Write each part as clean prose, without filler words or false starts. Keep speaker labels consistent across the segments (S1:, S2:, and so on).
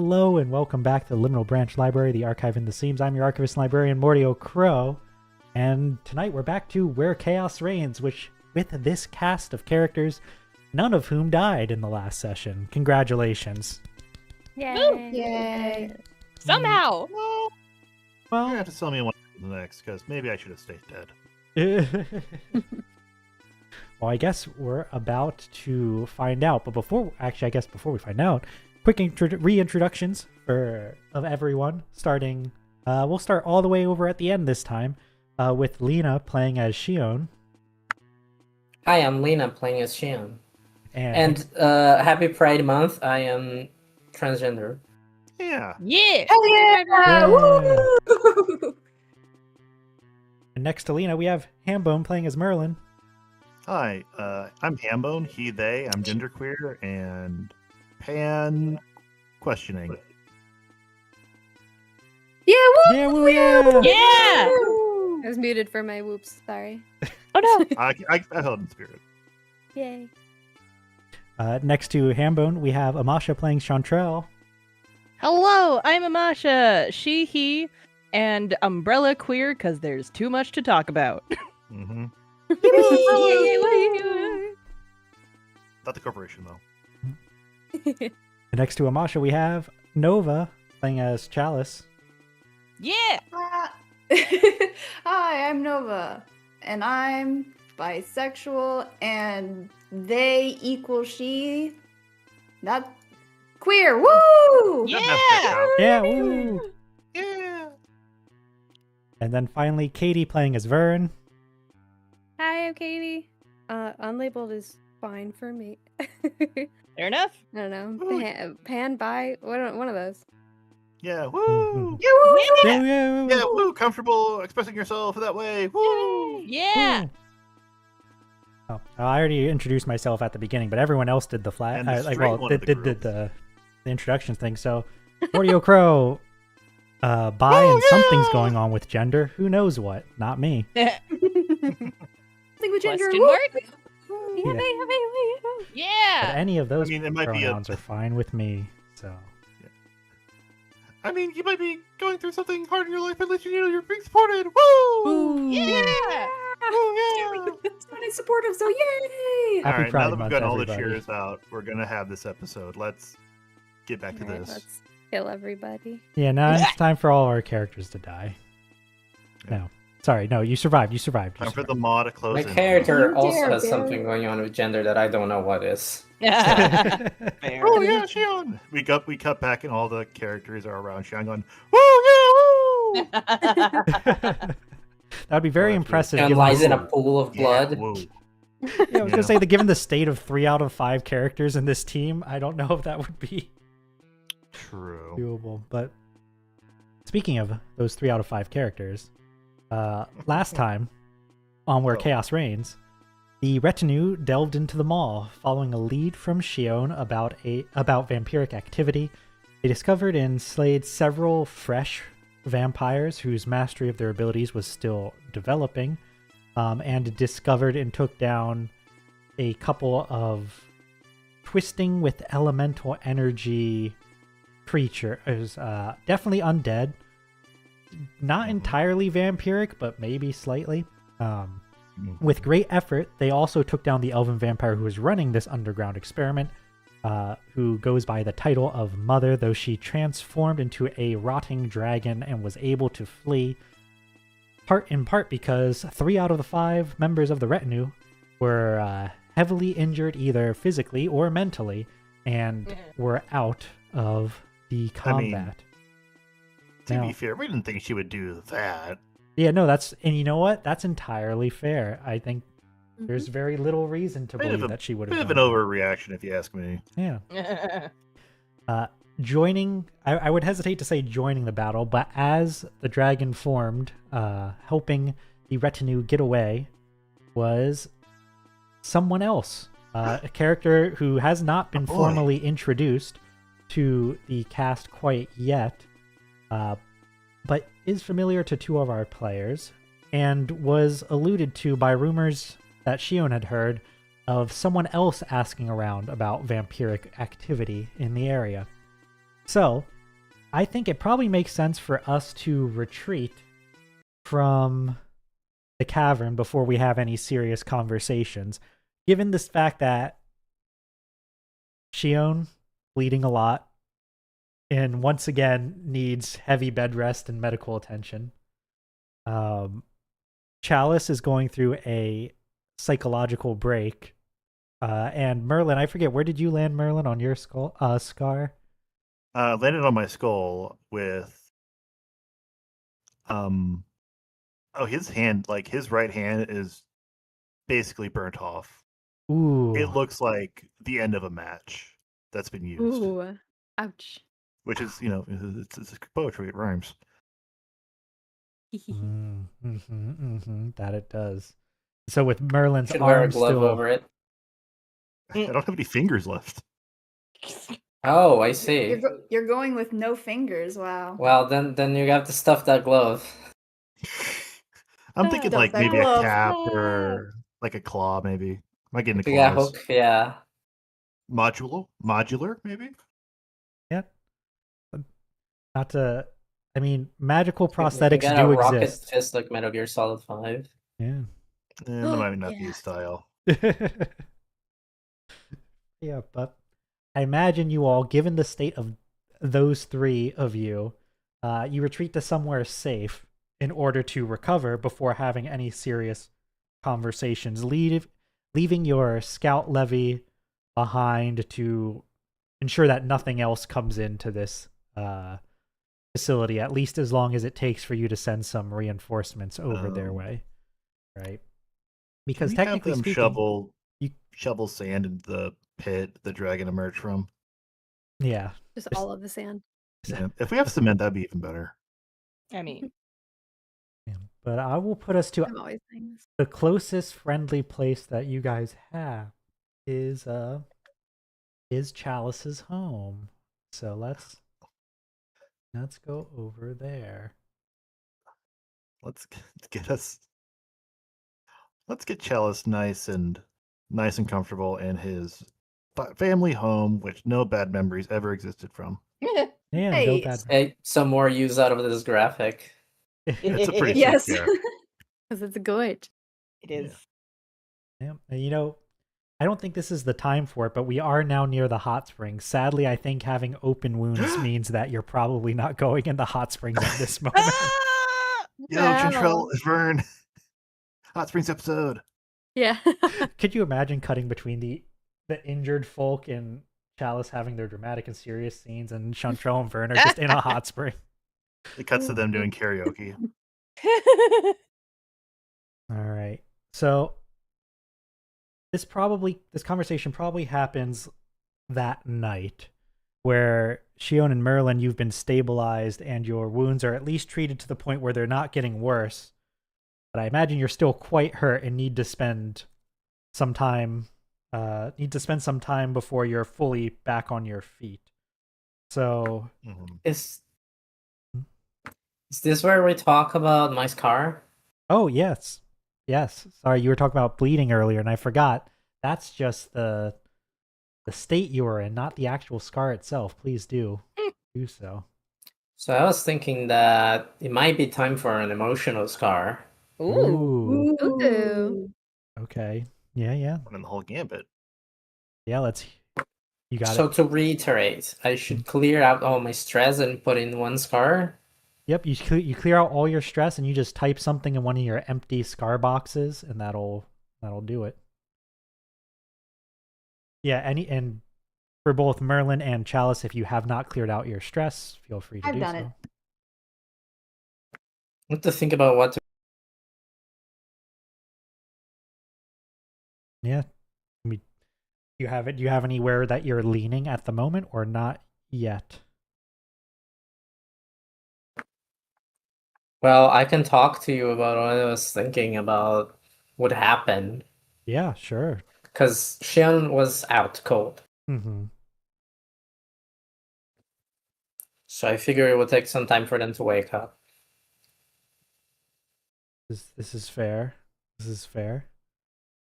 S1: Hello and welcome back to the Liminal Branch Library, the archive in the seams. I'm your Archivist and Librarian, Mordio Crow. And tonight we're back to Where Chaos Reigns, which, with this cast of characters, none of whom died in the last session. Congratulations.
S2: Yay!
S3: Yay!
S2: Somehow!
S4: Well,
S1: Well,
S4: you have to tell me what the next, because maybe I should have stayed dead.
S1: well, I guess we're about to find out. But before we find out, quick reintroductions of everyone. Starting, we'll start all the way over at the end this time with Lena playing as Shion.
S3: Hi, I'm Lena playing as Shion.
S1: And
S3: Happy Pride Month. I am transgender.
S4: Yeah.
S2: Yeah!
S3: Hell
S1: Yeah.
S3: Woo!
S1: And next to Lena, we have Hambone playing as Merlin.
S4: Hi, I'm Hambone, he, they, I'm genderqueer, and pan questioning.
S3: Yeah, woo!
S1: Yeah, woo, yeah!
S2: Yeah!
S5: I was muted for my whoops. Sorry.
S2: Oh no!
S4: I held in spirit.
S5: Yay.
S1: Next to Hambone, we have Amasha playing Chantrell.
S2: Hello, I'm Amasha, she, he, and umbrella queer because there's too much to talk about.
S4: Mm-hmm.
S5: Yay.
S4: Not the corporation, though.
S1: And next to Amasha, we have Nova playing as Chalice.
S2: Yeah!
S6: Hi, I'm Nova, and I'm bisexual, and they equal she, not queer. Woo!
S2: Yeah!
S1: Yeah, woo!
S4: Yeah.
S1: And then finally, Katie playing as Vern.
S5: Hi, I'm Katie. Unlabeled is fine for me.
S2: Fair enough.
S5: I don't know.
S4: Ooh.
S5: Pan, bi, one of those.
S4: Yeah, woo!
S1: Yeah, yeah,
S4: Yeah,
S1: yeah,
S4: woo! Comfortable expressing yourself that way. Woo!
S2: Yeah!
S1: woo. Oh, I already introduced myself at the beginning, but everyone else did the flat.
S4: And the straight one of the
S1: did
S4: group.
S1: the introduction thing. So, Mordio Crow, bi, and something's going on with gender. Who knows what? Not me.
S6: Something with gender.
S2: Question
S6: Woo!
S2: mark?
S1: Yeah. But
S2: Yeah!
S1: any of those
S4: I mean, it might be a-
S1: pronouns are fine with me. So,
S4: I mean, you might be going through something hard in your life, but let you know you're being supported. Woo!
S2: Yeah!
S4: Woo, yeah!
S6: Somebody's supportive, so yay!
S1: Happy
S4: All right,
S1: Pride
S4: now that we've
S1: Month,
S4: got all the
S1: everybody.
S4: cheers out, we're gonna have this episode. Let's get back to
S5: Alright,
S4: this.
S5: let's kill everybody.
S1: yeah, now it's time for all our characters to die. No. Sorry, no, you survived. You survived. You
S4: Time for
S1: survived.
S4: the maw to close
S3: My
S4: in.
S3: character
S6: You
S3: also
S6: dare,
S3: has
S6: Barry.
S3: something going on with gender that I don't know what is.
S2: Fair.
S4: Oh yeah, Shion! We cut back and all the characters are around Shion going, woo, yeah, woo!
S1: That'd be very
S4: Oh,
S1: impressive.
S3: And
S1: given
S3: lies
S1: the-
S3: in a pool of blood.
S4: Yeah, woo.
S1: Yeah, I was
S4: Yeah.
S1: gonna say that given the state of 3 out of 5 characters in this team, I don't know if that would be
S4: True.
S1: doable. But speaking of those 3 out of 5 characters, last time on Where
S4: Oh.
S1: Chaos Reigns, the retinue delved into the mall, following a lead from Shion about vampiric activity. They discovered and slayed several fresh vampires whose mastery of their abilities was still developing, and discovered and took down a couple of twisting with elemental energy creatures. Definitely undead. Not entirely vampiric, but maybe slightly. With great effort, they also took down the elven vampire who was running this underground experiment, who goes by the title of Mother, though she transformed into a rotting dragon and was able to flee, in part because 3 out of the 5 members of the retinue were heavily injured either physically or mentally, and were out of the combat.
S4: To
S1: Now-
S4: be fair, we didn't think she would do that.
S1: Yeah, no, and you know what? That's entirely fair. I think there's very little reason to
S4: Bit of
S1: believe
S4: a-
S1: that she would
S4: Bit
S1: have
S4: of an
S1: done
S4: overreaction, if you ask me.
S1: that. Yeah. Joining, I would hesitate to say joining the battle, but as the dragon formed, helping the retinue get away, was someone else. A character who has not been
S4: boy.
S1: formally introduced to the cast quite yet, but is familiar to 2 of our players, and was alluded to by rumors that Shion had heard of someone else asking around about vampiric activity in the area. So, I think it probably makes sense for us to retreat from the cavern before we have any serious conversations, given this fact that Shion bleeding a lot and once again needs heavy bed rest and medical attention. Chalice is going through a psychological break. And Merlin, I forget, where did you land, Merlin, on your scar?
S4: Landed on my skull with his hand, like his right hand is basically burnt off.
S1: Ooh.
S4: It looks like the end of a match that's been used.
S5: Ooh. Ouch.
S4: Which is, it's poetry, it rhymes.
S1: That it does. So with Merlin's
S3: Should wear a
S1: arm
S3: glove
S1: still
S3: over it.
S4: I don't have any fingers left.
S3: Oh, I see.
S6: You're going with no fingers. Wow.
S3: Well, then you have to stuff that glove.
S4: I'm thinking
S6: Stuff
S4: like
S6: that
S4: maybe
S6: glove.
S4: a cap or like a claw, maybe. Might get into
S3: Yeah,
S4: claws.
S3: hook, yeah.
S4: Modular, maybe.
S1: Yeah. Not to. I mean, magical
S3: You
S1: prosthetics
S3: got
S1: do
S3: a rocket
S1: exist.
S3: fist like Metal Gear Solid 5.
S1: Yeah.
S4: And that might not be
S5: Yeah.
S4: his style.
S1: Yeah, but I imagine you all, given the state of those three of you, you retreat to somewhere safe in order to recover before having any serious conversations. Leaving your scout levy behind to ensure that nothing else comes into this facility, at least as long as it takes for you to send some reinforcements over their way, right? Because
S4: We have
S1: technically
S4: them
S1: speaking,
S4: shovel sand in the pit the dragon emerged from.
S1: yeah.
S5: Just all of the sand.
S4: Yeah. If we have cement, that'd be even better.
S2: I mean,
S1: Yeah, but I will put us to
S5: I'm always saying this.
S1: the closest friendly place that you guys have is Chalice's home. So let's go over there.
S4: Let's get Chalice nice and comfortable in his family home, which no bad memories ever existed from.
S1: Yeah, no
S6: Hey,
S1: bad.
S3: Hey, some more use out of this graphic.
S4: It's a pretty
S6: yes.
S4: sick
S5: Because it's good.
S2: it is.
S1: Yeah, and I don't think this is the time for it, but we are now near the hot springs. Sadly, I think having open wounds means that you're probably not going in the hot springs at this moment.
S4: Yo,
S5: Wow.
S4: Chantrell, Vern, Hot Springs episode.
S5: Yeah.
S1: Could you imagine cutting between the injured folk and Chalice having their dramatic and serious scenes, and Chantrell and Vern are just in a hot spring?
S4: It cuts to them doing karaoke.
S1: All right. So this conversation probably happens that night, where Shion and Merlin, you've been stabilized and your wounds are at least treated to the point where they're not getting worse. But I imagine you're still quite hurt and need to spend some time before you're fully back on your feet. So
S3: Is this where we talk about my scar?
S1: oh yes. Sorry, you were talking about bleeding earlier and I forgot. That's just the state you were in, not the actual scar itself. Please do so.
S3: So I was thinking that it might be time for an emotional scar.
S2: Ooh.
S5: Ooh.
S1: Okay. Yeah.
S4: Running the whole gambit.
S1: Yeah, you got
S3: So
S1: it.
S3: to reiterate, I should clear out all my stress and put in one scar?
S1: Yep, you clear out all your stress and you just type something in one of your empty scar boxes and that'll do it. Yeah, and for both Merlin and Chalice, if you have not cleared out your stress, feel free to
S6: I've
S1: do
S6: done
S1: so.
S6: it.
S3: I have to think about what to...
S1: Yeah. I mean, do you have anywhere that you're leaning at the moment or not yet?
S3: Well, I can talk to you about what I was thinking about what happened.
S1: Yeah, sure.
S3: Because Shion was out cold.
S1: Mm-hmm.
S3: So I figure it would take some time for them to wake up.
S1: This is fair. This is fair.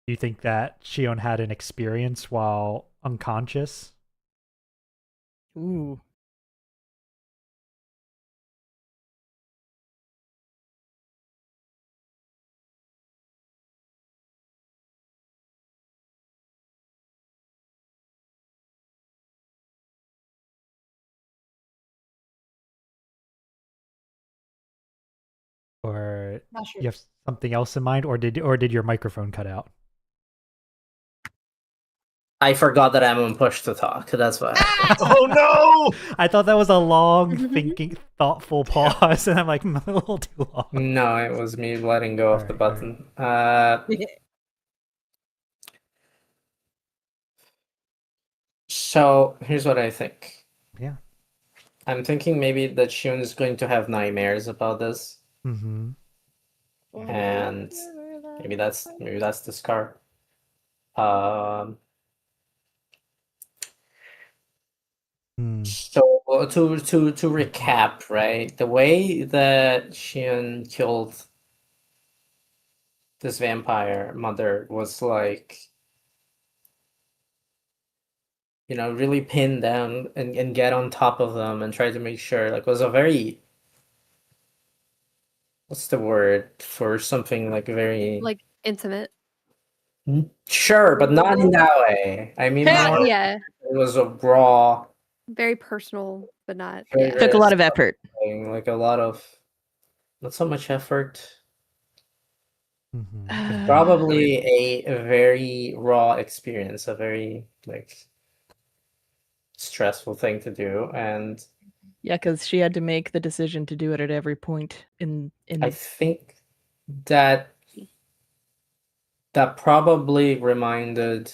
S1: Do you think that Shion had an experience while unconscious?
S2: Ooh.
S6: Not sure.
S1: you have something else in mind, or did your microphone cut out?
S3: I forgot that I'm on push to talk. That's why.
S4: Oh no!
S1: I thought that was a long, thinking, thoughtful pause, and I'm like, a little too long.
S3: No, it was me letting go of the
S1: Alright,
S3: button. So here's what I think.
S1: Yeah.
S3: I'm thinking maybe that Shion is going to have nightmares about this,
S1: Mm-hmm.
S3: and maybe that's the scar. Um. So to recap, right? The way that Shion killed this vampire mother was like, really pin them and get on top of them and try to make sure, like, was a very, what's the word for something like very
S5: Like intimate.
S3: sure, but not in that way. I mean,
S2: Yeah.
S3: more,
S5: Yeah.
S3: it was a raw,
S5: Very personal, but not.
S3: very,
S5: Yeah.
S3: very
S2: Took a lot of effort.
S3: thing, like a lot of, not so much effort.
S1: Mm-hmm.
S3: Probably a very raw experience, a very like stressful thing to do, and
S2: Yeah, because she had to make the decision to do it at every point in
S3: I think that probably reminded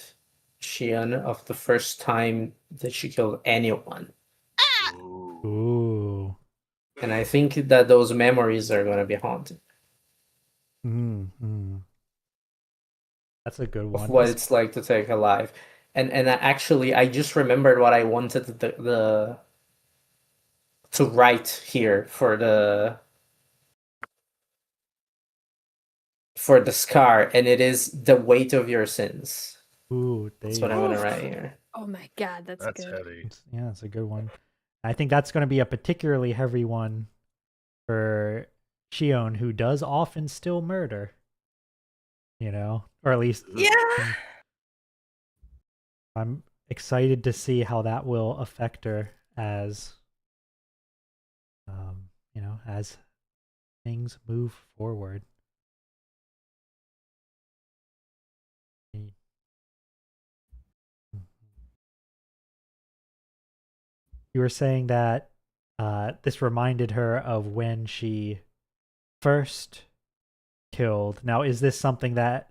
S3: Shion of the first time that she killed anyone,
S1: Ooh.
S3: and I think that those memories are going to be haunted
S1: Mm-hmm. That's a good
S3: of
S1: one.
S3: what it's like to take a life. And actually, I just remembered what I wanted the to write here for the scar, and it is the weight of your sins.
S1: Ooh,
S3: That's what I'm gonna write here.
S5: Oh my god, that's
S4: That's
S5: good.
S4: heavy.
S1: Yeah, that's a good one. I think that's going to be a particularly heavy one for Shion, who does often still murder. Or at least
S2: Yeah.
S1: I'm excited to see how that will affect her as as things move forward. You were saying that this reminded her of when she first killed. Now, is this something that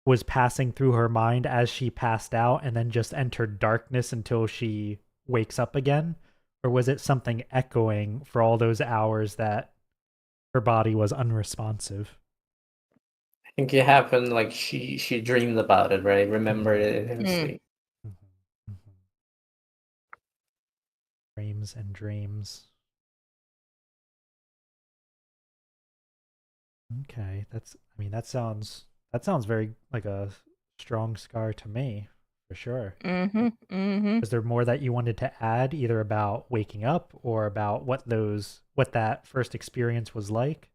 S1: was passing through her mind as she passed out and then just entered darkness until she wakes up again? Or was it something echoing for all those hours that her body was unresponsive?
S3: I think it happened like she dreamed about it, right? Remembered it in her
S2: Mm.
S3: sleep.
S1: Mm-hmm. Dreams and dreams. Okay, that sounds very like a strong scar to me, for sure.
S2: Mm-hmm. Mm-hmm.
S1: Is there more that you wanted to add, either about waking up or about what that first experience was like?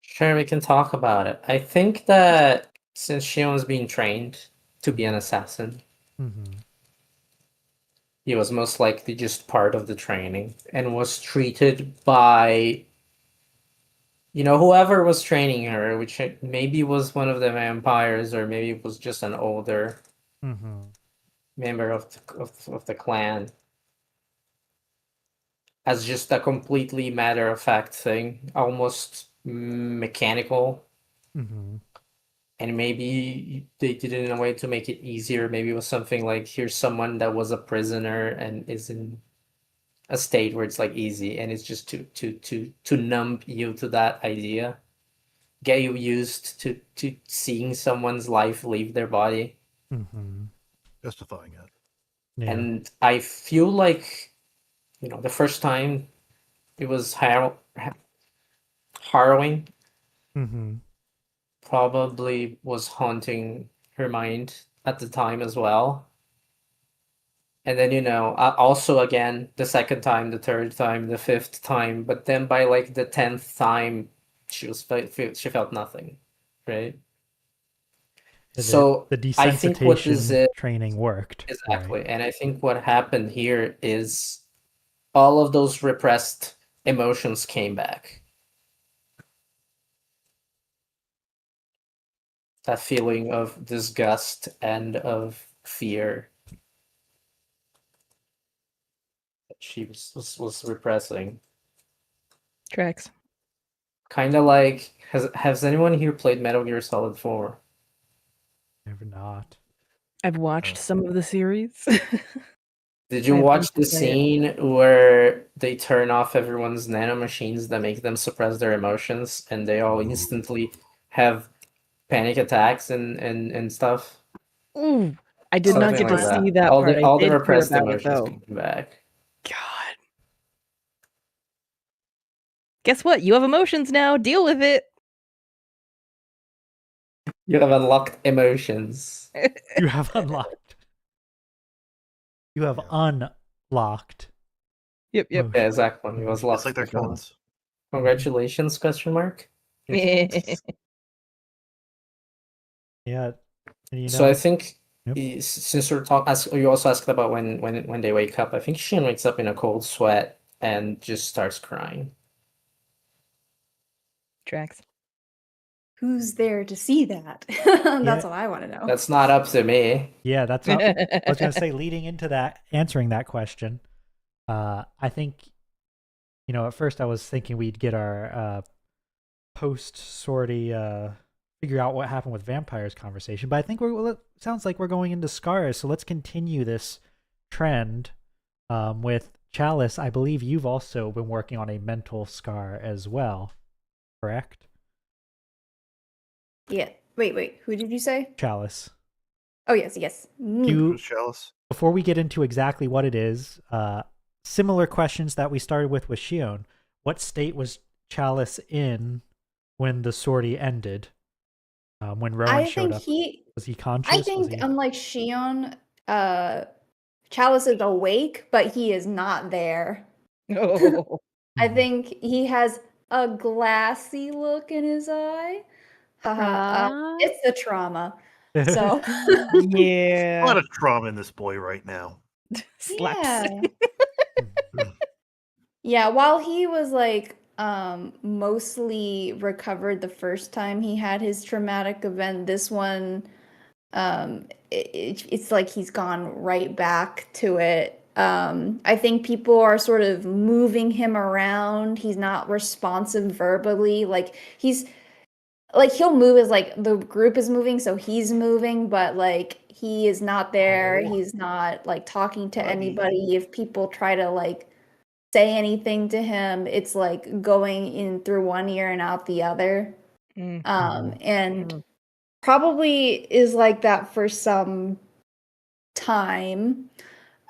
S3: Sure, we can talk about it. I think that since Shion was being trained to be an assassin,
S1: Mm-hmm.
S3: he was most likely just part of the training and was treated by, whoever was training her, which maybe was one of the vampires or maybe it was just an older
S1: Mm-hmm.
S3: member of the clan, as just a completely matter-of-fact thing, almost mechanical.
S1: Mm-hmm.
S3: And maybe they did it in a way to make it easier. Maybe it was something like, here's someone that was a prisoner and is in a state where it's like easy, and it's just to numb you to that idea, get you used to seeing someone's life leave their body.
S1: Mm-hmm.
S4: Justifying it.
S1: Yeah.
S3: And I feel like, the first time it was harrowing,
S1: Mm-hmm.
S3: probably was haunting her mind at the time as well. And then, also again, the second time, the third time, the fifth time, but then by like the 10th time, she felt nothing, right? So
S1: the
S3: I think what is
S1: desensitization
S3: it
S1: training worked.
S3: exactly,
S1: Right?
S3: and I think what happened here is all of those repressed emotions came back. That feeling of disgust and of fear that she was repressing.
S2: Tracks.
S3: Kind of like, has anyone here played Metal Gear Solid 4?
S1: Never not.
S2: I've watched some of the series.
S3: Did you
S2: I have
S3: watch
S2: yet
S3: the
S2: to play it.
S3: scene where they turn off everyone's nanomachines that make them suppress their emotions and they all instantly have panic attacks and stuff?
S2: Ooh, I did not
S3: Something
S2: get to
S3: like that.
S2: see that part. I
S3: All the
S2: did hear
S3: repressed
S2: about it
S3: emotions
S2: though.
S3: come back.
S2: God. Guess what? You have emotions now. Deal with it.
S3: You have unlocked emotions.
S1: You have unlocked. You have unlocked.
S2: Yep.
S3: Yeah, exactly. It was
S4: It's
S3: locked
S4: like their
S3: before.
S4: guns.
S3: Congratulations, question mark.
S1: Yeah, and you
S3: So I
S1: know,
S3: think
S1: Yep.
S3: since we're you also asked about when they wake up. I think Shion wakes up in a cold sweat and just starts crying.
S2: Tracks.
S6: Who's there to see that? That's what I want to know.
S3: That's not up to me.
S1: yeah, that's up. I was gonna say, leading into that, answering that question, I think, at first I was thinking we'd get our post sortie figure out what happened with vampires conversation, but I think it sounds like we're going into scars, so let's continue this trend with Chalice. I believe you've also been working on a mental scar as well, correct?
S6: Yeah. Wait. Who did you say?
S1: Chalice.
S6: Oh, yes. Me.
S4: Who's Chalice?
S1: Before we get into exactly what it is, similar questions that we started with Shion. What state was Chalice in when the sortie ended? When Rowan showed up, was he conscious?
S6: I think, unlike Shion, Chalice is awake, but he is not there.
S2: Oh.
S6: I think he has a glassy look in his eye. It's the trauma. So
S4: A
S2: Yeah.
S4: lot of trauma in this boy right now.
S2: Slaps.
S6: yeah, while he was like mostly recovered the first time he had his traumatic event, this one it's like he's gone right back to it. I think people are sort of moving him around. He's not responsive verbally. Like he'll move as like the group is moving, so he's moving, but like he is not there. He's not like talking to anybody. If people try to like say anything to him, it's like going in through one ear and out the other. And probably is like that for some time.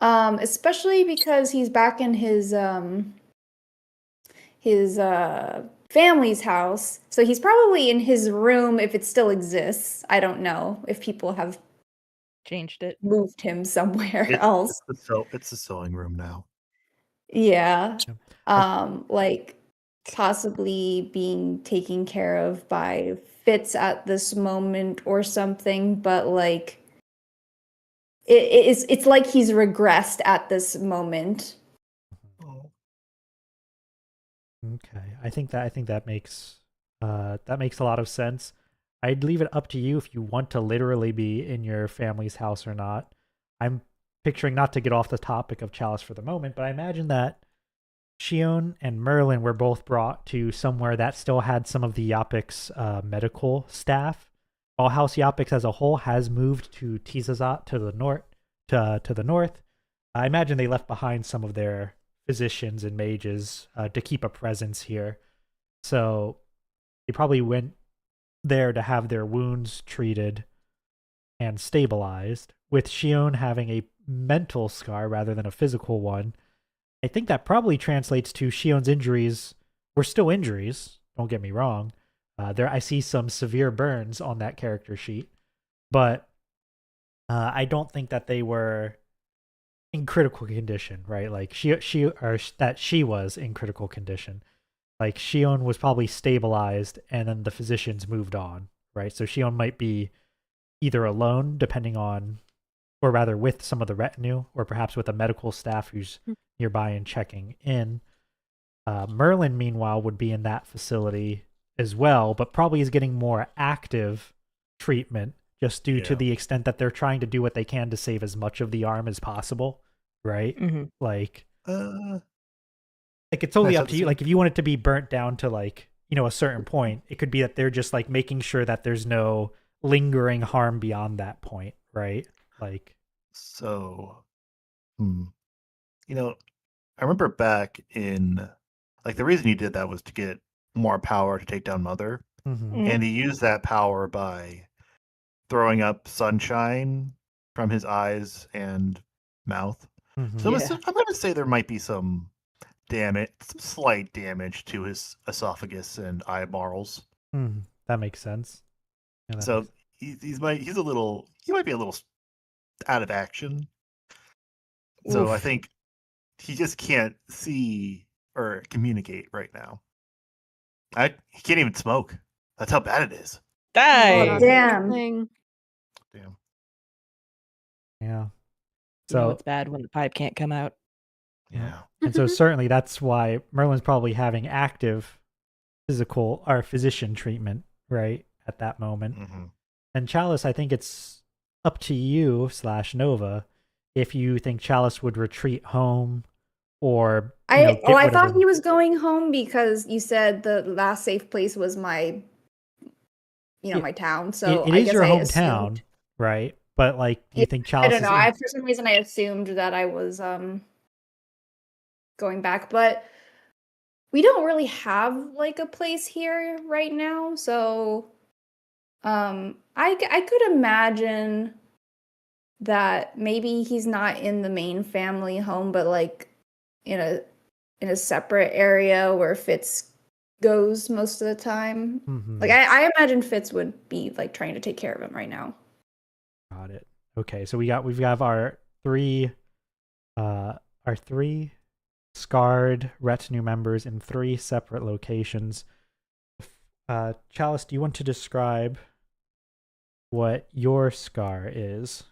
S6: Especially because he's back in his family's house. So he's probably in his room if it still exists. I don't know if people have
S2: Changed it.
S6: moved him somewhere else.
S4: It's the sewing room now.
S6: Yeah. Like possibly being taken care of by Fitz at this moment or something, but like it's like he's regressed at this moment.
S1: Okay, I think that makes a lot of sense. I'd leave it up to you if you want to literally be in your family's house or not. I'm picturing, not to get off the topic of Chalice for the moment, but I imagine that Shion and Merlin were both brought to somewhere that still had some of the Yapic's medical staff. While House Yapix as a whole has moved to Tizazat to the north. To the north, I imagine they left behind some of their physicians and mages to keep a presence here. So they probably went there to have their wounds treated and stabilized, with Shion having a mental scar rather than a physical one. I think that probably translates to Shion's injuries were still injuries, don't get me wrong. I see some severe burns on that character sheet, but I don't think that they were in critical condition, right? Like that she was in critical condition. Like Shion was probably stabilized, and then the physicians moved on, right? So Shion might be either alone, depending on, or rather with some of the retinue, or perhaps with a medical staff who's nearby and checking in. Merlin, meanwhile, would be in that facility as well, but probably is getting more active treatment just due to
S4: Yeah.
S1: the extent that they're trying to do what they can to save as much of the arm as possible, right?
S2: Mm-hmm.
S1: Like
S4: Uh,
S1: it's totally
S4: Nice
S1: up
S4: at
S1: to
S4: the
S1: you.
S4: same-
S1: Like if you want it to be burnt down to like, a certain point, it could be that they're just like making sure that there's no lingering harm beyond that point, right? Like,
S4: so, you know, I remember back in, like, the reason he did that was to get more power to take down Mother,
S1: mhm.
S4: and he used that power by throwing up sunshine from his eyes and mouth.
S1: Mhm.
S4: So
S2: Yeah.
S4: I'm going to say there might be some damage, some slight damage to his esophagus and eyeballs.
S1: That makes sense. Yeah, that
S4: So
S1: makes-
S4: he might be a little out of action. So I
S2: Oof.
S4: think he just can't see or communicate right now. He can't even smoke. That's how bad it is.
S2: Die.
S6: Oh, damn.
S5: Thing.
S4: Damn.
S1: yeah.
S2: You know
S1: So
S2: it's bad when the pipe can't come out.
S4: Yeah.
S1: and so certainly that's why Merlin's probably having active physical or physician treatment, right, at that moment.
S4: hmm
S1: And Chalice, I think it's up to you / Nova if you think Chalice would retreat home or
S6: I
S1: get rid of
S6: thought
S1: him.
S6: he was going home because you said the last safe place was my
S1: It-
S6: my town. So
S1: it
S6: I
S1: is
S6: guess
S1: your
S6: I
S1: hometown,
S6: assumed.
S1: right? But like, do you
S6: Yeah,
S1: think
S6: I
S1: Chalice
S6: don't
S1: is
S6: know.
S1: in?
S6: For some reason I assumed that I was going back, but we don't really have like a place here right now. So I could imagine that maybe he's not in the main family home, but like in a separate area where Fitz goes most of the time.
S1: Mhm.
S6: Like I imagine Fitz would be like trying to take care of him right now.
S1: Got it. Okay, so we've got our three scarred retinue members in 3 separate locations. Chalice, do you want to describe what your scar is?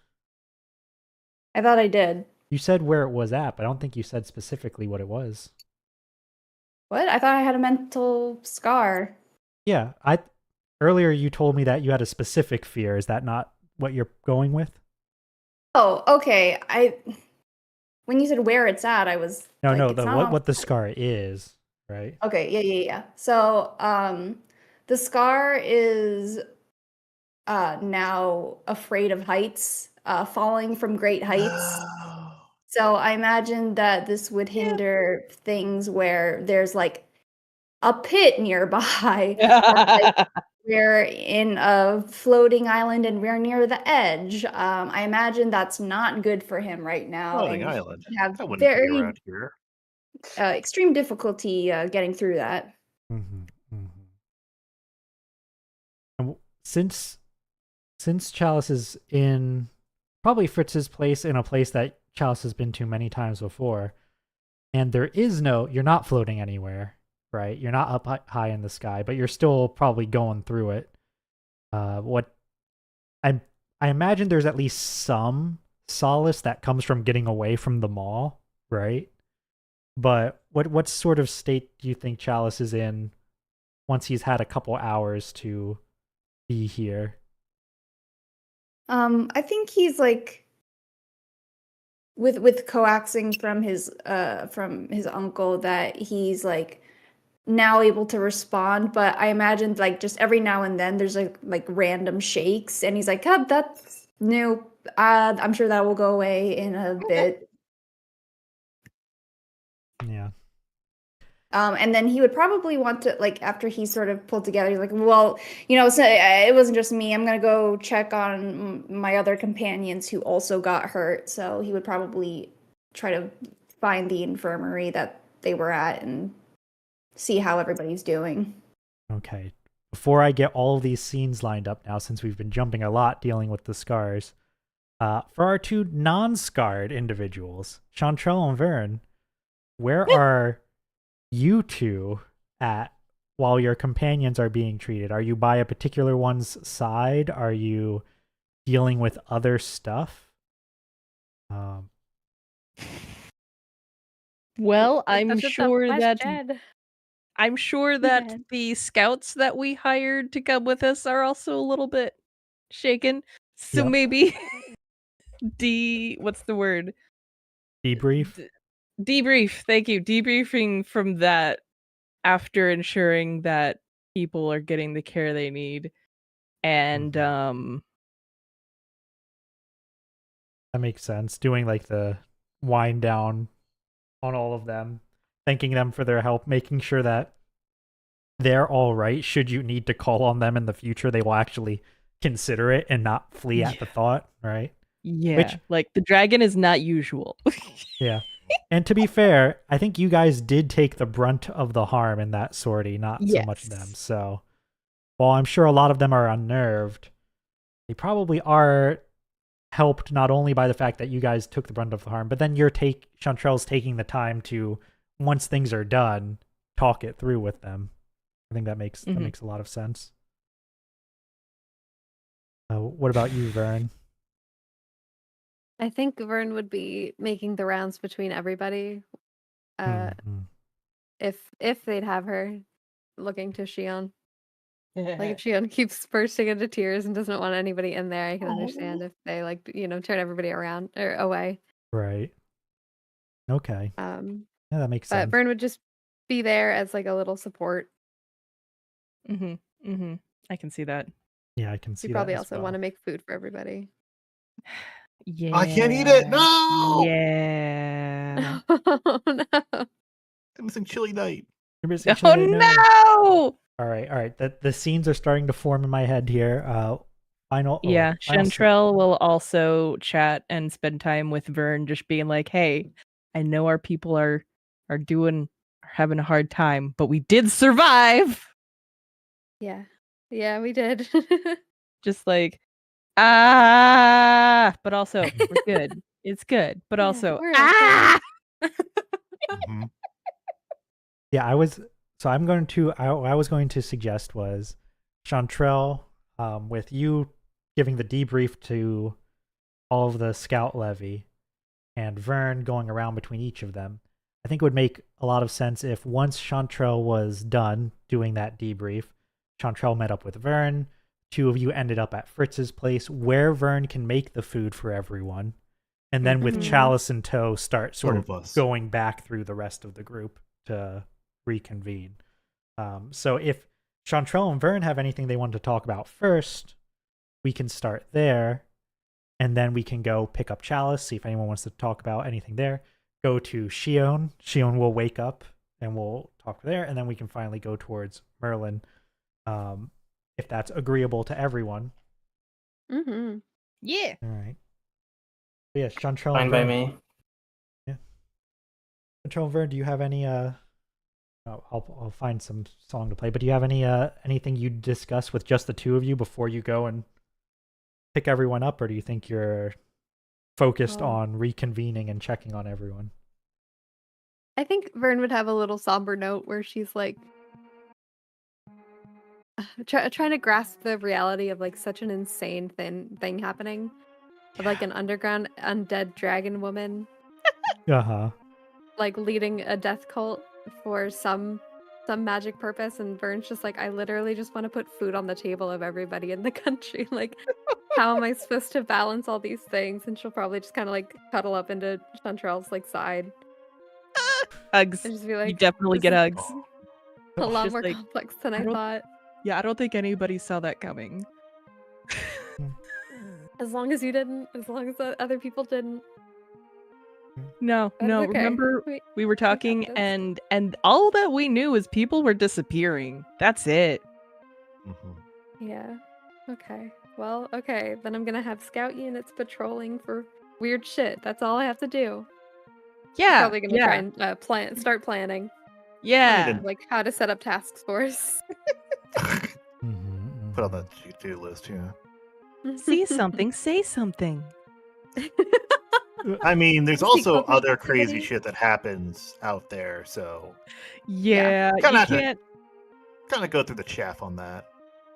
S6: I thought I did.
S1: You said where it was at, but I don't think you said specifically what it was.
S6: What? I thought I had a mental scar.
S1: Yeah, earlier you told me that you had a specific fear. Is that not what you're going with?
S6: Oh, okay. When you said where it's at, I was
S1: No,
S6: like,
S1: no,
S6: it's not on-
S1: what the scar is, right?
S6: Okay, yeah. So, the scar is now afraid of heights, falling from great heights. So I imagine that this would hinder things where there's like a pit nearby. We're in a floating island and we're near the edge. I imagine that's not good for him right now.
S4: Floating
S6: and he
S4: island.
S6: would have
S4: That wouldn't be
S6: very
S4: around here.
S6: extreme difficulty getting through that.
S1: Mm-hmm, mm-hmm. And since Chalice is in probably Fritz's place, in a place that Chalice has been to many times before, and you're not floating anywhere, right? You're not up high in the sky, but you're still probably going through it. What I imagine there's at least some solace that comes from getting away from the mall, right? But what sort of state do you think Chalice is in once he's had a couple hours to be here?
S6: I think he's like with coaxing from his uncle that he's like now able to respond, but I imagine like just every now and then there's like random shakes and he's like, oh, that's new. I'm sure that will go away in a bit.
S1: Yeah.
S6: And then he would probably want to, like, after he sort of pulled together, he's like, well, so it wasn't just me. I'm going to go check on my other companions who also got hurt. So he would probably try to find the infirmary that they were at and see how everybody's doing.
S1: Okay. Before I get all of these scenes lined up now, since we've been jumping a lot dealing with the scars, for our 2 non-scarred individuals, Chantrell and Vern, where are you 2 at while your companions are being treated? Are you by a particular one's side? Are you dealing with other stuff?
S2: Well,
S5: That's
S2: I'm
S5: just a
S2: sure
S5: flesh
S2: that
S5: Jed.
S2: I'm sure that
S5: Jed.
S2: the scouts that we hired to come with us are also a little bit shaken. So
S1: Yep.
S2: maybe what's the word?
S1: Debrief.
S2: Debrief. Thank you. Debriefing from that after ensuring that people are getting the care they need. And
S1: That makes sense. Doing like the wind down on all of them, thanking them for their help, making sure that they're all right. Should you need to call on them in the future, they will actually consider it and not flee at the thought, right?
S2: yeah, like the dragon is not usual.
S1: Yeah. And to be fair, I think you guys did take the brunt of the harm in that sortie, not so much them.
S2: Yes.
S1: So while I'm sure a lot of them are unnerved, they probably are helped not only by the fact that you guys took the brunt of the harm, but then Chantrell's taking the time to, once things are done, talk it through with them. I think that makes a lot of sense. What about you, Vern?
S5: I think Vern would be making the rounds between everybody.
S1: Mhm.
S5: If they'd have her looking to Shion. Like if Shion keeps bursting into tears and doesn't want anybody in there, I can understand if they turn everybody around or away.
S1: Right. Okay. Yeah, that makes
S5: But
S1: sense.
S5: Vern would just be there as like a little support.
S2: I can see that.
S1: Yeah, I can see
S5: You
S1: that
S5: probably
S1: as
S5: also
S1: well.
S5: want to make food for everybody.
S2: Yeah.
S4: I can't eat it. No.
S2: Yeah.
S5: Oh no.
S4: I'm missing chili night.
S1: You're missing
S2: Oh
S1: chili,
S2: no!
S1: All right. The scenes are starting to form in my head here. Final
S2: Chantrell will also chat and spend time with Vern, just being like, "Hey, I know our people are having a hard time, but we did survive."
S5: Yeah, we did.
S2: Just like, but also we're good. It's good, but
S5: Yeah,
S2: also
S5: we're okay.
S4: Mm-hmm.
S1: Yeah, I was going to suggest was Chantrell, with you giving the debrief to all of the scout levy and Vern going around between each of them. I think it would make a lot of sense if once Chantrell was done doing that debrief, Chantrell met up with Vern, two of you ended up at Fritz's place where Vern can make the food for everyone, and then with Chalice in tow start sort of going back through the rest of the group to reconvene. So if Chantrell and Vern have anything they want to talk about first, we can start there, and then we can go pick up Chalice, see if anyone wants to talk about anything there. Go to Shion. Shion will wake up, and we'll talk there, and then we can finally go towards Merlin, if that's agreeable to everyone.
S2: Yeah.
S1: All right. But yeah, Chantrell
S3: Fine
S1: and
S3: by
S1: Vern.
S3: me.
S1: Yeah. Chantrell and Vern, do you have any I'll find some song to play, but do you have any anything you'd discuss with just the two of you before you go and pick everyone up, or do you think you're focused on reconvening and checking on everyone?
S5: I think Vern would have a little somber note where she's like trying to grasp the reality of like such an insane thing happening. Of like an underground undead dragon woman like leading a death cult for some magic purpose, and Vern's just like, I literally just want to put food on the table of everybody in the country. Like, how am I supposed to balance all these things? And she'll probably just kind of like cuddle up into Chantrell's like side.
S2: Hugs.
S5: And just be like,
S2: you definitely get hugs.
S5: A lot
S2: Just
S5: more
S2: like,
S5: complex than I thought.
S2: Yeah, I don't think anybody saw that coming.
S5: As long as you didn't, as long as the other people didn't.
S2: No.
S5: Okay.
S2: Remember we were talking and all that we knew is people were disappearing. That's it.
S5: Yeah. Okay. Well, okay. Then I'm gonna have scout units patrolling for weird shit. That's all I have to do.
S2: Yeah.
S5: Probably gonna try and start planning.
S2: Yeah.
S5: Like how to set up task force.
S4: Put on the to-do list, yeah.
S2: See something, say something.
S4: I mean, there's also other crazy shit that happens out there, so
S2: yeah, you can't
S4: kind of go through the chaff on that.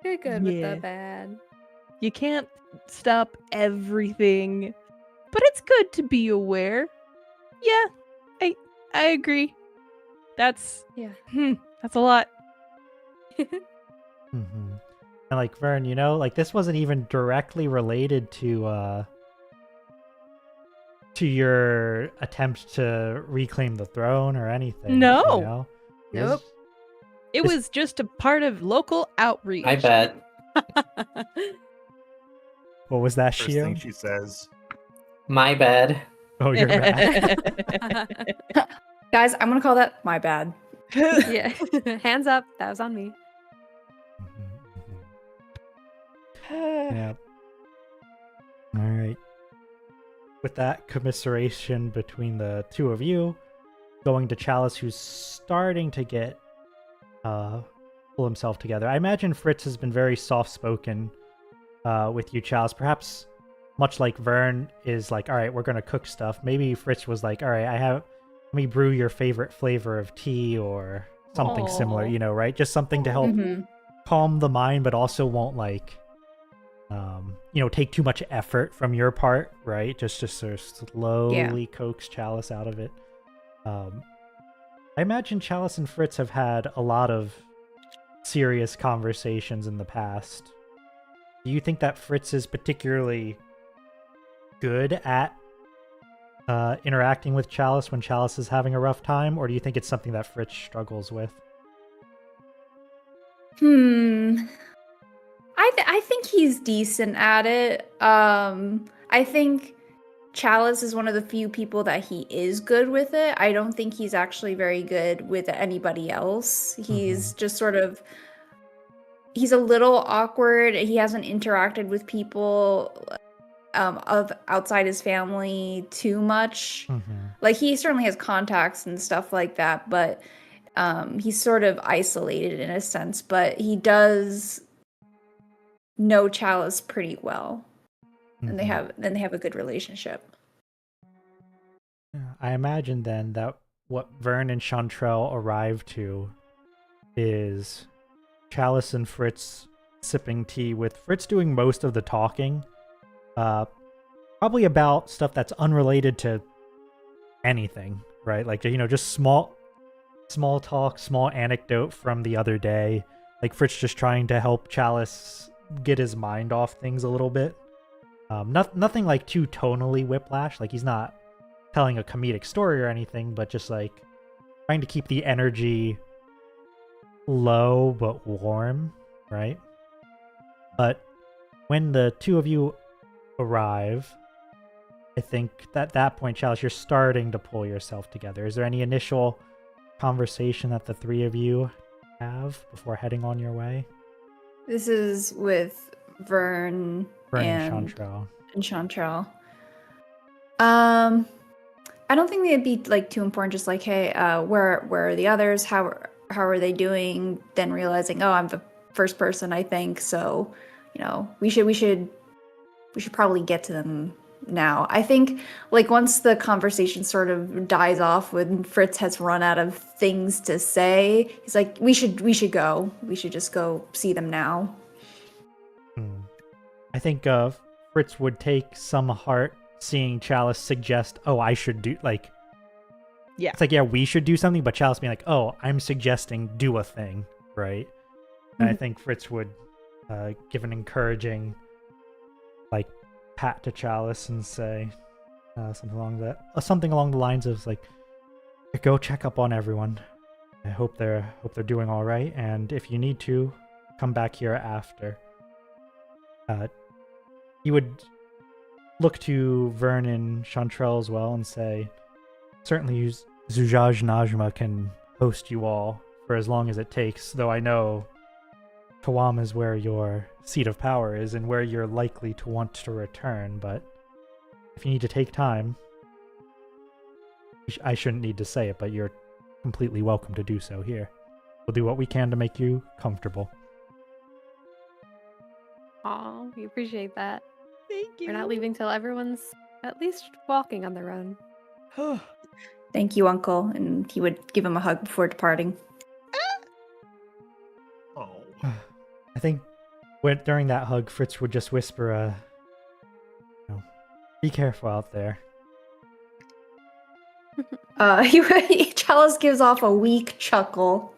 S5: You're good with the bad.
S2: You can't stop everything, but it's good to be aware. Yeah, I agree. That's
S5: Yeah.
S2: that's a lot.
S1: hmm And like Vern, like this wasn't even directly related to your attempt to reclaim the throne or anything.
S2: No.
S5: Nope.
S2: It
S1: This-
S2: was just a part of local outreach.
S3: My bad.
S1: What was that,
S4: First thing
S1: Shion?
S4: she says.
S3: My bad.
S1: Oh, you're bad.
S6: Guys, I'm gonna call that my bad.
S5: Yeah. Hands up. That was on me.
S1: Yeah. All right. With that commiseration between the two of you, going to Chalice, who's starting to get pull himself together. I imagine Fritz has been very soft-spoken with you, Chalice. Perhaps much like Vern is like, all right, we're gonna cook stuff. Maybe Fritz was like, all right, let me brew your favorite flavor of tea or something similar,
S2: Aw.
S1: right? Just something to help
S6: Mhm.
S1: calm the mind, but also won't like take too much effort from your part, right? Just sort of slowly coax Chalice out of it. I imagine Chalice and Fritz have had a lot of serious conversations in the past. Do you think that Fritz is particularly good at interacting with Chalice when Chalice is having a rough time, or do you think it's something that Fritz struggles with?
S6: I think he's decent at it. I think Chalice is one of the few people that he is good with it. I don't think he's actually very good with anybody else. He's just sort of he's a little awkward. He hasn't interacted with people of outside his family too much. Like he certainly has contacts and stuff like that, but he's sort of isolated in a sense, but he does know Chalice pretty well. And they have a good relationship.
S1: I imagine then that what Vern and Chantrell arrive to is Chalice and Fritz sipping tea, with Fritz doing most of the talking. Probably about stuff that's unrelated to anything, right? Like, just small talk, small anecdote from the other day. Like Fritz just trying to help Chalice get his mind off things a little bit. Nothing like too tonally whiplash. Like he's not telling a comedic story or anything, but just like trying to keep the energy low but warm, right? But when the two of you arrive, I think at that point, Chalice, you're starting to pull yourself together. Is there any initial conversation that the three of you have before heading on your way?
S6: This is with Vern and Chantrell. I don't think they'd be like too important. Just like, hey, where are the others? How are they doing? Then realizing, oh, I'm the first person, I think. So, we should probably get to them now. I think like once the conversation sort of dies off, when Fritz has run out of things to say, he's like, we should go. We should just go see them now.
S1: I think Fritz would take some heart seeing Chalice suggest, oh, I should do, like...
S2: Yeah.
S1: It's like, yeah, we should do something, but Chalice being like, oh, I'm suggesting do a thing, right? And I think Fritz would give an encouraging, like, pat to Chalice and say something along the lines of, like, go check up on everyone. I hope they're doing all right, and if you need to, come back here after. He would look to Vern and Chantrell as well and say, certainly Zujaj Najma can host you all for as long as it takes, though I know Kawam is where your seat of power is and where you're likely to want to return, but if you need to take time, I shouldn't need to say it, but you're completely welcome to do so here. We'll do what we can to make you comfortable.
S5: Aw, we appreciate that.
S2: Thank you.
S5: We're not leaving till everyone's at least walking on their own.
S6: Thank you, Uncle. And he would give him a hug before departing.
S4: Oh.
S1: I think during that hug, Fritz would just whisper, be careful out there.
S6: Chalice gives off a weak chuckle.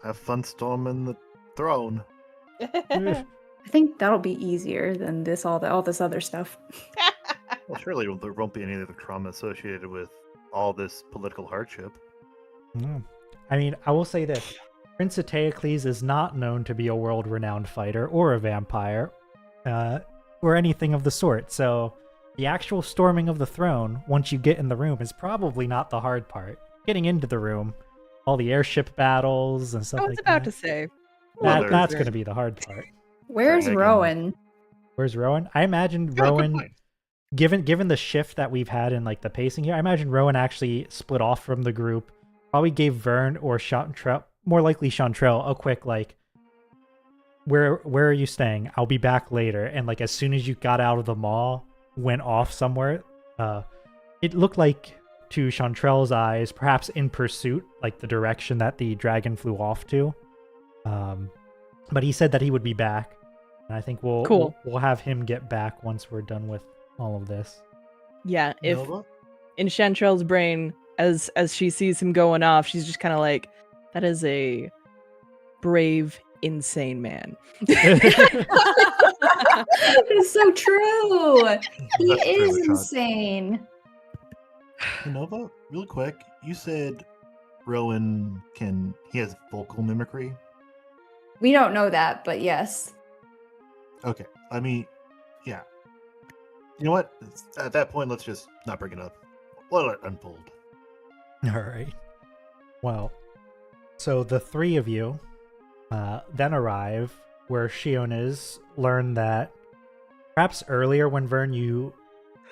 S4: Have fun storming the throne.
S6: I think that'll be easier than all this other stuff.
S4: Well, surely there won't be any other trauma associated with all this political hardship.
S1: I mean, I will say this. Prince Eteocles is not known to be a world-renowned fighter or a vampire, or anything of the sort, so the actual storming of the throne, once you get in the room, is probably not the hard part. Getting into the room, all the airship battles and stuff
S2: I
S1: like
S2: was
S1: that.
S2: about to say.
S4: Well,
S1: That's going to be the hard part.
S6: Where's
S4: Megan.
S6: Rowan?
S1: Where's Rowan? I imagine
S4: Yeah, good
S1: Rowan,
S4: point.
S1: given the shift that we've had in like the pacing here, I imagine Rowan actually split off from the group. Probably gave Vern or Chantrell, more likely Chantrell, a quick like, where are you staying? I'll be back later. And like as soon as you got out of the mall, went off somewhere. It looked like to Chantrell's eyes, perhaps in pursuit, like the direction that the dragon flew off to. But he said that he would be back. And I think we'll have him get back once we're done with all of this.
S2: Yeah, if
S4: Nova?
S2: in Chantrell's brain, as she sees him going off, she's just kind of like, that is a brave, insane man.
S6: It's so true. He
S4: That's
S6: is
S4: true, Chad.
S6: insane.
S4: Nova, real quick, you said Rowan he has vocal mimicry.
S6: We don't know that, but yes.
S4: Okay, I mean, yeah. You know what? At that point, let's just not bring it up. Let it unfold.
S1: All right. Well, so the three of you then arrive where Shion is, learn that perhaps earlier when Vern, you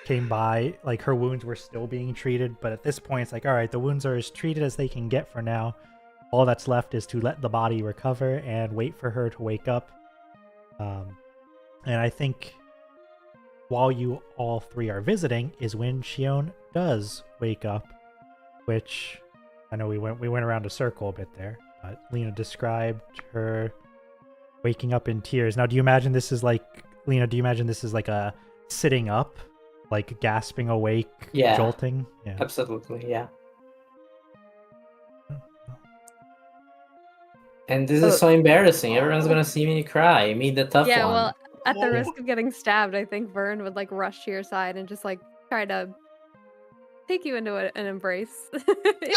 S1: came by, like her wounds were still being treated, but at this point it's like, all right, the wounds are as treated as they can get for now. All that's left is to let the body recover and wait for her to wake up. And I think while you all three are visiting is when Shion does wake up, which I know we went around a circle a bit there, but Lena described her waking up in tears. Now, do you imagine this is like, Lena, do you imagine this is like a sitting up, like gasping awake,
S3: Yeah.
S1: jolting? Yeah.
S3: Absolutely, yeah. And this is so embarrassing. Everyone's gonna see me cry. Me, the tough
S5: Yeah,
S3: one.
S5: well, at the
S4: Oh.
S5: risk of getting stabbed, I think Vern would like rush to your side and just like try to take you into an embrace.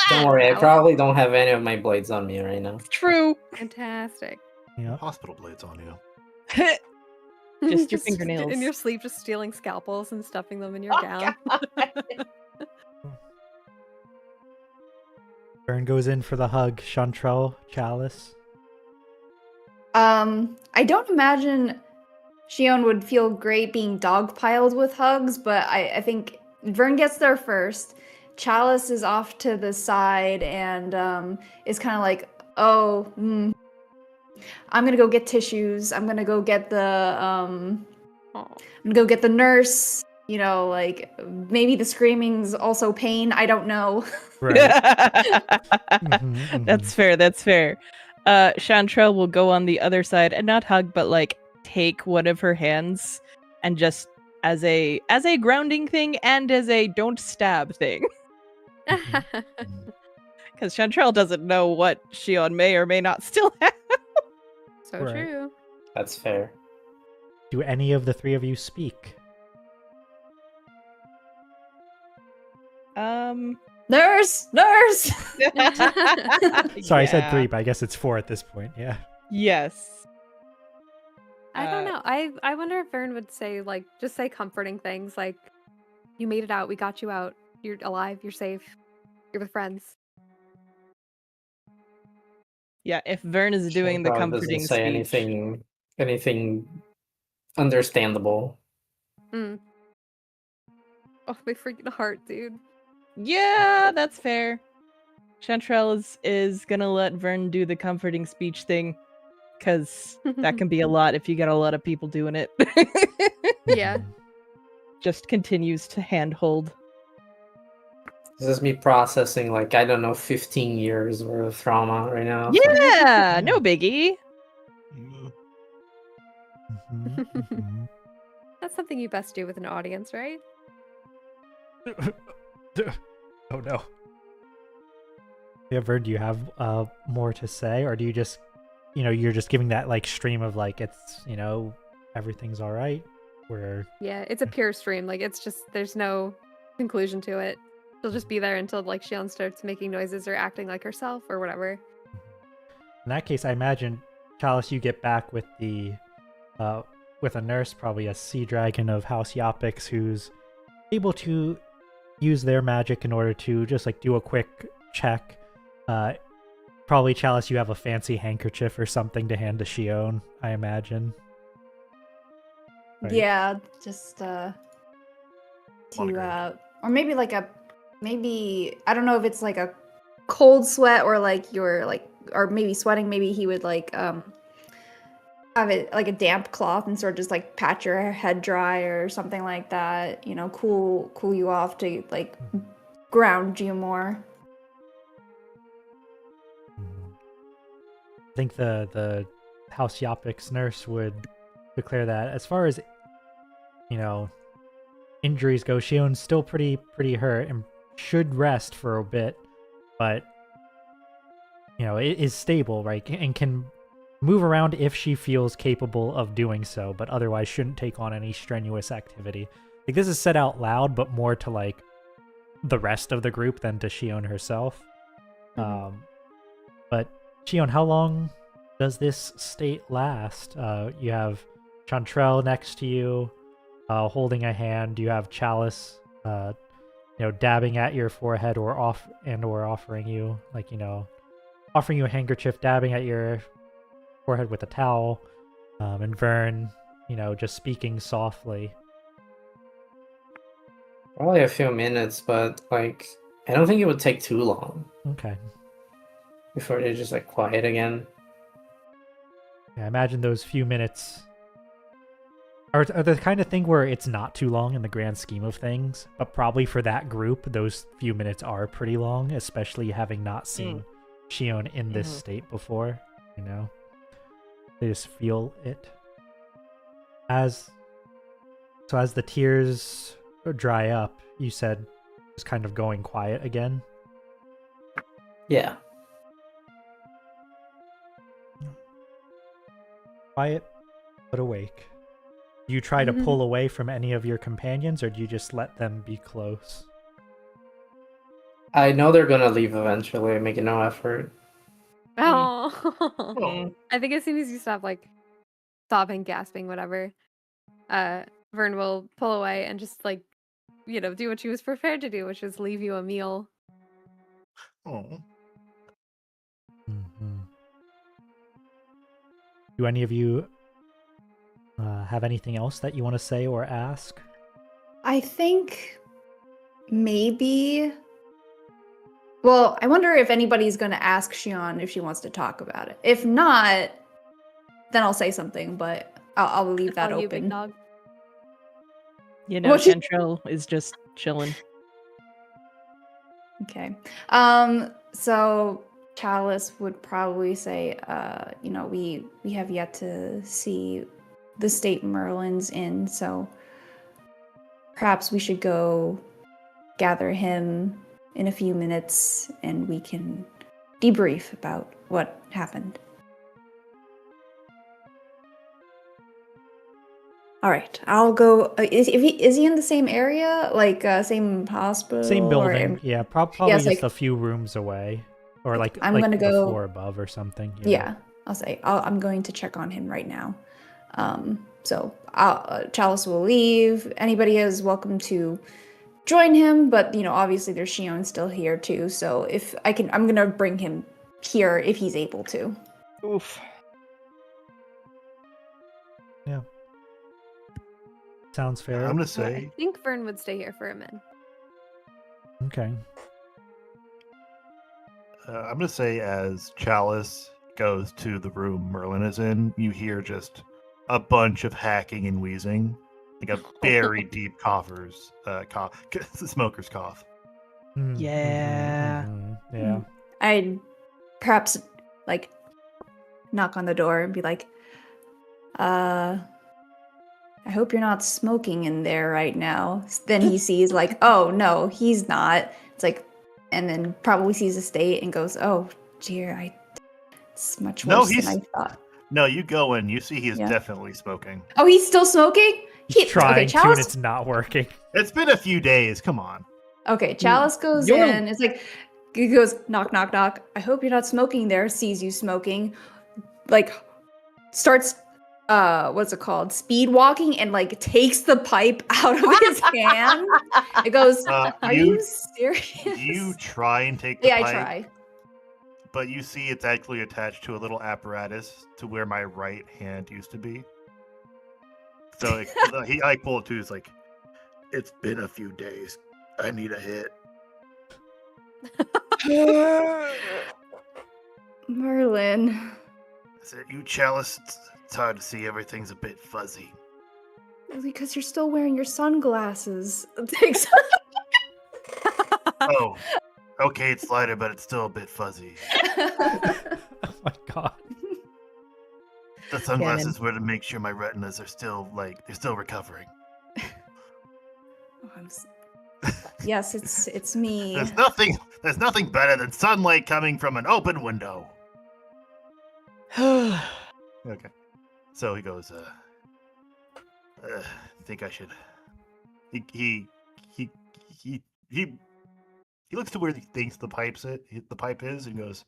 S3: Don't worry, I
S5: Wow.
S3: probably don't have any of my blades on me right now.
S2: True.
S5: Fantastic.
S1: Yeah.
S4: Hospital blades on you.
S2: Just your fingernails.
S5: In your sleep, just stealing scalpels and stuffing them in your
S2: Oh,
S5: gown.
S1: Vern goes in for the hug. Chantrell, Chalice.
S6: I don't imagine Shion would feel great being dogpiled with hugs, but I think Vern gets there first. Chalice is off to the side and is kind of like, I'm gonna go get tissues. I'm gonna go get the nurse. You know, like maybe the screaming's also pain. I don't know.
S1: Right.
S2: That's fair. That's fair. Chantrell will go on the other side and not hug, but like take one of her hands and just as a grounding thing and as a don't stab thing. Because Chantrell doesn't know what Shion may or may not still have.
S5: So
S1: Right.
S5: true.
S3: That's fair.
S1: Do any of the three of you speak?
S6: Nurse!
S1: Sorry, I said
S2: Yeah.
S1: 3, but I guess it's 4 at this point. Yeah.
S2: Yes.
S5: I don't know. I wonder if Vern would say like just say comforting things like, "You made it out. We got you out. You're alive. You're safe. You're with friends."
S2: Yeah, if Vern is doing the
S3: Probably
S2: comforting
S3: doesn't say
S2: speech.
S3: anything understandable.
S5: Mm. Oh, my freaking heart, dude.
S2: Yeah, that's fair. Chantrell is gonna let Vern do the comforting speech thing, because that can be a lot if you get a lot of people doing it.
S5: Yeah.
S2: Just continues to handhold.
S3: This is me processing like, I don't know, 15 years worth of trauma right now. so-
S2: Yeah, no biggie.
S4: Mm,
S1: Mhm, mhm.
S5: That's something you best do with an audience, right?
S1: Oh no. Yeah, Vern, do you have more to say, or do you just, you're just giving that like stream of like it's, everything's all right? Where
S5: Yeah, it's a pure stream. Like it's just there's no conclusion to it. She'll just be there until like Shion starts making noises or acting like herself or whatever.
S1: in that case, I imagine, Chalice, you get back with the with a nurse, probably a sea dragon of House Yapix, who's able to use their magic in order to just like do a quick check. Probably, Chalice, you have a fancy handkerchief or something to hand to Shion, I imagine. Right.
S6: Yeah, just
S4: Monogram.
S6: or maybe like maybe I don't know if it's like a cold sweat or like you're like, or maybe sweating. Maybe he would like have it like a damp cloth and sort of just like pat your head dry or something like that. Cool you off to like ground you more.
S1: I think the House Yapix nurse would declare that as far as injuries go, Shion's still pretty hurt and should rest for a bit, but it is stable, right, and can move around if she feels capable of doing so, but otherwise shouldn't take on any strenuous activity. Like, this is said out loud, but more to like the rest of the group than to Shion herself. But Shion, how long does this state last? You have Chantrell next to you, holding a hand. You have Chalice, dabbing at your forehead or offering you offering you a handkerchief, dabbing at your forehead with a towel, and Vern, just speaking softly.
S3: Probably a few minutes, but like I don't think it would take too long
S1: Okay.
S3: before they're just like quiet again.
S1: Yeah, I imagine those few minutes are the kind of thing where it's not too long in the grand scheme of things, but probably for that group, those few minutes are pretty long, especially having not seen Shion in this state before. They just feel it. As the tears dry up, you said it's kind of going quiet again.
S3: Yeah.
S1: Quiet, but awake. Do you try to pull away from any of your companions, or do you just let them be close?
S3: I know they're gonna leave eventually, making no effort.
S5: Oh. I think as soon as you stop like sobbing, gasping, whatever, Vern will pull away and just like, do what she was prepared to do, which is leave you a meal.
S4: Oh.
S1: Do any of you have anything else that you want to say or ask?
S6: I think maybe. Well, I wonder if anybody's going to ask Shion if she wants to talk about it. If not, then I'll say something, but I'll leave that
S5: You big
S6: open.
S5: dog.
S2: Chantrell is just chilling.
S6: Okay. So Chalice would probably say, we have yet to see the state Merlin's in, so perhaps we should go gather him in a few minutes and we can debrief about what happened. All right, I'll go. Is he in the same area, like same hospital?
S1: Same building, yeah. Probably
S6: Yes,
S1: just
S6: like-
S1: a few rooms away, or like
S6: I'm
S1: like
S6: gonna
S1: the
S6: go-
S1: floor above or something.
S6: Yeah, I'll say I'm going to check on him right now. So Chalice will leave. Anybody is welcome to join him, but obviously there's Shion still here too. So if I can, I'm gonna bring him here if he's able to.
S2: Oof.
S1: Yeah. Sounds fair.
S4: I'm gonna
S5: I
S4: say
S5: think Vern would stay here for a minute.
S1: Okay.
S4: as Chalice goes to the room Merlin is in, you hear just a bunch of hacking and wheezing, like a very deep smoker's cough.
S2: Yeah.
S1: Yeah.
S6: I'd perhaps knock on the door and be like, I hope you're not smoking in there right now. Then he sees like, oh no, he's not. It's like, and then probably sees the state and goes, oh dear, it's much worse than I thought.
S4: No, you go in. You see he is
S6: Yeah.
S4: definitely smoking.
S6: Oh, he's still smoking?
S1: He's trying
S6: okay,
S1: to, and
S6: Chalice.
S1: it's not working.
S4: It's been a few days. Come on.
S6: Okay, Chalice goes
S2: You're-
S6: in. It's like he goes knock, knock, knock. I hope you're not smoking there. Sees you smoking, like starts what's it called? Speed walking and like takes the pipe out of his hand. It goes. Are you serious?
S4: You try and take the
S6: Yeah,
S4: pipe,
S6: I try.
S4: but you see it's actually attached to a little apparatus to where my right hand used to be. So I pull it too. It's like, it's been a few days. I need a hit.
S6: Merlin.
S4: I said, you Chalice, it's hard to see. Everything's a bit fuzzy.
S6: Because you're still wearing your sunglasses.
S4: Oh, okay, it's lighter, but it's still a bit fuzzy.
S1: Oh my god.
S4: The sunglasses were to make sure my retinas are still they're still recovering.
S6: Yes, it's me.
S4: There's nothing better than sunlight coming from an open window. Okay. So he goes, I think I should. He looks to where he thinks the pipe is and goes,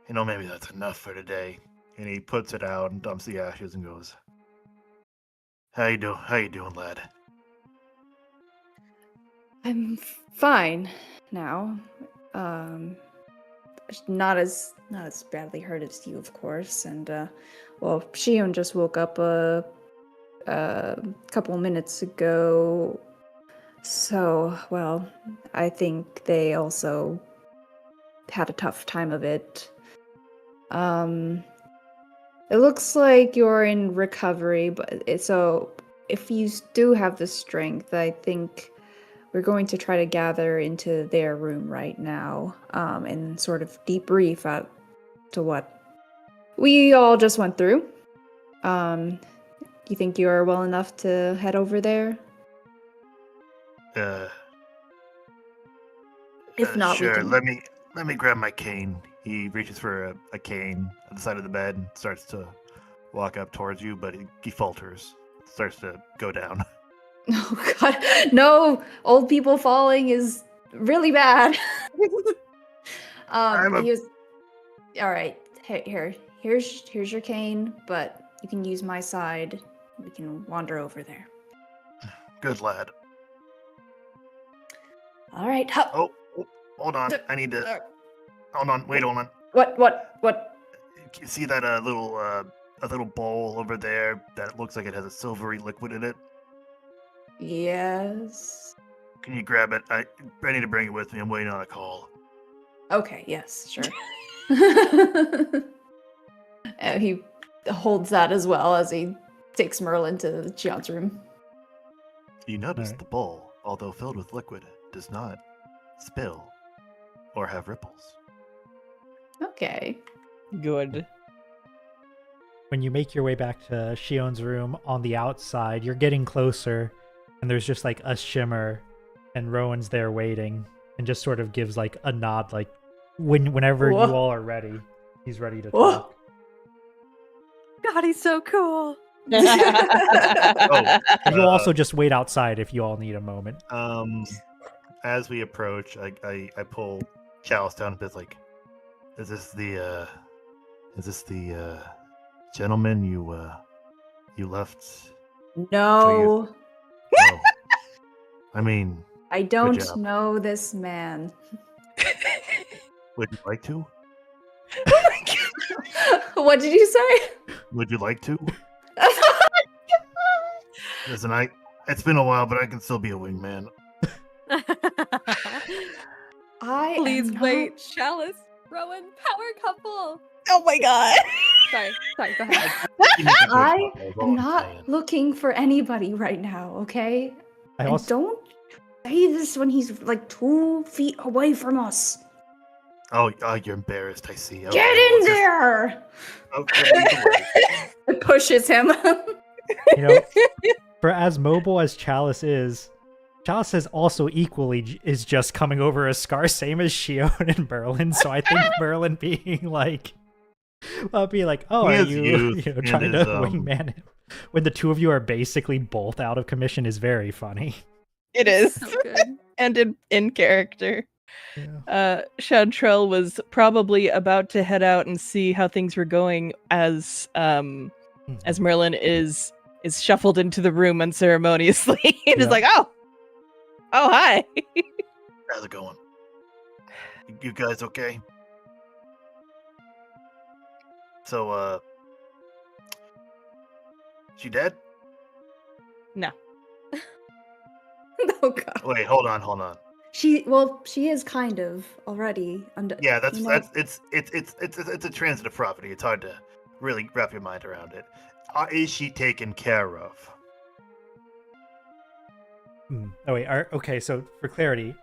S4: maybe that's enough for today. And he puts it out and dumps the ashes and goes, How you doing, lad?
S6: I'm fine now. Not as badly hurt as you, of course. And Shion just woke up a couple minutes ago. So, well, I think they also had a tough time of it. It looks like you're in recovery, so if you do have the strength, I think we're going to try to gather into their room right now, and sort of debrief to what we all just went through. You think you are well enough to head over there? If not,
S4: sure.
S6: we can...
S4: Let me grab my cane. He reaches for a cane at the side of the bed and starts to walk up towards you, but he falters. Starts to go down.
S6: Oh god, no! Old people falling is really bad. All right. Here's your cane, but you can use my side. We can wander over there.
S4: Good lad.
S6: All right. Hup.
S4: Oh, hold on. I need to. Hold on. Wait, hold on.
S6: What?
S4: You see that a little bowl over there that looks like it has a silvery liquid in it?
S6: Yes.
S4: Can you grab it? I need to bring it with me. I'm waiting on a call.
S6: Okay. Yes. Sure. And he holds that as well as he takes Merlin to Shion's room.
S4: You notice
S1: Alright.
S4: the bowl, although filled with liquid, does not spill or have ripples.
S6: Okay.
S2: Good.
S1: When you make your way back to Shion's room on the outside, you're getting closer, and there's just like a shimmer, and Rowan's there waiting, and just sort of gives like a nod, like whenever
S6: Whoa.
S1: you all are ready, he's ready to
S6: Whoa.
S1: talk.
S5: God, he's so cool.
S4: Oh,
S1: You'll also just wait outside if you all need a moment.
S4: as we approach, I pull Chalice down a bit. Like, is this the gentleman you left?
S6: No,
S4: Oh, I mean,
S6: I don't
S4: job.
S6: know this man.
S4: would you like to?
S6: What did you say?
S4: Would you like to? Listen, it's been a while, but I can still be a wingman.
S5: Please
S6: am
S5: wait,
S6: not-
S5: Chalice, Rowan, power couple.
S2: Oh my god.
S5: Sorry, go ahead.
S4: You make a good
S6: I
S4: couple, is
S6: am
S4: all I'm
S6: not
S4: saying.
S6: looking for anybody right now, okay?
S1: I
S6: And
S1: also
S6: don't say this when he's like 2 feet away from us.
S4: Oh, you're embarrassed. I see. Okay,
S6: Get
S4: well,
S6: in
S4: just-
S6: there!
S4: Okay.
S6: It pushes him.
S1: You know, for as mobile as Chalice is also equally is just coming over a scar, same as Shion and Merlin. So I think Merlin being like, I'll be like, oh,
S4: He
S1: are
S4: has
S1: you,
S4: youth
S1: you know,
S4: and
S1: trying to
S4: his,
S1: wingman him when the two of you are basically both out of commission is very funny.
S2: It is.
S5: So good.
S2: And in character.
S1: Yeah.
S2: Chantrell was probably about to head out and see how things were going as Merlin is shuffled into the room unceremoniously and is like, oh hi.
S4: How's it going? You guys okay? So, she dead?
S2: No.
S6: Oh god.
S4: Wait, hold on.
S6: She is kind of already.
S4: Yeah,
S6: you know?
S4: it's a transitive property. It's hard to really wrap your mind around it. Is she taken care of?
S1: Oh wait, okay. So for clarity,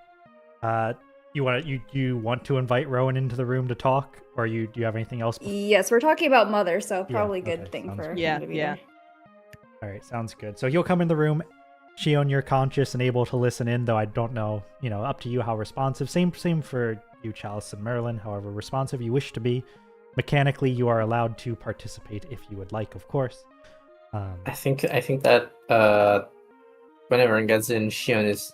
S1: you want to invite Rowan into the room to talk, or do you have anything else?
S6: Yes, we're talking about Mother, so
S1: Yeah,
S6: probably good
S1: okay,
S6: thing
S1: sounds
S6: for
S1: good.
S2: Yeah,
S6: him to be
S2: yeah.
S6: there.
S1: All right, sounds good. So he'll come in the room. Shion, you're conscious and able to listen in, though I don't know, up to you how responsive. Same for you, Chalice and Merlin, however responsive you wish to be. Mechanically, you are allowed to participate if you would like, of course.
S3: I think that when everyone gets in, Shion is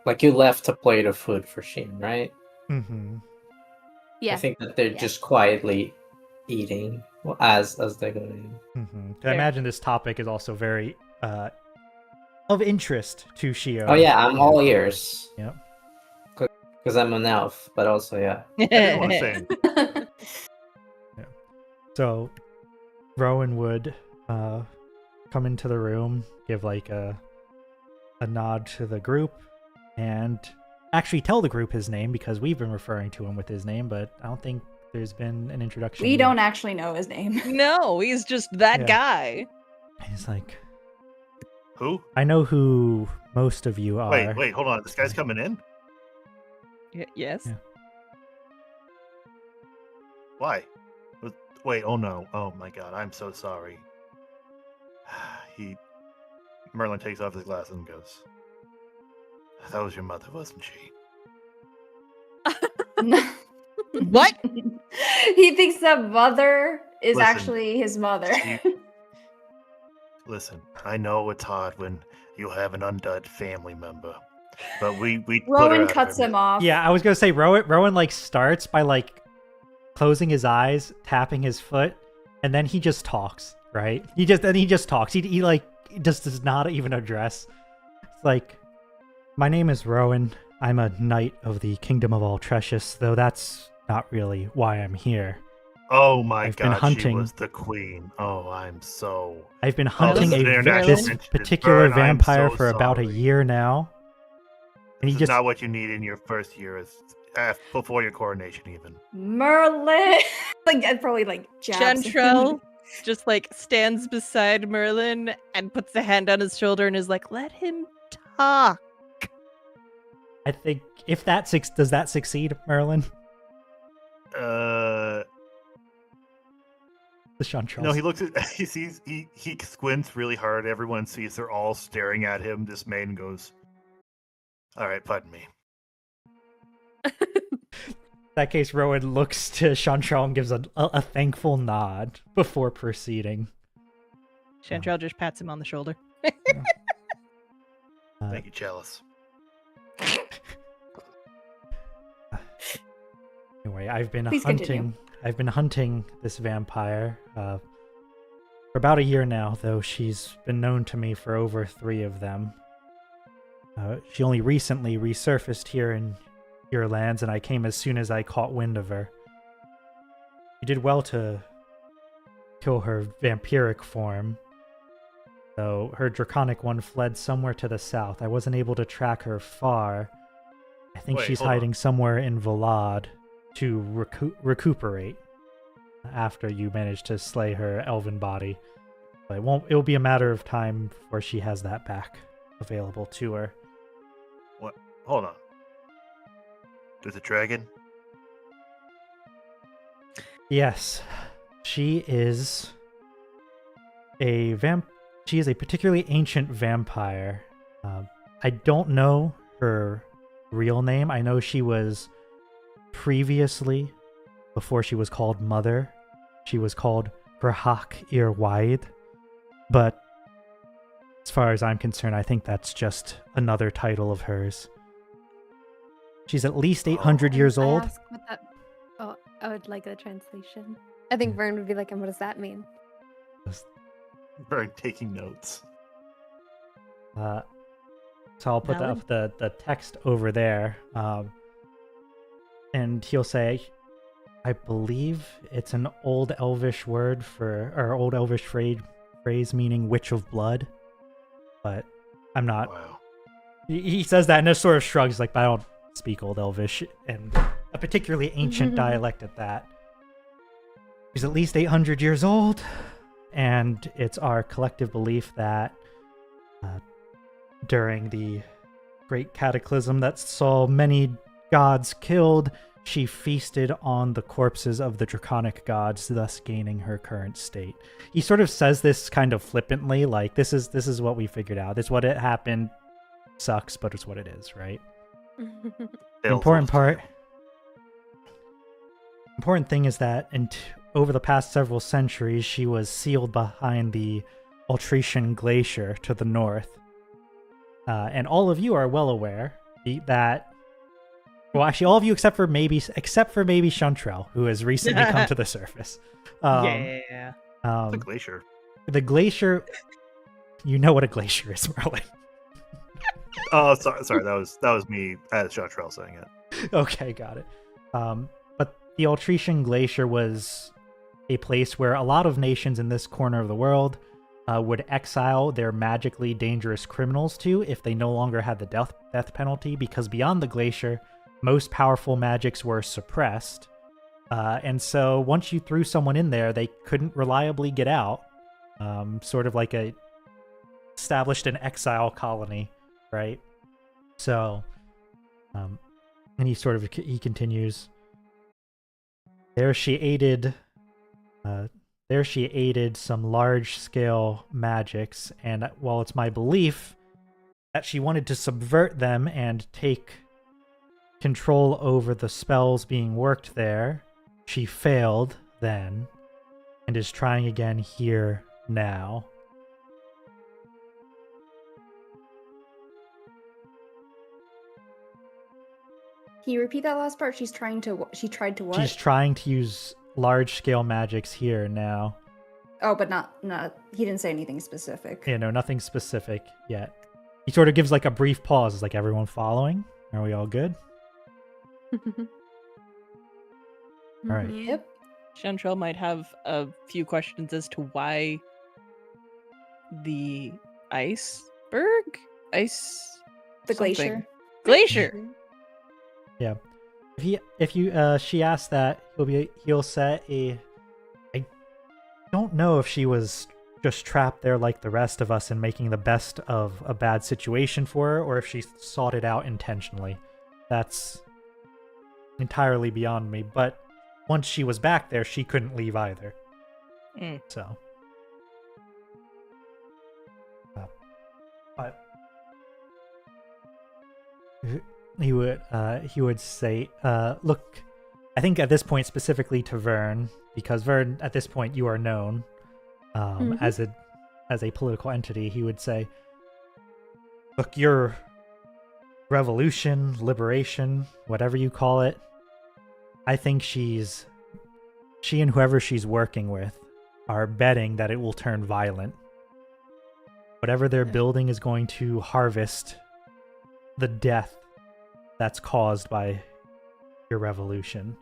S3: like, you left a plate of food for Shion, right?
S1: Mm-hmm.
S5: Yeah.
S3: I think that they're
S5: Yeah.
S3: just quietly eating as they go in.
S1: Mm-hmm. I
S2: Fair.
S1: imagine this topic is also very of interest to Shion.
S3: Oh yeah, I'm all ears.
S1: Yep.
S3: Because I'm an elf, but also yeah.
S4: Everyone's saying.
S1: So Rowan would come into the room, give like a nod to the group, and actually tell the group his name, because we've been referring to him with his name, but I don't think there's been an introduction.
S6: We
S1: yet.
S6: don't actually know his name.
S2: No, he's just that
S1: Yeah.
S2: guy.
S1: He's like,
S4: Who?
S1: I know who most of you are.
S4: Wait, hold on. This guy's coming in?
S2: Yes.
S1: Yeah.
S4: Why? Wait, oh no. Oh my god, I'm so sorry. Merlin takes off his glasses and goes, that was your mother, wasn't she?
S2: What?
S6: He thinks that Mother is
S4: Listen,
S6: actually his mother.
S4: Listen, I know it's hard when you have an undead family member, but we put her
S6: Rowan
S4: out of
S6: cuts
S4: her
S6: him
S4: misery.
S6: off.
S1: Yeah, I was gonna say Rowan like starts by like closing his eyes, tapping his foot, and then he just talks. Right? He just talks. He like just does not even address. It's like, my name is Rowan. I'm a knight of the Kingdom of Altrecius, though that's not really why I'm here.
S4: Oh my
S1: I've been
S4: god,
S1: hunting.
S4: she was the queen. Oh,
S1: I've been
S4: this
S1: hunting
S4: is an international
S1: this
S4: mention.
S1: particular
S4: Vern, I'm
S1: vampire
S4: so
S1: for about a
S4: sorry.
S1: year now. And
S4: This
S1: he
S4: is
S1: just
S4: not what you need in your first year, before your coronation even.
S6: Merlin. I'd probably jabs him.
S2: Chantrell just stands beside Merlin and puts a hand on his shoulder and is like, let him talk.
S1: I think if that does that succeed, Merlin? The Chantrell.
S4: No, he looks at he sees he squints really hard. Everyone sees they're all staring at him, dismayed, and goes, all right, pardon me.
S1: In that case, Rowan looks to Chantrell and gives a thankful nod before proceeding.
S2: Chantrell just pats him on the shoulder.
S4: Thank you, Chalice.
S1: Anyway, I've been
S6: Please continue.
S1: hunting this vampire for about a year now, though she's been known to me for over 3 of them. She only recently resurfaced here in your lands, and I came as soon as I caught wind of her. You did well to kill her vampiric form, though her draconic one fled somewhere to the south. I wasn't able to track her far. I think
S4: Wait,
S1: she's
S4: hold on.
S1: hiding somewhere in Valad to recuperate after you manage to slay her elven body. But it'll be a matter of time before she has that back available to her.
S4: What? Hold on. There's a dragon?
S1: Yes, she is a She is a particularly ancient vampire. I don't know her real name. I know she was previously, before she was called Mother, she was called Grahak Irwaid. But as far as I'm concerned, I think that's just another title of hers. She's at least 800 years
S5: I
S1: old.
S5: ask what that... Oh, I would like a translation. I think Vern would be like, and what does that mean?
S4: Very taking notes.
S1: So I'll put
S2: Valid.
S1: the text over there. And he'll say, I believe it's an old Elvish word or old Elvish phrase meaning witch of blood. But I'm not.
S4: Wow.
S1: He says that and just sort of shrugs, like, but I don't speak Old Elvish, and a particularly ancient dialect at that. She's at least 800 years old, and it's our collective belief that during the great cataclysm that saw many gods killed, she feasted on the corpses of the draconic gods, thus gaining her current state. He sort of says this kind of flippantly, like, this is what we figured out. This is what it happened. Sucks, but it's what it is, right? The important thing is that over the past several centuries, she was sealed behind the Altrician Glacier to the north. And all of you are well aware that, well, actually, all of you except for maybe Chantrell, who has recently come to the surface.
S4: The glacier.
S1: The glacier. You know what a glacier is, Rowan.
S4: Oh, sorry. That was me as Chantrell saying it.
S1: Okay, got it. But the Altrician Glacier was a place where a lot of nations in this corner of the world would exile their magically dangerous criminals to if they no longer had the death penalty, because beyond the glacier, most powerful magics were suppressed. And so once you threw someone in there, they couldn't reliably get out. Sort of like established an exile colony, right? So, and he continues. There she aided some large-scale magics, and while it's my belief that she wanted to subvert them and take control over the spells being worked there, she failed then, and is trying again here now.
S6: Can you repeat that last part? She tried to what?
S1: She's trying to use large-scale magics here now.
S6: Oh, but not. He didn't say anything specific.
S1: Yeah, no, nothing specific yet. He sort of gives like a brief pause. Is like, everyone following? Are we all good? All right.
S6: Yep.
S2: Chantrell might have a few questions as to why the iceberg?
S6: The
S2: something.
S6: glacier.
S1: Yeah. She asked that, he'll say I don't know if she was just trapped there like the rest of us and making the best of a bad situation for her, or if she sought it out intentionally. That's entirely beyond me, but once she was back there, she couldn't leave either. So. But he would say, look, I think at this point specifically to Vern, because Vern, at this point, you are known as a political entity, he would say, look, your revolution, liberation, whatever you call it, I think she and whoever she's working with are betting that it will turn violent. Whatever they're building is going to harvest the death that's caused by your revolution.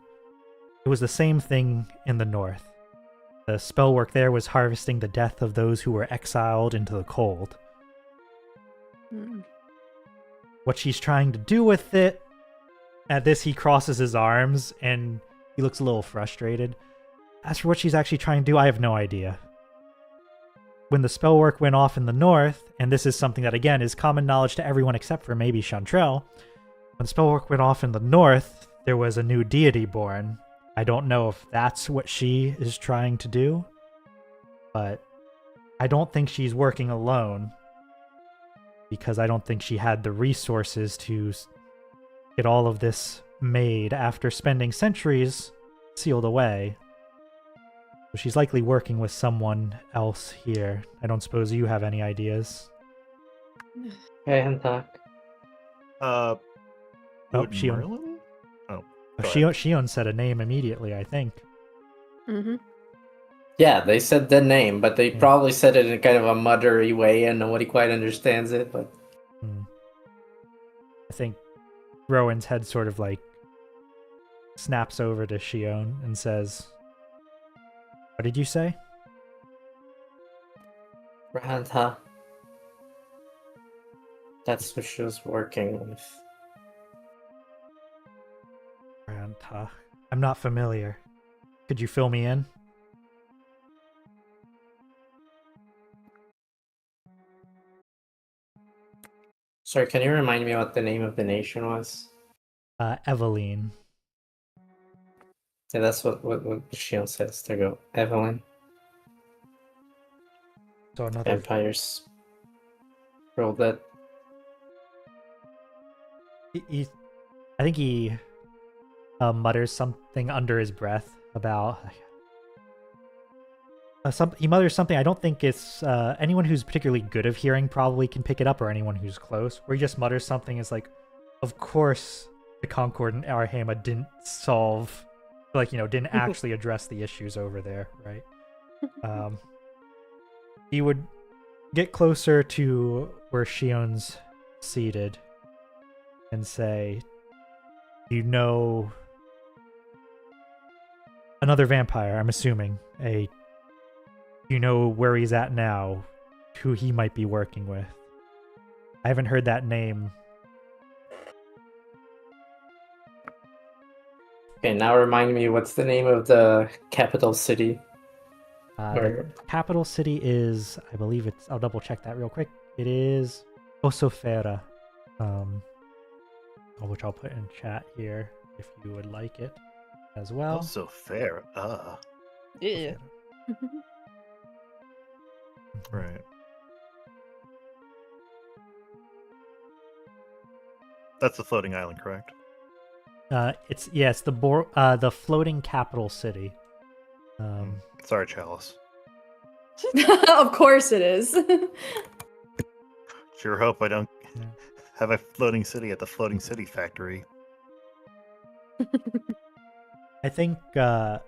S1: It was the same thing in the north. The spell work there was harvesting the death of those who were exiled into the cold. What she's trying to do with it, at this he crosses his arms and he looks a little frustrated. As for what she's actually trying to do, I have no idea. When the spell work went off in the north, and this is something that again is common knowledge to everyone except for maybe Chantrell, when spell work went off in the north, there was a new deity born. I don't know if that's what she is trying to do, but I don't think she's working alone because I don't think she had the resources to get all of this made after spending centuries sealed away. So she's likely working with someone else here. I don't suppose you have any ideas.
S3: Hey, Hantak.
S4: Would
S1: Shion.
S4: Merlin? Oh, go ahead.
S1: Shion said a name immediately, I think.
S5: Mm-hmm.
S3: Yeah, they said the name, but they
S1: Yeah.
S3: probably said it in kind of a muttery way, and nobody quite understands it. But
S1: I think Rowan's head sort of like snaps over to Shion and says, "What did you say?"
S3: Rahanta, that's what she was working with.
S1: I'm not familiar. Could you fill me in?
S3: Sorry, can you remind me what the name of the nation was?
S1: Eveline.
S3: Yeah, that's what Shion says. There you go. Evelyn.
S1: So another
S3: Vampires. Roll that.
S1: I think he mutters something under his breath about he mutters something. I don't think it's anyone who's particularly good of hearing probably can pick it up, or anyone who's close. Where he just mutters something is like, "Of course, the Concord and Arhema didn't solve, didn't actually address the issues over there, right?" He would get closer to where Shion's seated and say, "You know, another vampire, I'm assuming. You know where he's at now, who he might be working with. I haven't heard that name."
S3: Okay, now remind me, what's the name of the capital city?
S1: The capital city is, I believe I'll double check that real quick. It is Osofera, which I'll put in chat here if you would like it as well.
S4: Also fair.
S2: Yeah.
S4: Right. That's the floating island, correct?
S1: It's the floating capital city.
S4: Sorry, Chalice.
S6: Of course it is.
S4: Sure hope I don't have a floating city at the floating city factory.
S1: I think so.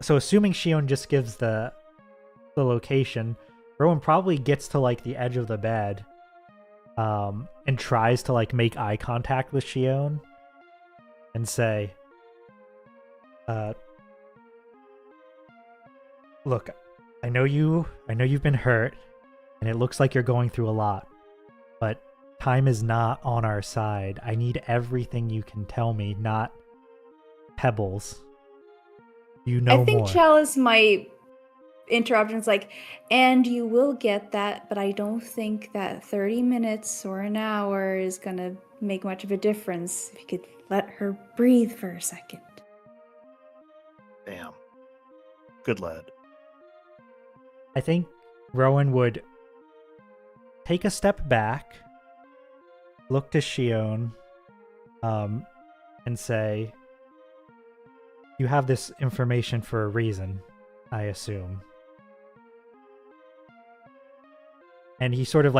S1: Assuming Shion just gives the location, Rowan probably gets to like the edge of the bed, and tries to like make eye contact with Shion, and say, "Look, I know you've been hurt, and it looks like you're going through a lot, but time is not on our side. I need everything you can tell me, not pebbles. You know more."
S6: I think Chalice might interrupt and it's like, "And you will get that, but I don't think that 30 minutes or an hour is gonna make much of a difference. If you could let her breathe for a second."
S4: Damn. Good lad.
S1: I think Rowan would take a step back, look to Shion, and say, "You have this information for a reason, I assume." And he sort of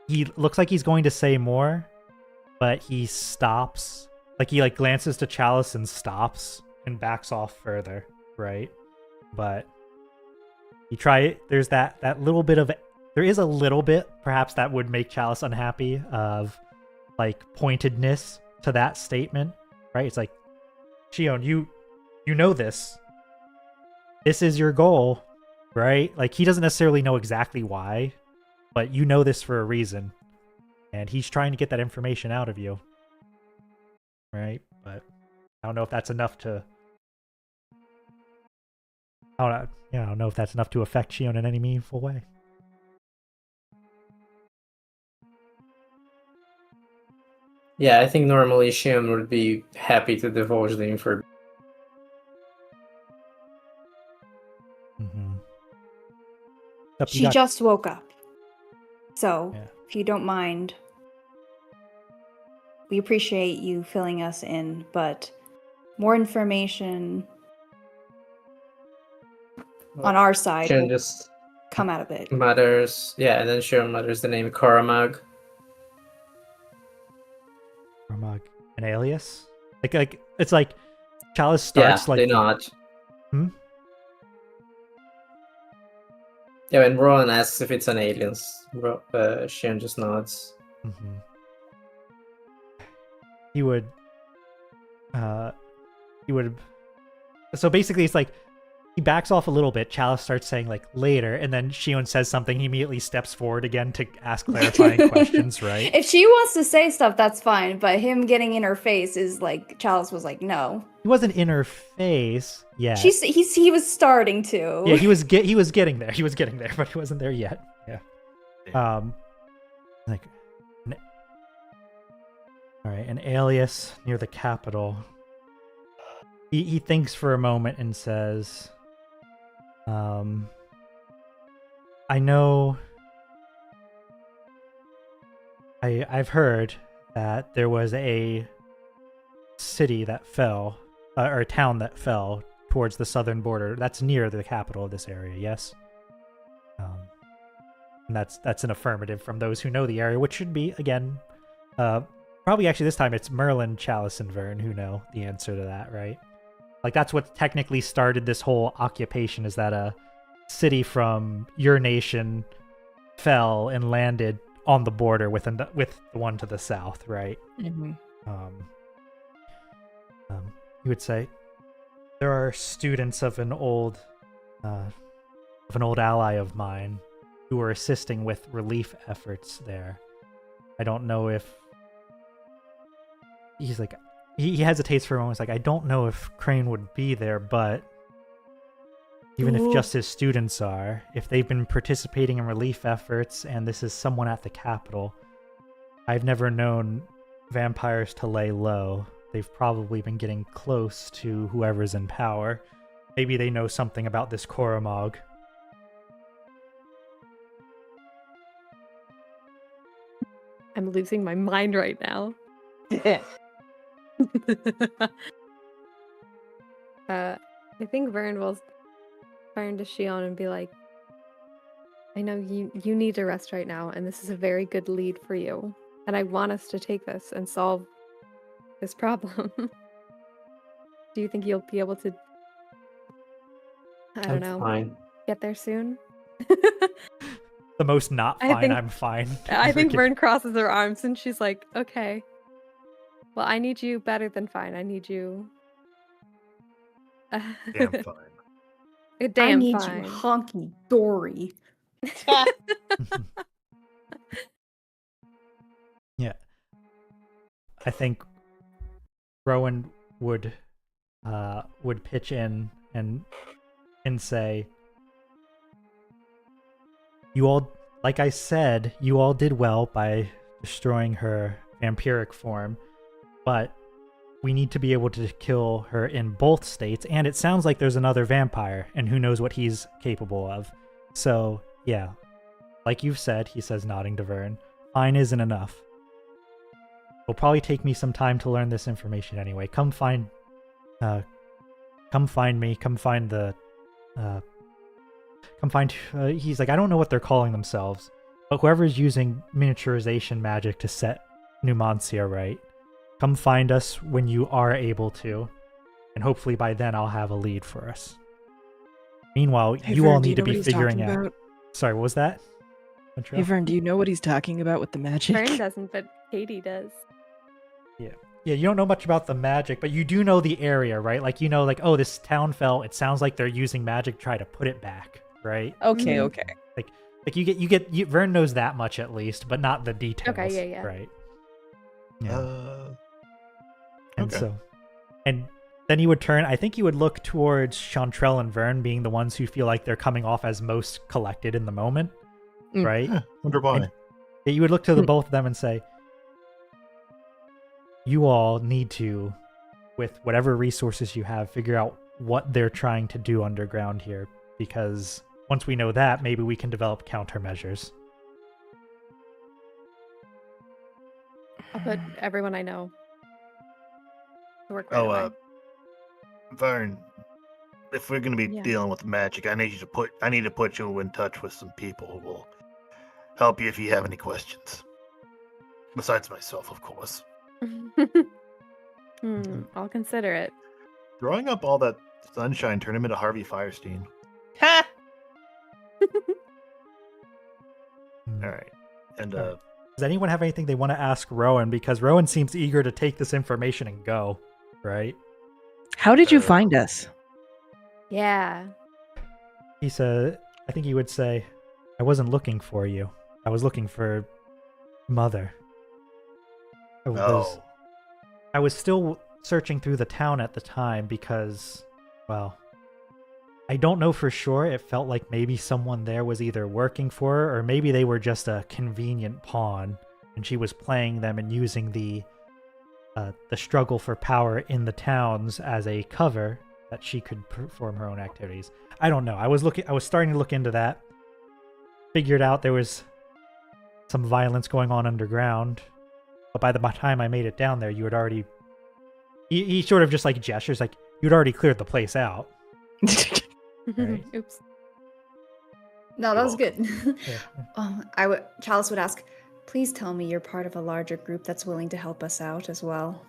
S1: he looks like he's going to say more, but he stops. Like he glances to Chalice and stops and backs off further, right? But there's that little bit of, there is a little bit perhaps that would make Chalice unhappy of pointedness to that statement, right? It's like, Shion, you know this is your goal, right? He doesn't necessarily know exactly why, but you know this for a reason, and he's trying to get that information out of you, right? But I don't know if that's enough to I don't know if that's enough to affect Shion in any meaningful way.
S3: Yeah, I think normally Shion would be happy to divulge the information.
S1: Except you
S6: She
S1: got-
S6: just woke up. So,
S1: Yeah.
S6: if you don't mind, we appreciate you filling us in, but more information on our side
S3: Shion
S6: will
S3: just
S6: come out of it.
S3: mutters, yeah, and then Shion mutters the name Koramag.
S1: Koromag, an alias? Like it's like Chalice
S3: Yeah,
S1: starts like
S3: they nod.
S1: Hmm?
S3: Yeah, when Rowan asks if it's an alien, Shion just nods.
S1: Mhm. He would so basically it's like he backs off a little bit. Chalice starts saying like later, and then Shion says something. He immediately steps forward again to ask clarifying questions, right?
S6: If she wants to say stuff, that's fine, but him getting in her face is like, Chalice was like, no.
S1: He wasn't in her face yet.
S6: He was starting to.
S1: Yeah, he was getting there. He was getting there, but he wasn't there yet. Yeah. Like all right, an alias near the capital. He thinks for a moment and says, I know I've heard that there was a city that fell, or a town that fell towards the southern border. That's near the capital of this area, yes? And that's an affirmative from those who know the area, which should be, again, probably actually this time it's Merlin, Chalice, and Vern who know the answer to that, right? Like, that's what technically started this whole occupation, is that a city from your nation fell and landed on the border with the one to the south, right?
S2: Mm-hmm.
S1: You would say there are students of an old ally of mine who were assisting with relief efforts there. I don't know if he's like he hesitates for a moment. He's like, I don't know if Crane would be there, but even if just his students are, if they've been participating in relief efforts and this is someone at the capital, I've never known vampires to lay low. They've probably been getting close to whoever's in power. Maybe they know something about this Koramag.
S5: I'm losing my mind right now. I think Vern will turn to Shion and be like, I know you need to rest right now, and this is a very good lead for you. And I want us to take this and solve this problem. Do you think you'll be able to, I don't know,
S3: Fine.
S5: get there soon?
S1: The most not
S5: I
S1: fine,
S5: think-
S1: I'm fine.
S5: I think Vern crosses her arms and she's like, okay. Well, I need you better than fine. I need you.
S4: Damn fine.
S5: Damn
S6: I need
S5: fine.
S6: you honky dory.
S1: Yeah. I think Rowan would pitch in and say, you all, like I said, you all did well by destroying her vampiric form, but we need to be able to kill her in both states, and it sounds like there's another vampire, and who knows what he's capable of. So, yeah, like you've said, he says, nodding to Vern, fine isn't enough. It'll probably take me some time to learn this information anyway. Come find me, come find the, he's like, I don't know what they're calling themselves, but whoever's using miniaturization magic to set Numancia right, come find us when you are able to, and hopefully by then I'll have a lead for us. Meanwhile, you all need to be figuring out. Sorry, what was that?
S2: Hey Vern, do you know what he's talking about with the magic?
S5: Vern doesn't, but Katie does.
S1: Yeah, you don't know much about the magic, but you do know the area, right? Like, you know, like, oh, this town fell. It sounds like they're using magic to try to put it back, right?
S2: Okay, okay.
S1: Like Vern knows that much at least, but not the details.
S5: Okay, yeah.
S1: Right. Yeah. And
S4: okay.
S1: and then he would turn. I think he would look towards Chantrell and Vern being the ones who feel like they're coming off as most collected in the moment, right?
S4: Wonder why.
S1: And you would look to the both of them and say, you all need to, with whatever resources you have, figure out what they're trying to do underground here, because once we know that, maybe we can develop countermeasures.
S5: I'll put everyone I know to work right away.
S4: Vern, if we're gonna be
S5: Yeah.
S4: dealing with magic, I need to put you in touch with some people who will help you if you have any questions. Besides myself, of course.
S5: I'll consider it.
S4: Throwing up all that sunshine turned him into Harvey Firestein.
S2: Ha!
S4: All right, and
S1: Does anyone have anything they want to ask Rowan? Because Rowan seems eager to take this information and go, right?
S2: How did you find us?
S5: Yeah.
S1: He said, I think he would say, I wasn't looking for you. I was looking for Mother. I was still searching through the town at the time because, well, I don't know for sure. It felt like maybe someone there was either working for her or maybe they were just a convenient pawn and she was playing them and using the struggle for power in the towns as a cover that she could perform her own activities. I don't know. I was starting to look into that. Figured out there was some violence going on underground. But by the time I made it down there, you had already... He sort of just like gestures like, you'd already cleared the place out. Right.
S5: Oops.
S6: No, that was good.
S1: Yeah.
S6: Chalice would ask, please tell me you're part of a larger group that's willing to help us out as well.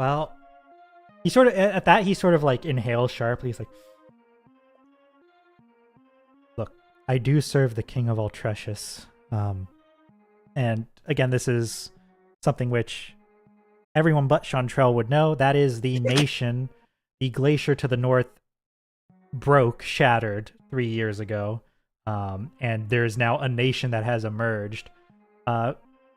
S1: Well, he sort of, at that, he sort of like inhales sharply. He's like, look, I do serve the King of Altrecius. And again, this is something which everyone but Chantrell would know. That is the nation, the glacier to the north shattered 3 years ago. And there's now a nation that has emerged.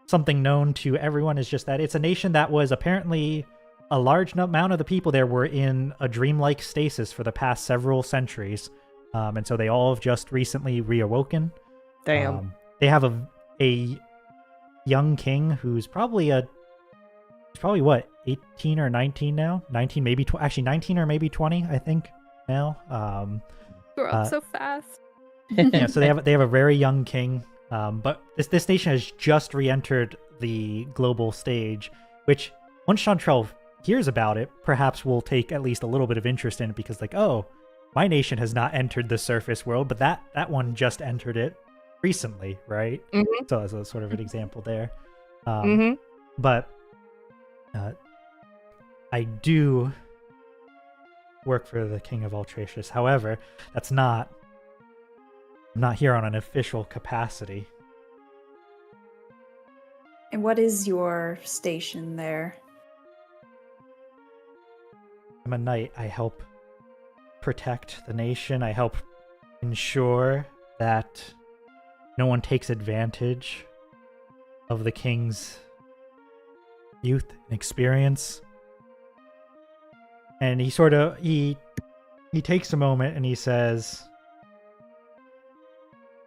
S1: Something known to everyone is just that it's a nation that was apparently a large amount of the people there were in a dreamlike stasis for the past several centuries. And so they all have just recently reawoken.
S2: Damn.
S1: They have a young king who's probably what, 18 or 19 now? 19, maybe actually 19 or maybe 20, I think now.
S5: Grew up so fast.
S1: Yeah, so they have a very young king. But this nation has just re-entered the global stage, which once Chantrell hears about it, perhaps will take at least a little bit of interest in it because like, oh, my nation has not entered the surface world, but that one just entered it recently, right?
S2: Mm-hmm.
S1: So as a sort of an example there.
S2: Mm-hmm.
S1: But I do work for the King of Altrecius. However, I'm not here on an official capacity.
S6: And what is your station there?
S1: I'm a knight. I help protect the nation. I help ensure that no one takes advantage of the king's youth and experience. And he sort of he takes a moment and he says,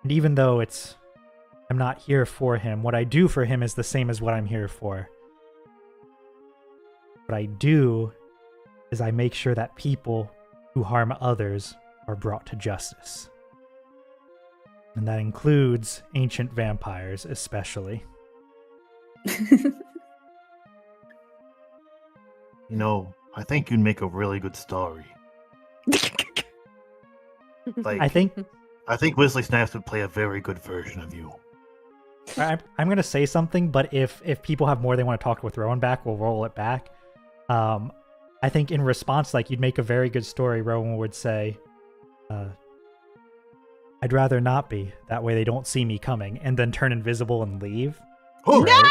S1: and even though I'm not here for him, what I do for him is the same as what I'm here for. What I do is I make sure that people who harm others are brought to justice. And that includes ancient vampires, especially.
S4: You know, I think you'd make a really good story. Like,
S1: I think
S4: Wesley Snipes would play a very good version of you.
S1: I'm going to say something, but if people have more they want to talk with Rowan back, we'll roll it back. I think in response, like, you'd make a very good story. Rowan would say, I'd rather not be. That way they don't see me coming, and then turn invisible and leave.
S4: Oh,
S1: right?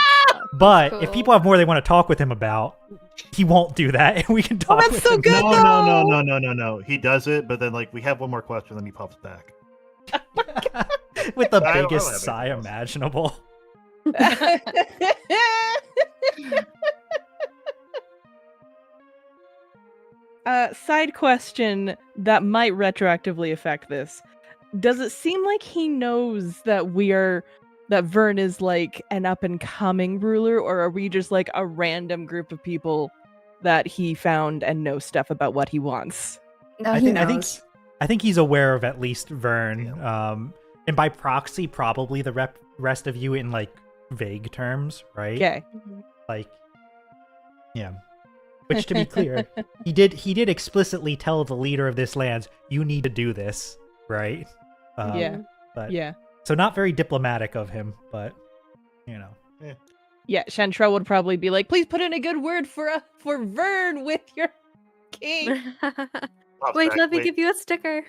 S1: But
S5: Cool.
S1: if people have more they want to talk with him about, he won't do that, and we can talk
S2: that's
S1: with
S2: so
S1: him.
S2: good.
S4: No. He does it, but then like we have one more question, then he pops back.
S1: With the
S4: I don't
S1: biggest
S4: have
S1: sigh
S4: anything else.
S1: imaginable.
S2: Side question that might retroactively affect this. Does it seem like he knows that that Vern is like an up and coming ruler, or are we just like a random group of people that he found and know stuff about what he wants?
S6: No,
S1: I
S6: he
S1: think- I
S6: knows.
S1: think I think he's aware of at least Vern, and by proxy, probably the rest of you in like vague terms, right?
S2: Okay.
S1: Like, yeah. Which, to be clear, he did explicitly tell the leader of this land, "You need to do this," right?
S2: Yeah.
S1: But
S2: Yeah.
S1: so not very diplomatic of him, but you know.
S2: Yeah, Chantrell would probably be like, please put in a good word for Vern with your king.
S5: Wait, let me give you a sticker.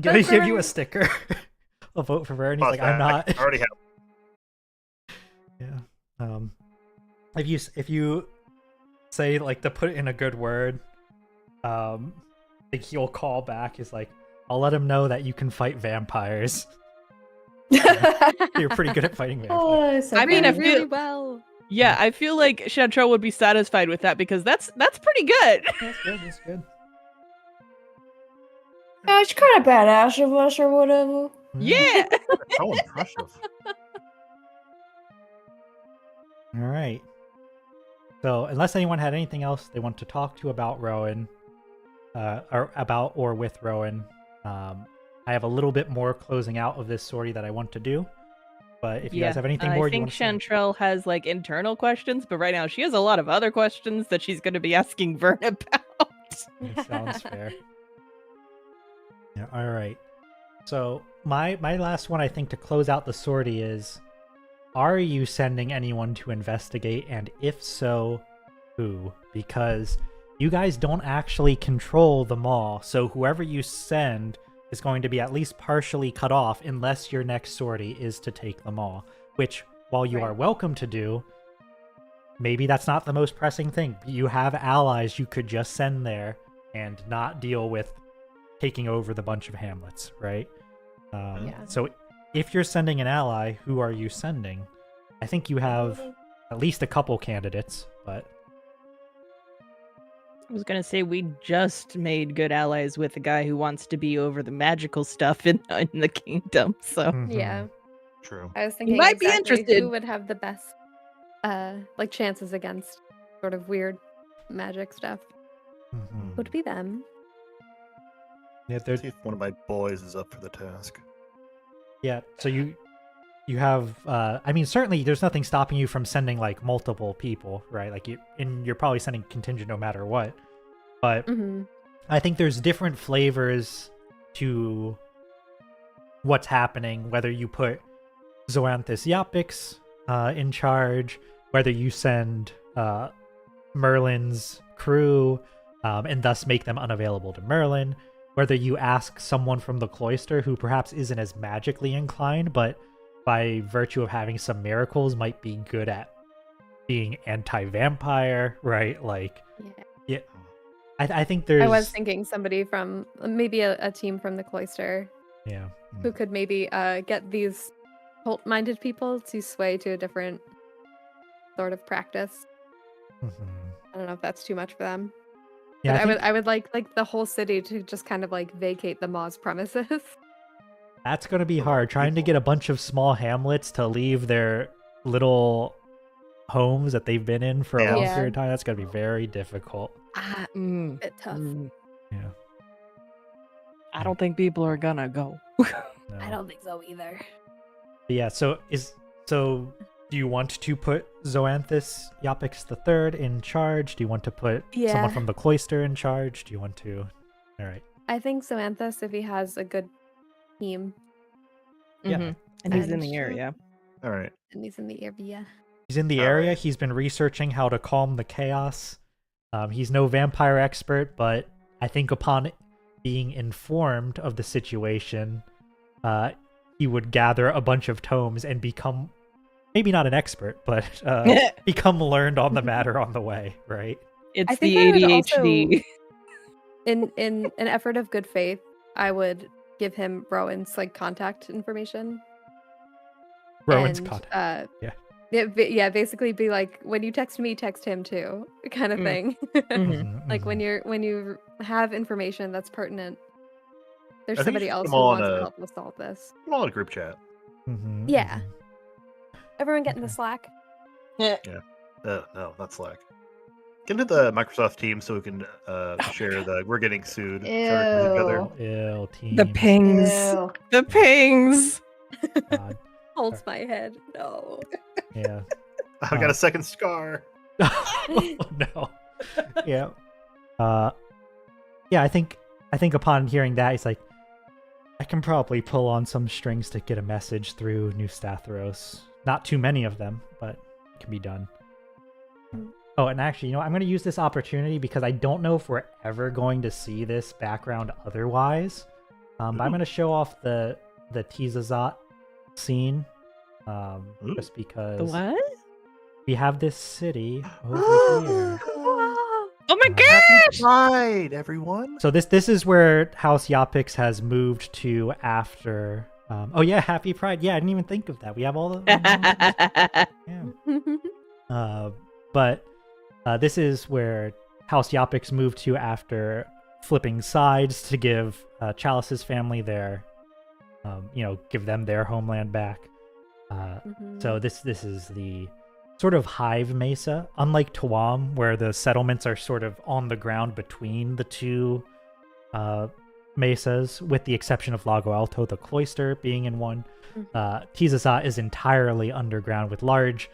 S1: Let me give you a sticker. I'll vote for Vern. He's like, I'm not.
S4: I already have.
S1: Yeah. If you say like to put in a good word, like he'll call back. He's like, I'll let him know that you can fight vampires. You're pretty good at fighting vampires.
S2: I mean, I feel
S5: really well.
S2: Yeah, I feel like Chantrell would be satisfied with that because that's pretty good.
S1: That's good. That's good.
S6: Yeah, it's kind of badass of us or whatever.
S2: Yeah.
S4: So impressive.
S1: All right. So, unless anyone had anything else they want to talk to about Rowan, or with Rowan, I have a little bit more closing out of this story that I want to do. But if you guys have anything more,
S2: I think Chantrell has like internal questions, but right now she has a lot of other questions that she's going to be asking Vern about.
S1: That sounds fair. Yeah. All right. So my last one, I think, to close out the sortie is: are you sending anyone to investigate, and if so, who? Because you guys don't actually control the mall, so whoever you send is going to be at least partially cut off unless your next sortie is to take the mall, which, while you are welcome to do, maybe that's not the most pressing thing. You have allies you could just send there and not deal with taking over the bunch of hamlets, right? So if you're sending an ally, who are you sending? I think you have at least a couple candidates, but
S2: I was going to say we just made good allies with a guy who wants to be over the magical stuff in the kingdom. So
S5: Yeah.
S4: True.
S5: I was thinking
S2: might be
S5: exactly
S2: interested.
S5: who would have the best like chances against sort of weird magic stuff. Would be them.
S1: Yeah,
S4: See if one of my boys is up for the task.
S1: yeah. So you have, I mean, certainly there's nothing stopping you from sending like multiple people, right? Like you're probably sending contingent no matter what. But I think there's different flavors to what's happening, whether you put Zoanthus Yapix in charge, whether you send Merlin's crew and thus make them unavailable to Merlin, whether you ask someone from the cloister who perhaps isn't as magically inclined, but by virtue of having some miracles might be good at being anti-vampire, right? Like, yeah. I think there's...
S5: I was thinking somebody from, maybe a team from the cloister.
S1: Yeah.
S5: Who could maybe get these cult-minded people to sway to a different sort of practice. I don't know if that's too much for them.
S1: Yeah,
S5: but I would like the whole city to just kind of like vacate the Maw's premises.
S1: That's going to be hard. Trying to get a bunch of small hamlets to leave their little homes that they've been in for a long period of time, that's going to be very difficult.
S5: Bit tough.
S1: Yeah.
S2: I don't think people are gonna go.
S1: No.
S5: I don't think so either.
S1: But yeah, so do you want to put Zoanthus Yapix III in charge? Do you want to put someone from the cloister in charge? Do you want to... All right.
S5: I think Zoanthus, if he has a good team.
S1: Yeah.
S2: And he's in the area.
S4: All right.
S5: And he's in the area.
S1: He's in the area. He's been researching how to calm the chaos. He's no vampire expert, but I think upon being informed of the situation, he would gather a bunch of tomes and become, maybe not an expert, but become learned on the matter on the way, right?
S2: It's the ADHD.
S5: In an effort of good faith, I would give him Rowan's like contact information.
S1: Rowan's
S5: and,
S1: contact.
S5: Yeah, basically be like, when you text me, text him too, kind of thing. Like when you have information that's pertinent, there's somebody else who wants to help us solve this.
S4: I'm all in a group chat.
S5: Yeah. Everyone get in the Slack.
S2: Yeah.
S4: No, not Slack. Get into the Microsoft Teams so we can share the "we're getting sued" chart with each other.
S1: Ill teams.
S2: The pings.
S6: Ew.
S2: The pings.
S1: God.
S5: Holds my head. No.
S1: Yeah.
S4: I've got a second scar.
S1: Oh, no. Yeah. Yeah, I think upon hearing that, he's like, I can probably pull on some strings to get a message through New Stathros. Not too many of them, but it can be done. Oh, and actually, I'm going to use this opportunity because I don't know if we're ever going to see this background otherwise. But I'm going to show off the Tizazat scene. Just because
S2: The what?
S1: we have this city over here.
S2: Oh my
S4: Happy
S2: gosh!
S4: Pride, everyone!
S1: So this is where House Yapix has moved to after. Oh yeah, Happy Pride. Yeah, I didn't even think of that. We have all the. Yeah. But this is where House Yapix moved to after flipping sides to give Chalice's family their, give them their homeland back. So this is the sort of hive mesa, unlike Tuam, where the settlements are sort of on the ground between the two mesas, with the exception of Lago Alto, the cloister being in one. Tizazat is entirely underground with large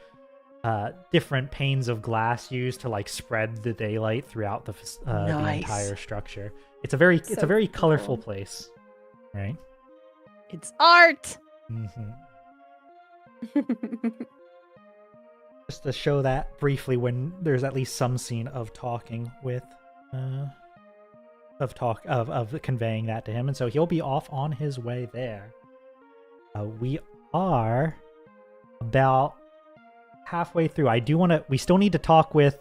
S1: different panes of glass used to like spread the daylight throughout the entire structure. It's a very colorful place, right?
S2: It's art.
S1: Just to show that briefly, when there's at least some scene of talking with, of conveying that to him, and so he'll be off on his way there. We are about halfway through. We still need to talk with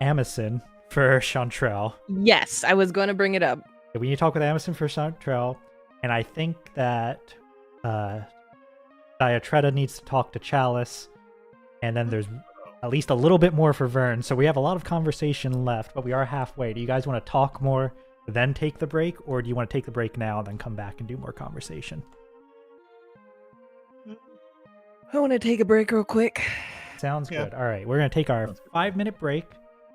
S1: Amazon for Chantrell.
S2: Yes, I was going to bring it up.
S1: We need to talk with Amazon for Chantrell, and I think that Diatretta needs to talk to Chalice, and then there's at least a little bit more for Vern. So we have a lot of conversation left, but we are halfway. Do you guys want to talk more, then take the break, or do you want to take the break now, then come back and do more conversation?
S2: I want to take a break real quick.
S1: Sounds good. All right, we're going to take our 5-minute break,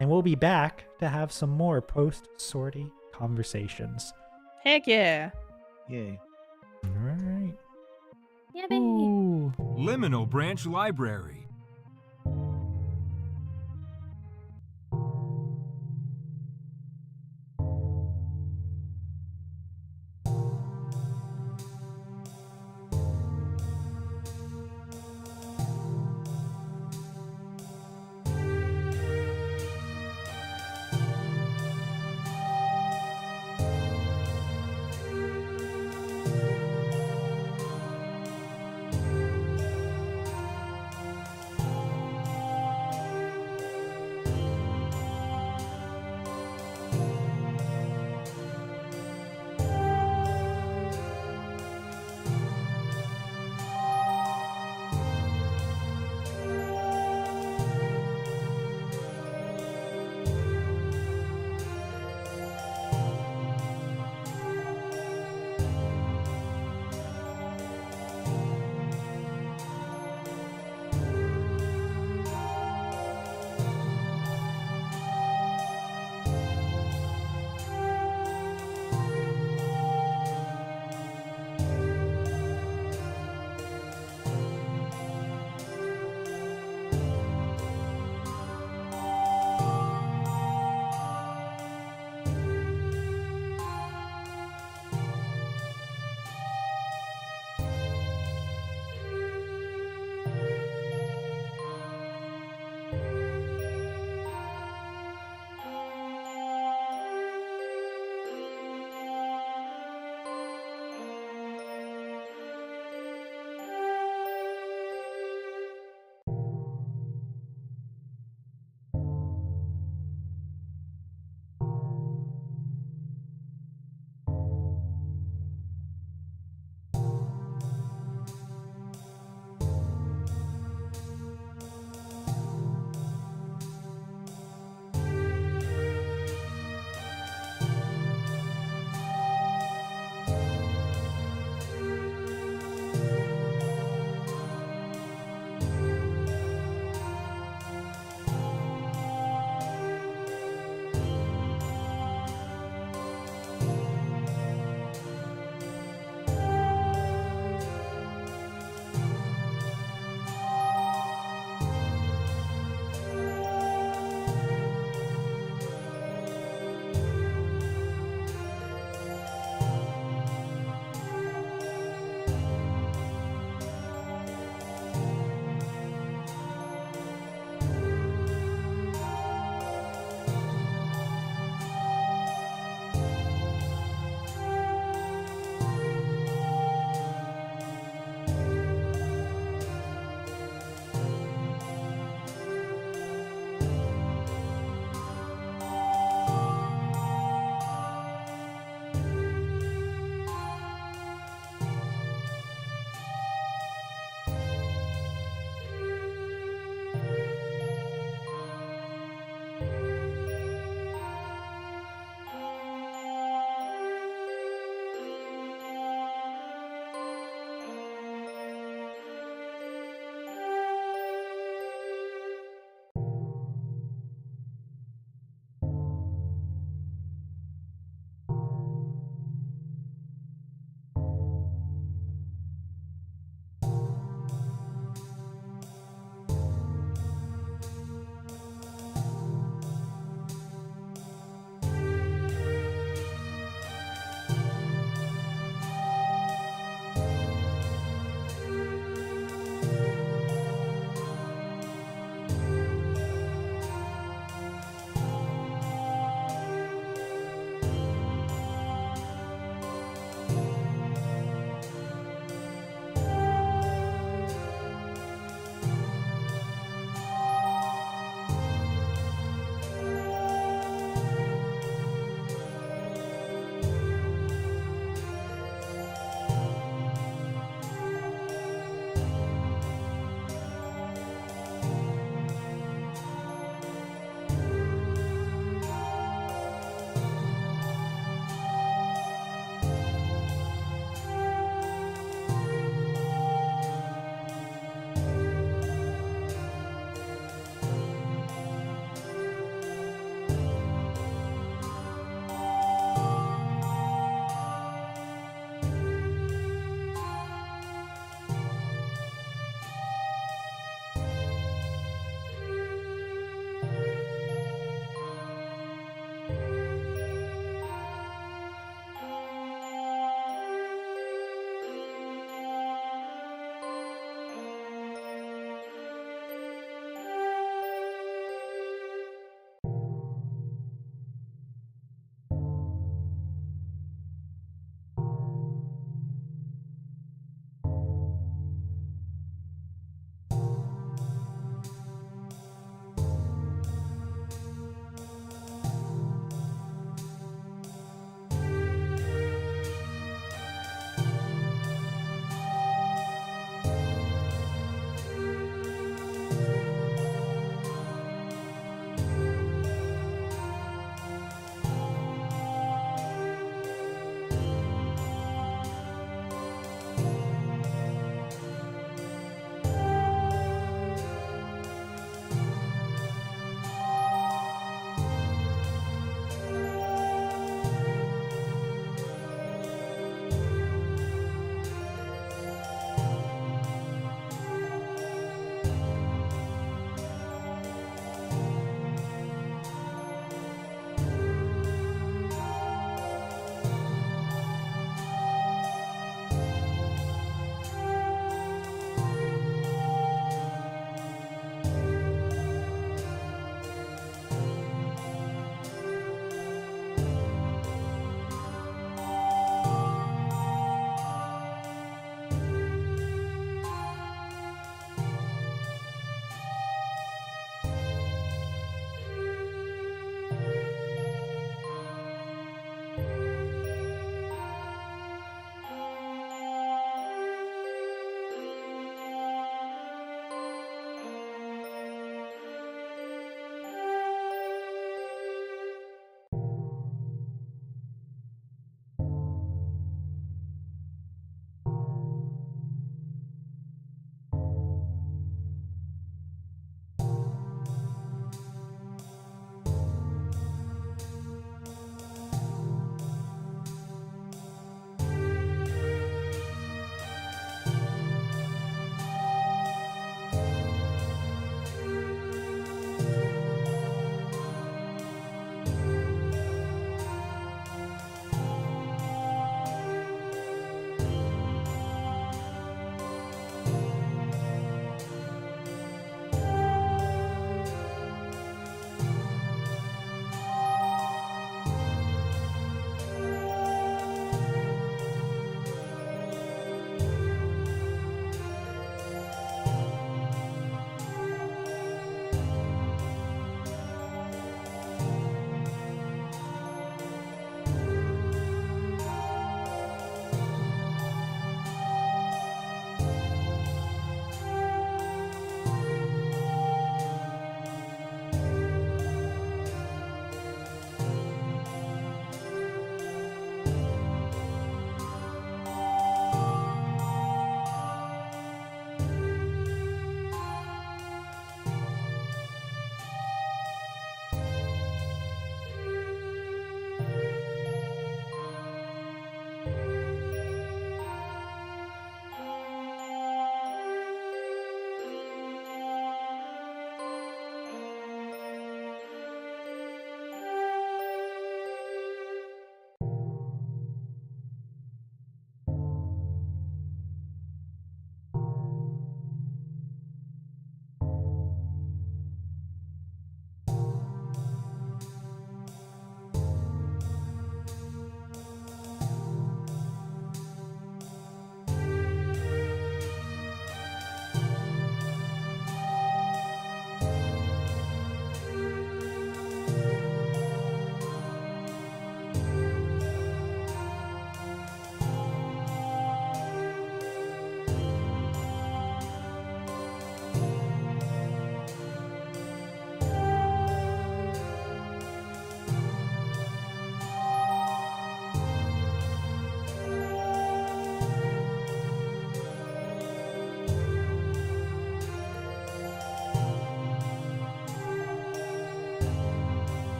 S1: and we'll be back to have some more post-sortie conversations.
S2: Heck yeah.
S4: Yay.
S1: All right.
S5: Yeah, baby.
S1: Ooh.
S7: Liminal Branch Library.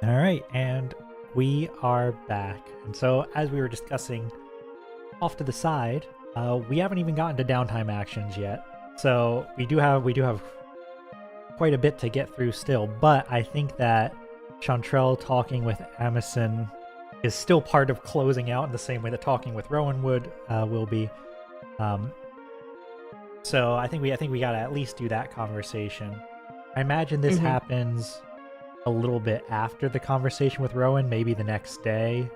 S1: All right, and we are back. And so, as we were discussing off to the side, we haven't even gotten to downtime actions yet. So we do have quite a bit to get through still. But I think that Chantrell talking with Amison is still part of closing out in the same way that talking with Rowan will be. So I think we gotta at least do that conversation. I imagine this happens a little bit after the conversation with Rowan, maybe the next day.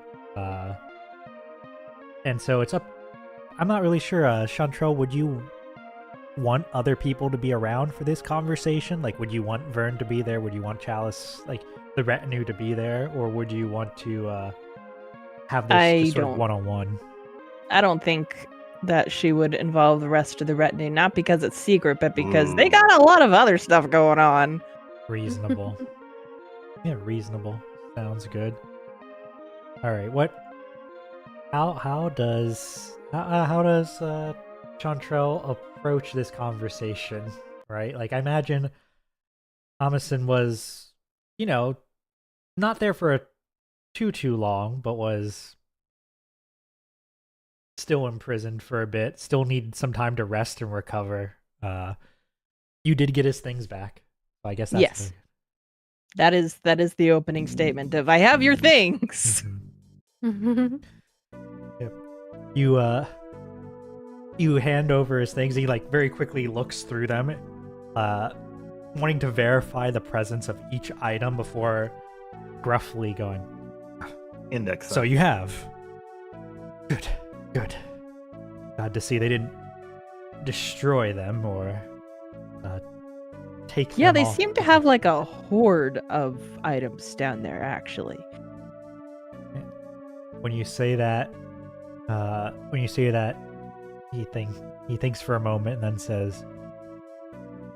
S1: And so it's up. I'm not really sure. Chantrell, would you want other people to be around for this conversation? Like, would you want Vern to be there? Would you want Chalice, like the retinue, to be there, or would you want to have this just sort of one-on-one?
S2: I don't think that she would involve the rest of the retinue, not because it's secret, but because they got a lot of other stuff going on.
S1: Reasonable. Yeah, reasonable. Sounds good. All right, how does Chantrell approach this conversation, right? Like, I imagine Amison was, not there for too long, but was still imprisoned for a bit, still needed some time to rest and recover. You did get his things back. So I guess that's
S2: yes. That is the opening statement of "I have your things."
S1: Yep. You hand over his things. He very quickly looks through them, wanting to verify the presence of each item before gruffly going,
S4: "Index."
S1: So you have. Good. Glad to see they didn't destroy them or take them.
S2: Yeah, they
S1: all.
S2: seem to have like a horde of items down there, actually.
S1: When you say that, he thinks for a moment and then says,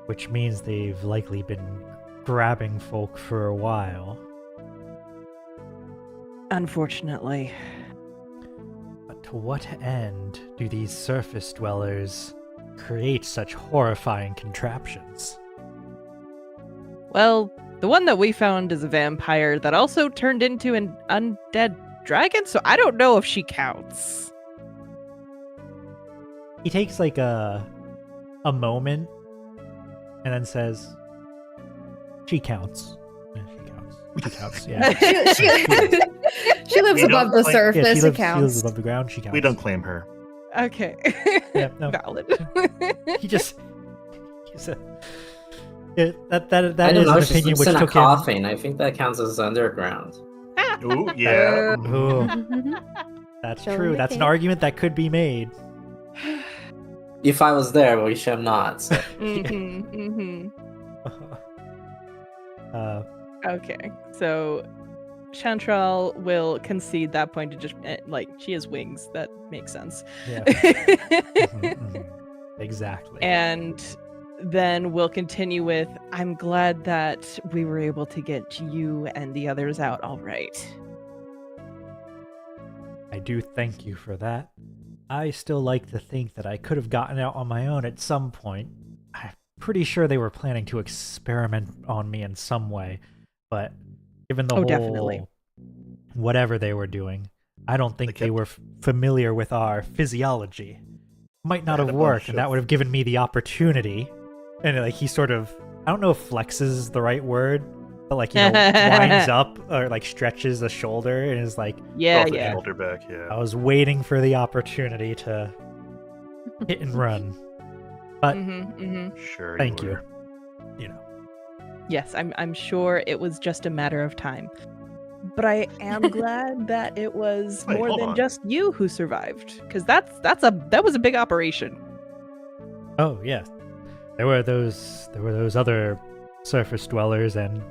S1: "Which means they've likely been grabbing folk for a while."
S2: Unfortunately.
S1: But to what end do these surface dwellers create such horrifying contraptions?
S2: Well, the one that we found is a vampire that also turned into an undead dragon, so I don't know if she counts.
S1: He takes a moment and then says, "She counts. Yeah, she counts. Yeah.
S6: She lives above the surface.
S1: Yeah, she
S6: it counts.
S1: lives above the ground. She counts.
S4: We don't claim her.
S2: Okay.
S1: Yeah, no.
S2: Valid.
S1: He's a... That
S3: I don't
S1: is
S3: know.
S1: an
S3: She
S1: opinion
S3: sleeps
S1: which
S3: in a
S1: took him.
S3: coffin. I think that counts as underground.
S4: Ooh, yeah.
S1: Ooh, that's
S5: Showing
S1: true.
S5: the
S1: That's an
S5: king.
S1: argument that could be made.
S3: If I was there, which I'm not. So.
S2: Okay, so Chantrell will concede that point to just she has wings. That makes sense.
S1: Yeah. Exactly.
S2: And then we'll continue with, "I'm glad that we were able to get you and the others out all right."
S1: I do thank you for that. I still like to think that I could have gotten out on my own at some point. I'm pretty sure they were planning to experiment on me in some way, but given the whole
S2: definitely.
S1: whatever they were doing, I don't think they were familiar with our physiology. Might not
S4: They had
S1: have
S4: a
S1: worked,
S4: bunch
S1: and that
S4: of-
S1: would have given me the opportunity. And he sort of, I don't know if flexes is the right word, but winds up or stretches the shoulder and is like,
S2: Yeah,
S4: Throw the
S2: yeah.
S4: shoulder back, yeah.
S1: I was waiting for the opportunity to hit and run. But
S4: Sure.
S1: thank you.
S4: were.
S2: Yes, I'm sure it was just a matter of time. But I am glad that it was
S4: Wait,
S2: more
S4: hold
S2: than
S4: on.
S2: just you who survived, because that was a big operation.
S1: Oh yeah, there were those other surface dwellers and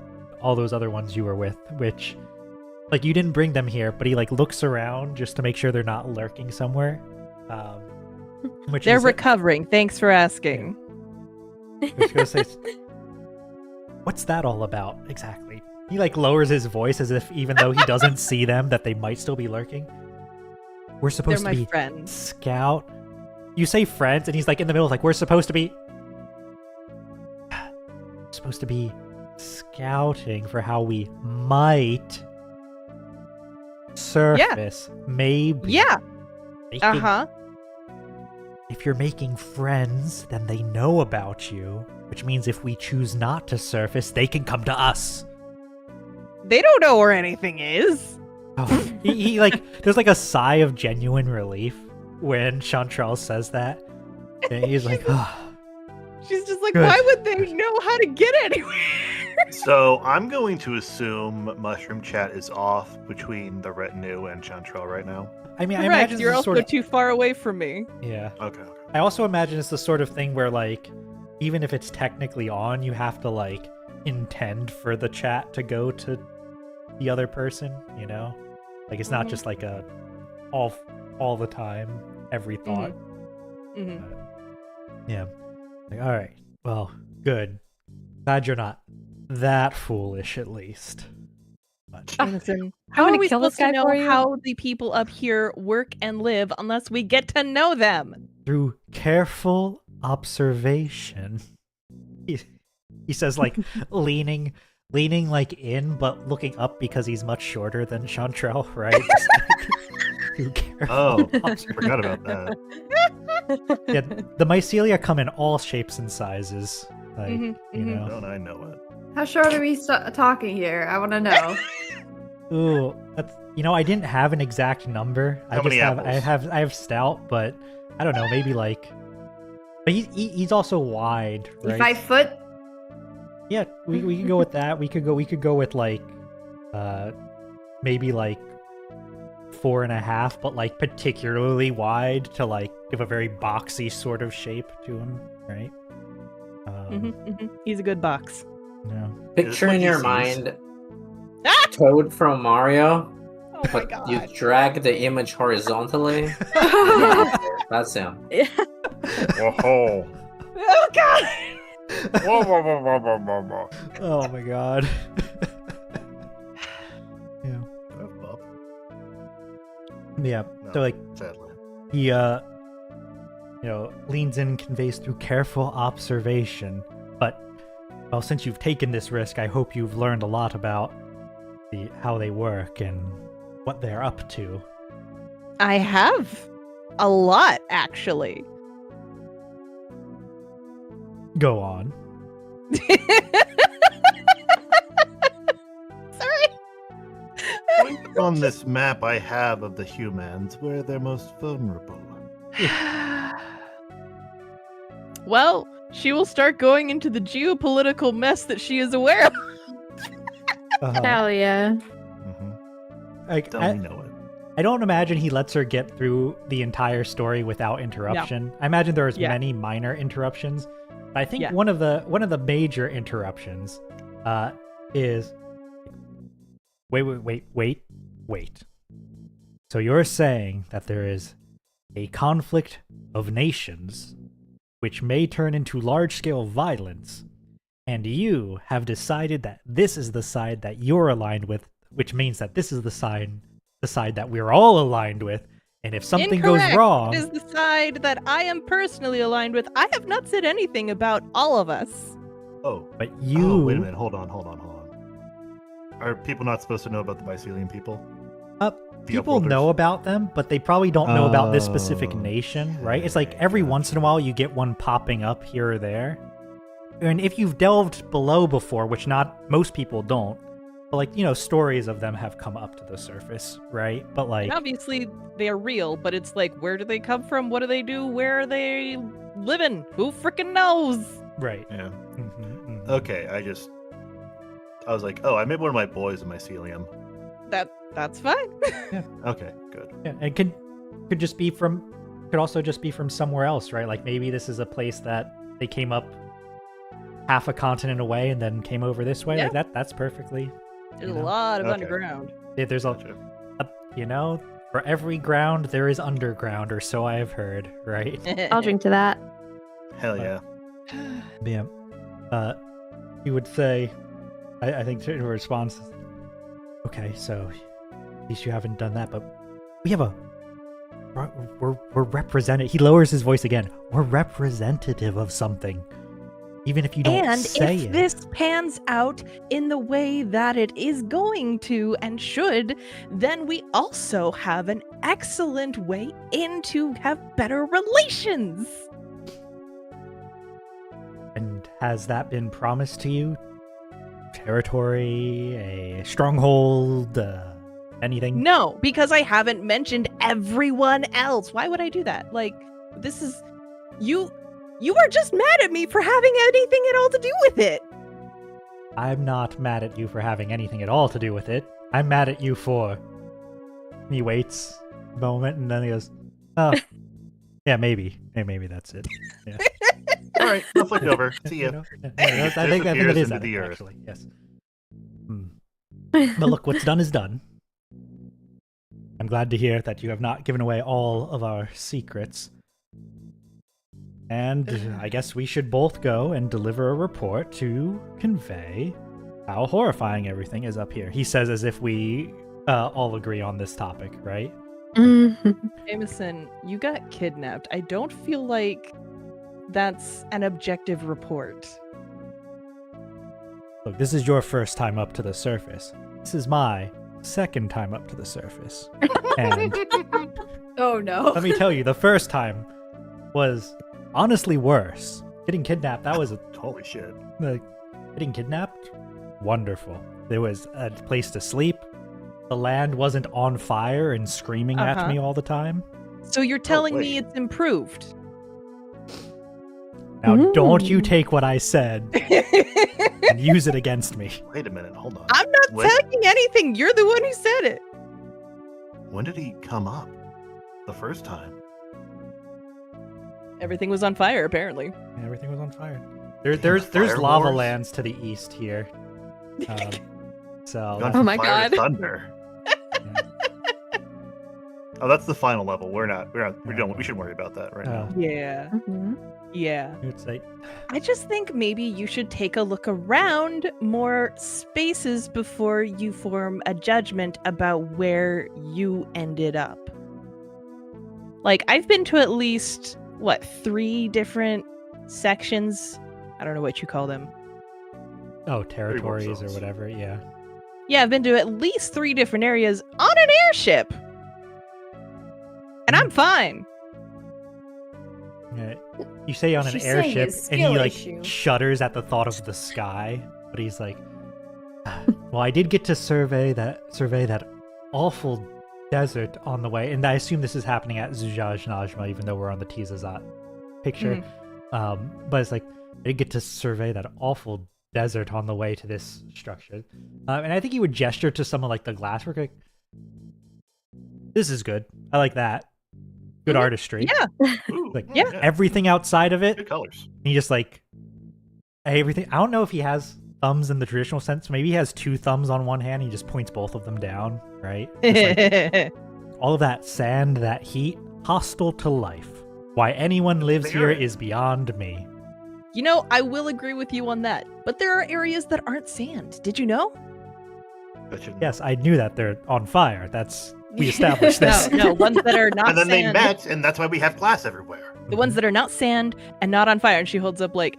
S1: all those other ones you were with, which you didn't bring them here, but he looks around just to make sure they're not lurking somewhere. Which
S2: They're
S1: is
S2: recovering. Thanks for asking.
S1: which goes say, what's that all about exactly? He lowers his voice as if even though he doesn't see them, that they might still be lurking. We're
S2: They're
S1: supposed
S2: my
S1: to be
S2: friends.
S1: scout. You say friends, and he's in the middle, we're supposed to be scouting for how we might surface. Maybe.
S2: Yeah.
S1: Making-
S2: Uh-huh.
S1: If you're making friends, then they know about you, which means if we choose not to surface, they can come to us.
S2: They don't know where anything is.
S1: Oh, he like, there's like a sigh of genuine relief when Chantrell says that. And he's like, oh.
S2: She's just like,
S1: Good.
S2: why would they know how to get anywhere?
S4: So I'm going to assume Mushroom Chat is off between the retinue and Chantrell right now.
S1: I mean, I
S2: Correct.
S1: imagine
S2: You're
S1: this is
S2: also
S1: sort of,
S2: too far away from me.
S1: yeah.
S4: Okay.
S1: I also imagine it's the sort of thing where, like, even if it's technically on, you have to, like, intend for the chat to go to the other person, you know? Like, it's not just like a all the time, every thought.
S2: Mhm.
S1: Yeah. Like, all right. Well, good. Glad you're not that foolish, at least. But
S2: Jameson,
S5: I'm
S2: how are
S5: gonna
S2: we
S5: kill
S2: supposed
S5: this guy
S2: to know
S5: for you.
S2: how the people up here work and live unless we get to know them?
S1: through careful observation, he says, like, leaning like in, but looking up because he's much shorter than Chantrell, right? Through careful
S4: Oh,
S1: observation.
S4: forgot about that.
S1: Yeah, the mycelia come in all shapes and sizes. Like,
S2: Mhm,
S1: you
S2: mhm.
S1: know.
S4: Don't I know it?
S6: How short are we talking here? I want to know.
S1: Ooh, that's, you know, I didn't have an exact number.
S4: How many apples?
S1: I have stout, but I don't know, maybe like. But he's also wide, right?
S6: 5 foot?
S1: Yeah, we could go with that. We could go with like, maybe like 4.5, but like particularly wide to like give a very boxy sort of shape to him, right?
S2: He's a good box.
S1: Yeah.
S3: Picture
S4: what
S3: in
S4: he
S3: your
S4: sees.
S3: mind
S2: Ah!
S3: Toad from Mario,
S2: Oh my
S3: but
S2: god.
S3: you drag the image horizontally. That's him.
S4: Whoa.
S2: Oh god!
S4: Whoa, whoa, whoa, whoa, whoa, whoa, whoa.
S1: Oh my god. Yeah. Yeah.
S4: No,
S1: So like
S4: sadly.
S1: he leans in and conveys through careful observation. But well, since you've taken this risk, I hope you've learned a lot about how they work and what they're up to.
S2: I have a lot, actually.
S1: Go on.
S2: Sorry.
S4: On this map I have of the humans, where they're most vulnerable.
S2: Well, she will start going into the geopolitical mess that she is aware of.
S5: Hell yeah.
S1: Like,
S4: Don't we know it?
S1: I don't imagine he lets her get through the entire story without interruption. I imagine there's
S2: Yeah.
S1: many minor interruptions. But I think
S2: Yeah.
S1: one of the major interruptions is wait. So you're saying that there is a conflict of nations which may turn into large-scale violence, and you have decided that this is the side that you're aligned with, which means that this is the side that we're all aligned with, and if something
S2: Incorrect.
S1: goes wrong,
S2: It is the side that I am personally aligned with. I have not said anything about all of us.
S4: Oh,
S1: but you
S4: oh, wait a minute. Hold on. Are people not supposed to know about the mycelium people? The
S1: people
S4: upworlders?
S1: know about them, but they probably don't know about this specific
S4: Oh,
S1: nation, right? It's like
S4: okay,
S1: every
S4: gotcha.
S1: once in a while you get one popping up here or there. And if you've delved below before, which not most people don't, but like, you know, stories of them have come up to the surface, right? But like,
S2: And obviously, they're real, but it's like, where do they come from? What do they do? Where are they living? Who freaking knows?
S1: right.
S4: Yeah.
S1: Mhm.
S4: Okay, I was like, oh, I made one of my boys a mycelium.
S2: That's fine.
S4: Okay, good.
S1: Yeah, and could also just be from somewhere else, right? Like maybe this is a place that they came up half a continent away and then came over this way.
S2: Yeah.
S1: Like that's perfectly.
S2: There's
S1: You
S2: a
S1: know?
S2: lot of
S4: Okay.
S2: underground.
S1: There's
S4: Gotcha.
S1: you know, for every ground there is underground, or so I have heard, right?
S5: I'll drink to that.
S4: Hell yeah.
S1: Yeah. He would say, I think in response, okay, so at least you haven't done that, but we have we're represented. He lowers his voice again. We're representative of something. Even if you don't
S2: And
S1: say
S2: if
S1: it.
S2: this pans out in the way that it is going to and should, then we also have an excellent way in to have better relations.
S1: And has that been promised to you? Territory, a stronghold, anything?
S2: No, because I haven't mentioned everyone else. Why would I do that? Like, this is... You are just mad at me for having anything at all to do with it.
S1: I'm not mad at you for having anything at all to do with it. I'm mad at you for... He waits a moment and then he goes, oh, yeah, maybe. Yeah, maybe that's it. Yeah.
S4: All right, I'll flick over. See ya.
S1: You know? Yeah, I think it
S4: Disappears
S1: is
S4: into
S1: that,
S4: the earth.
S1: actually. Yes. But look, what's done is done. I'm glad to hear that you have not given away all of our secrets. And I guess we should both go and deliver a report to convey how horrifying everything is up here. He says as if we all agree on this topic, right?
S2: Jameson, you got kidnapped. I don't feel like that's an objective report.
S1: Look, this is your first time up to the surface. This is my second time up to the surface. And
S5: Oh no.
S1: let me tell you, the first time was honestly worse. Getting kidnapped, that was
S4: Holy shit.
S1: getting kidnapped? Wonderful. There was a place to sleep. The land wasn't on fire and screaming at me all the time.
S2: So you're telling me
S4: wait.
S2: it's improved.
S1: Now, don't you take what I said and use it against me.
S4: Wait a minute, hold on.
S2: I'm not
S4: When-
S2: taking anything. You're the one who said it.
S4: When did he come up? The first time?
S2: Everything was on fire, apparently.
S1: Yeah, everything was on fire.
S4: Damn,
S1: There's
S4: Fire
S1: lava
S4: Wars?
S1: lands to the east here. So
S4: Gone
S5: Oh
S4: from
S5: my
S4: fire to
S5: God.
S4: thunder. Oh, that's the final level. We shouldn't worry about that right now.
S2: Yeah.
S5: Mhm.
S2: Yeah.
S1: it's like,
S2: I just think maybe you should take a look around more spaces before you form a judgment about where you ended up. Like, I've been to at least, 3 different sections? I don't know what you call them.
S1: territories or
S4: zones.
S1: whatever, yeah.
S2: Yeah, I've been to at least 3 different areas on an airship. And I'm fine.
S1: Yeah. You say on an
S6: She's saying
S1: airship,
S6: it's
S1: and he
S6: skill
S1: like
S6: issue.
S1: shudders at the thought of the sky, but he's like, "Well, I did get to survey that awful desert on the way, and I assume this is happening at Zujaj Najma, even though we're on the Tizazat picture. But it's like I did get to survey that awful desert on the way to this structure, and I think he would gesture to some of like the glasswork, like, "This is good. I like that. Good artistry.
S2: Yeah.
S4: Ooh,
S1: Like,
S2: Yeah.
S1: everything outside of it."
S4: Good colors.
S1: He just like everything. I don't know if he has thumbs in the traditional sense. Maybe he has 2 thumbs on one hand. He just points both of them down, right? Just like, all of that sand, that heat, hostile to life. Why anyone lives here
S4: Very.
S1: is beyond me.
S2: You know, I will agree with you on that. But there are areas that aren't sand. Did you know?
S4: That shouldn't-
S1: Yes, I knew that they're on fire. We established this.
S2: No, ones that are not
S4: And then
S2: sand.
S4: they met, and that's why we have glass everywhere.
S2: The ones that are not sand and not on fire. And she holds up like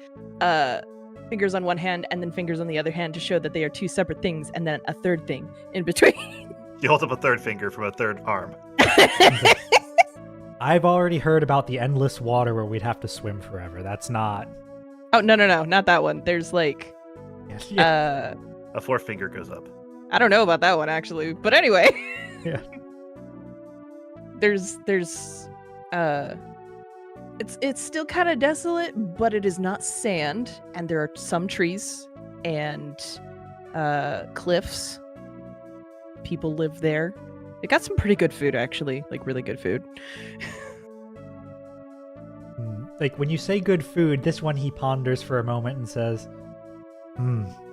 S2: fingers on one hand and then fingers on the other hand to show that they are 2 separate things and then a third thing in between.
S4: She holds up a third finger from a third arm.
S1: I've already heard about the endless water where we'd have to swim forever. That's not.
S2: Oh, no, not that one. There's like,
S1: Yeah.
S4: A fourth finger goes up.
S2: I don't know about that one actually. But anyway.
S1: Yeah.
S2: There's it's still kind of desolate, but it is not sand, and there are some trees and cliffs. People live there. They got some pretty good food actually, like really good food.
S1: Like when you say good food, this one he ponders for a moment and says,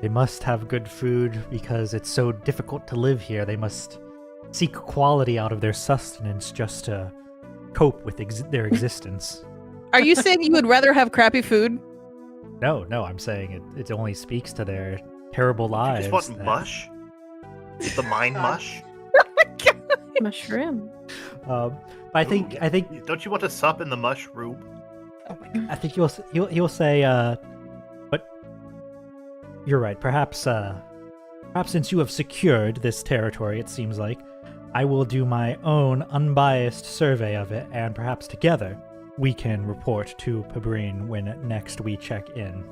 S1: they must have good food because it's so difficult to live here. They must seek quality out of their sustenance just to cope with their existence.
S2: Are you saying you would rather have crappy food?
S1: No, I'm saying it only speaks to their terrible
S4: You
S1: lives.
S4: just want
S1: that-
S4: mush? Is the mind mush?
S5: Mushroom.
S1: I think
S4: Don't you want to sup in the mushroom?
S2: Oh my god.
S1: I think he'll say you're right. Perhaps since you have secured this territory, it seems like, I will do my own unbiased survey of it, and perhaps together we can report to Pabrine when next we check in.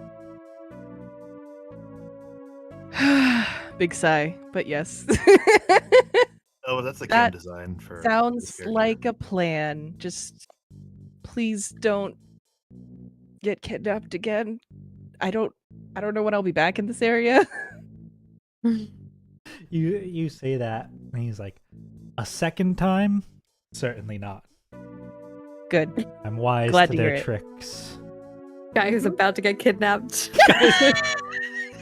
S2: Big sigh, but yes.
S4: Oh, that's the
S2: That
S4: game design for. this
S2: Sounds
S4: character.
S2: like a plan. Just please don't get kidnapped again. I don't know when I'll be back in this area.
S1: You say that, and he's like, a second time? Certainly not.
S2: Good.
S1: I'm wise
S2: Glad
S1: to
S2: to hear
S1: their
S2: it.
S1: tricks.
S5: Guy who's about to get kidnapped.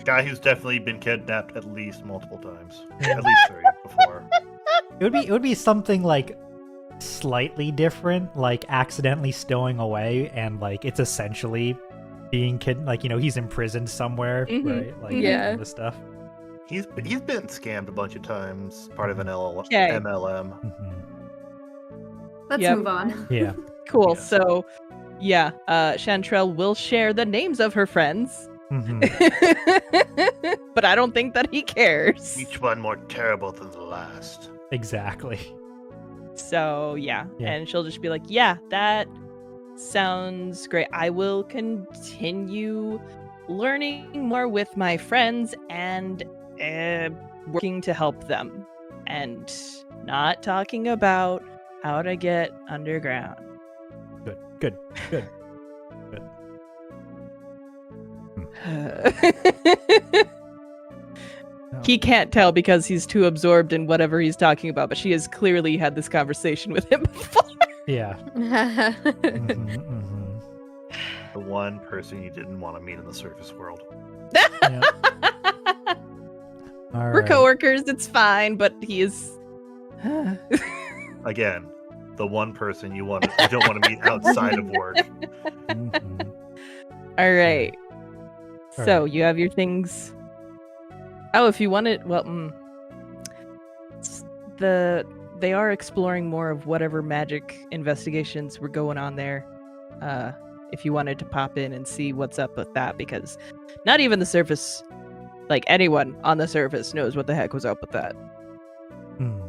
S4: Guy who's definitely been kidnapped at least multiple times. At least 3 before.
S1: It would be something like slightly different, like accidentally stowing away, and like it's essentially being like he's imprisoned somewhere,
S2: Mhm.
S1: right? Like
S5: Yeah.
S1: kind of stuff.
S4: He's been scammed a bunch of times. Part of an
S2: Okay.
S4: MLM.
S1: Mhm.
S6: Let's
S2: Yep.
S6: move on.
S1: Yeah.
S2: Cool.
S4: Yeah.
S2: So, yeah, Chantrell will share the names of her friends.
S1: Mhm.
S2: But I don't think that he cares.
S4: Each one more terrible than the last.
S1: Exactly.
S2: So, yeah.
S1: Yeah.
S2: And she'll just be like, yeah, that sounds great. I will continue learning more with my friends and working to help them. And not talking about how to get underground.
S1: Good.
S2: He can't tell because he's too absorbed in whatever he's talking about, but she has clearly had this conversation with him before.
S1: Yeah. Mhm.
S4: The one person you didn't want to meet in the surface world.
S1: Yeah. All
S2: We're
S1: right.
S2: coworkers, it's fine, but he is.
S4: Again, the one person you don't want to meet outside of work.
S1: Mhm.
S2: All right.
S1: All
S2: So
S1: right.
S2: you have your things. Oh, if you want it, well, they are exploring more of whatever magic investigations were going on there. If you wanted to pop in and see what's up with that, because not even the surface, like anyone on the surface, knows what the heck was up with that.
S1: Hmm.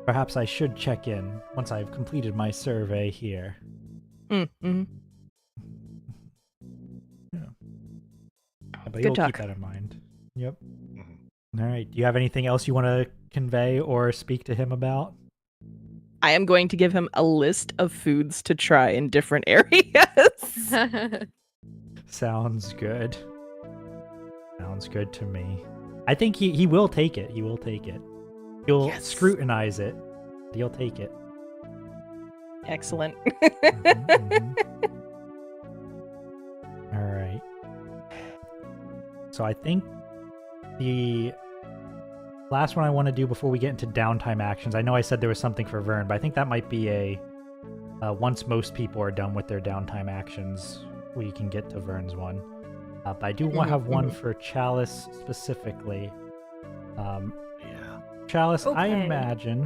S1: Perhaps I should check in once I've completed my survey here.
S2: Mm-hmm.
S1: Yeah, but
S2: Good
S1: you'll
S2: talk.
S1: keep that in mind. Yep.
S4: Mhm.
S1: All right. Do you have anything else you want to convey or speak to him about?
S2: I am going to give him a list of foods to try in different areas.
S1: Sounds good. Sounds good to me. I think he will take it. He will take it. He'll
S2: Yes.
S1: scrutinize it. But he'll take it.
S2: Excellent.
S1: Mhm. All right. So I think the last one I want to do before we get into downtime actions, I know I said there was something for Vern, but I think that might be a once most people are done with their downtime actions, we can get to Vern's one. But I do want to have one for Chalice specifically.
S4: Yeah.
S1: Chalice, I
S6: Okay.
S1: imagine.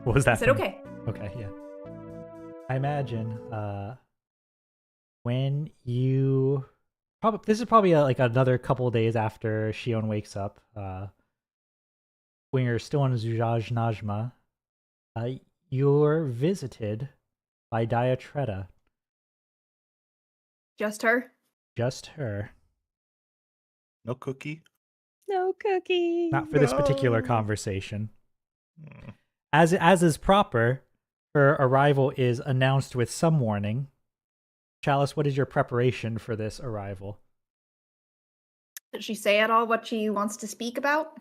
S1: What was that?
S6: I said
S1: from?
S6: okay.
S1: Okay, yeah. I imagine when you this is probably like another couple of days after Shion wakes up. When you're still in Zujaj Najma, you're visited by Diatretta.
S6: Just her.
S1: Just her.
S4: No cookie.
S2: No cookie.
S1: Not for this particular
S4: No.
S1: conversation.
S4: Mm.
S1: As is proper, her arrival is announced with some warning. Chalice, what is your preparation for this arrival?
S6: Did she say at all what she wants to speak about?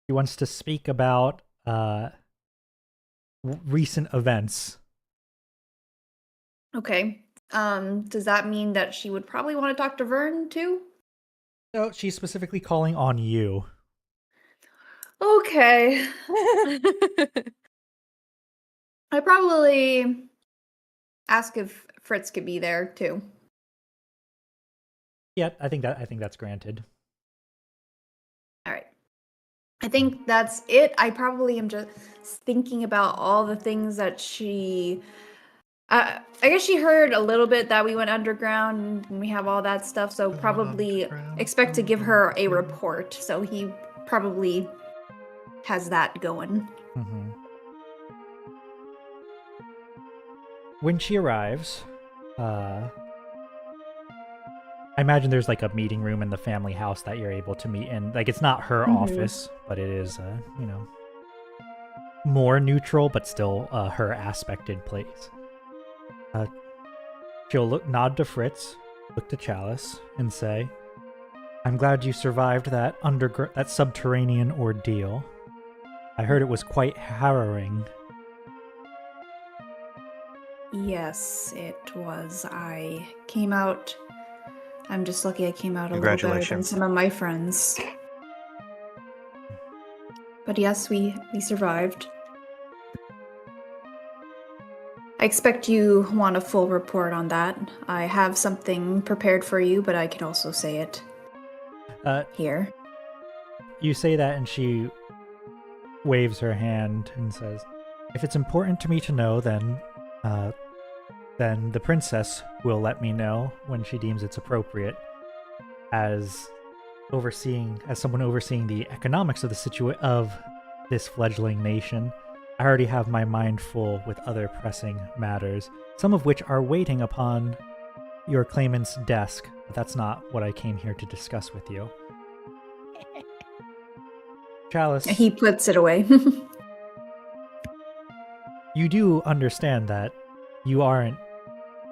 S1: She wants to speak about recent events.
S6: Okay. Does that mean that she would probably want to talk to Vern too?
S1: No, she's specifically calling on you.
S6: Okay. I probably ask if Fritz could be there too.
S1: Yeah, I think that's granted.
S6: All right. I think that's it. I probably am just thinking about all the things that she I guess she heard a little bit that we went underground and we have all that stuff, so probably
S4: Underground,
S6: expect to give her a
S4: underground.
S6: report. So he probably has that going.
S1: Mm-hmm. When she arrives, I imagine there's like a meeting room in the family house that you're able to meet in. Like, it's not her
S6: Mhm.
S1: office, but it is, more neutral, but still her aspected place. She'll nod to Fritz, look to Chalice, and say, "I'm glad you survived that subterranean ordeal. I heard it was quite harrowing."
S6: Yes, it was. I came out. I'm just lucky I came out a little better than
S4: Congratulations.
S6: some of my friends. But yes, we survived. I expect you want a full report on that. I have something prepared for you, but I can also say it here.
S1: You say that, and she waves her hand and says, "If it's important to me to know, then the princess will let me know when she deems it's appropriate. As someone overseeing the economics of of this fledgling nation, I already have my mind full with other pressing matters, some of which are waiting upon your claimant's desk, but that's not what I came here to discuss with you." Chalice,
S6: He puts it away.
S1: you do understand that you aren't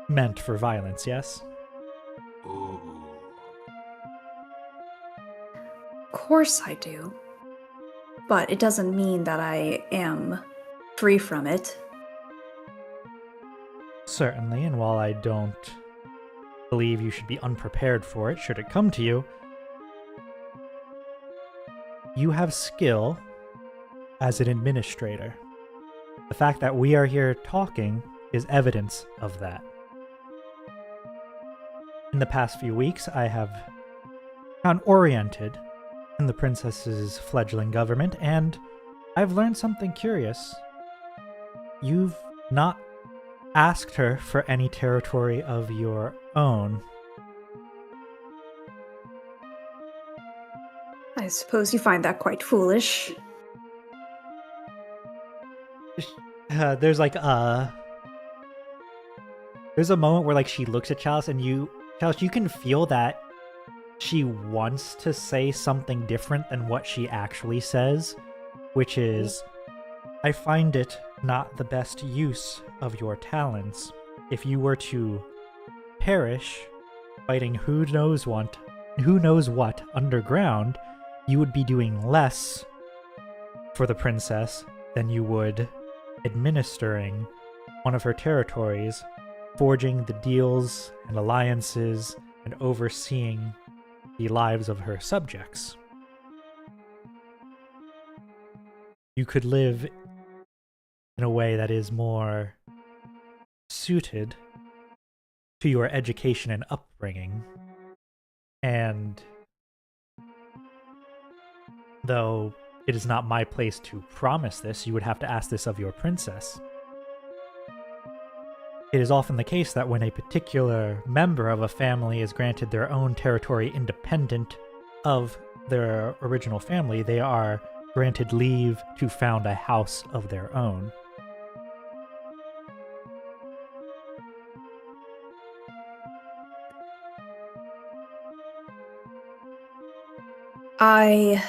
S1: meant for violence, yes?
S7: Ooh.
S6: Of course I do. But it doesn't mean that I am free from it.
S1: Certainly, and while I don't believe you should be unprepared for it should it come to you, you have skill as an administrator. The fact that we are here talking is evidence of that. In the past few weeks, I have gotten oriented in the princess's fledgling government, and I've learned something curious. You've not asked her for any territory of your own.
S6: I suppose you find that quite foolish.
S1: There's a moment where she looks at Chalice, and Chalice, you can feel that she wants to say something different than what she actually says, which is, "I find it not the best use of your talents. If you were to perish fighting who knows what underground, you would be doing less for the princess than you would administering one of her territories, forging the deals and alliances, and overseeing the lives of her subjects. You could live in a way that is more suited to your education and upbringing. And though it is not my place to promise this, you would have to ask this of your princess. It is often the case that when a particular member of a family is granted their own territory independent of their original family, they are granted leave to found a house of their own.
S6: I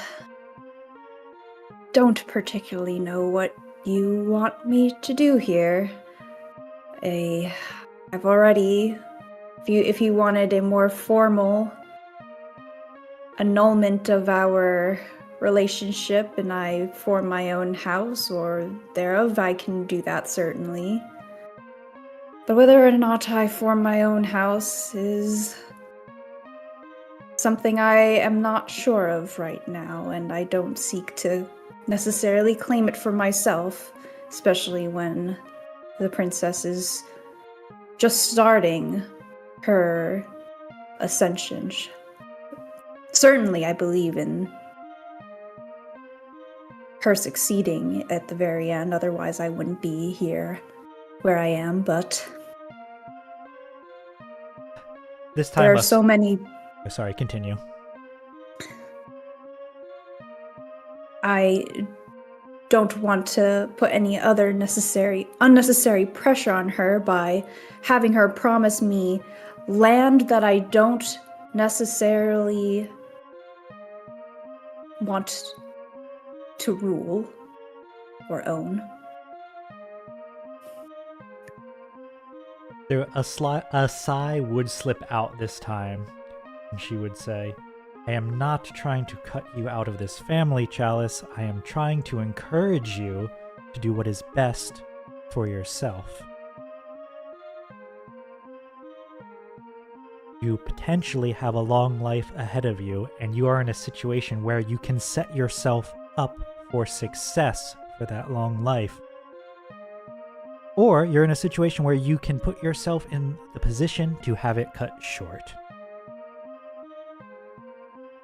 S6: don't particularly know what you want me to do here. I've already, if you wanted a more formal annulment of our relationship and I form my own house or thereof, I can do that certainly. But whether or not I form my own house is something I am not sure of right now, and I don't seek to necessarily claim it for myself, especially when the princess is just starting her ascension. Certainly, I believe in her succeeding at the very end, otherwise I wouldn't be here where I am, but
S1: This time
S6: There are so many.
S1: Oh, sorry, continue.
S6: I don't want to put any other unnecessary pressure on her by having her promise me land that I don't necessarily want to rule or own.
S1: A sigh would slip out this time, and she would say, I am not trying to cut you out of this family, Chalice. I am trying to encourage you to do what is best for yourself. You potentially have a long life ahead of you, and you are in a situation where you can set yourself up for success for that long life. Or you're in a situation where you can put yourself in the position to have it cut short.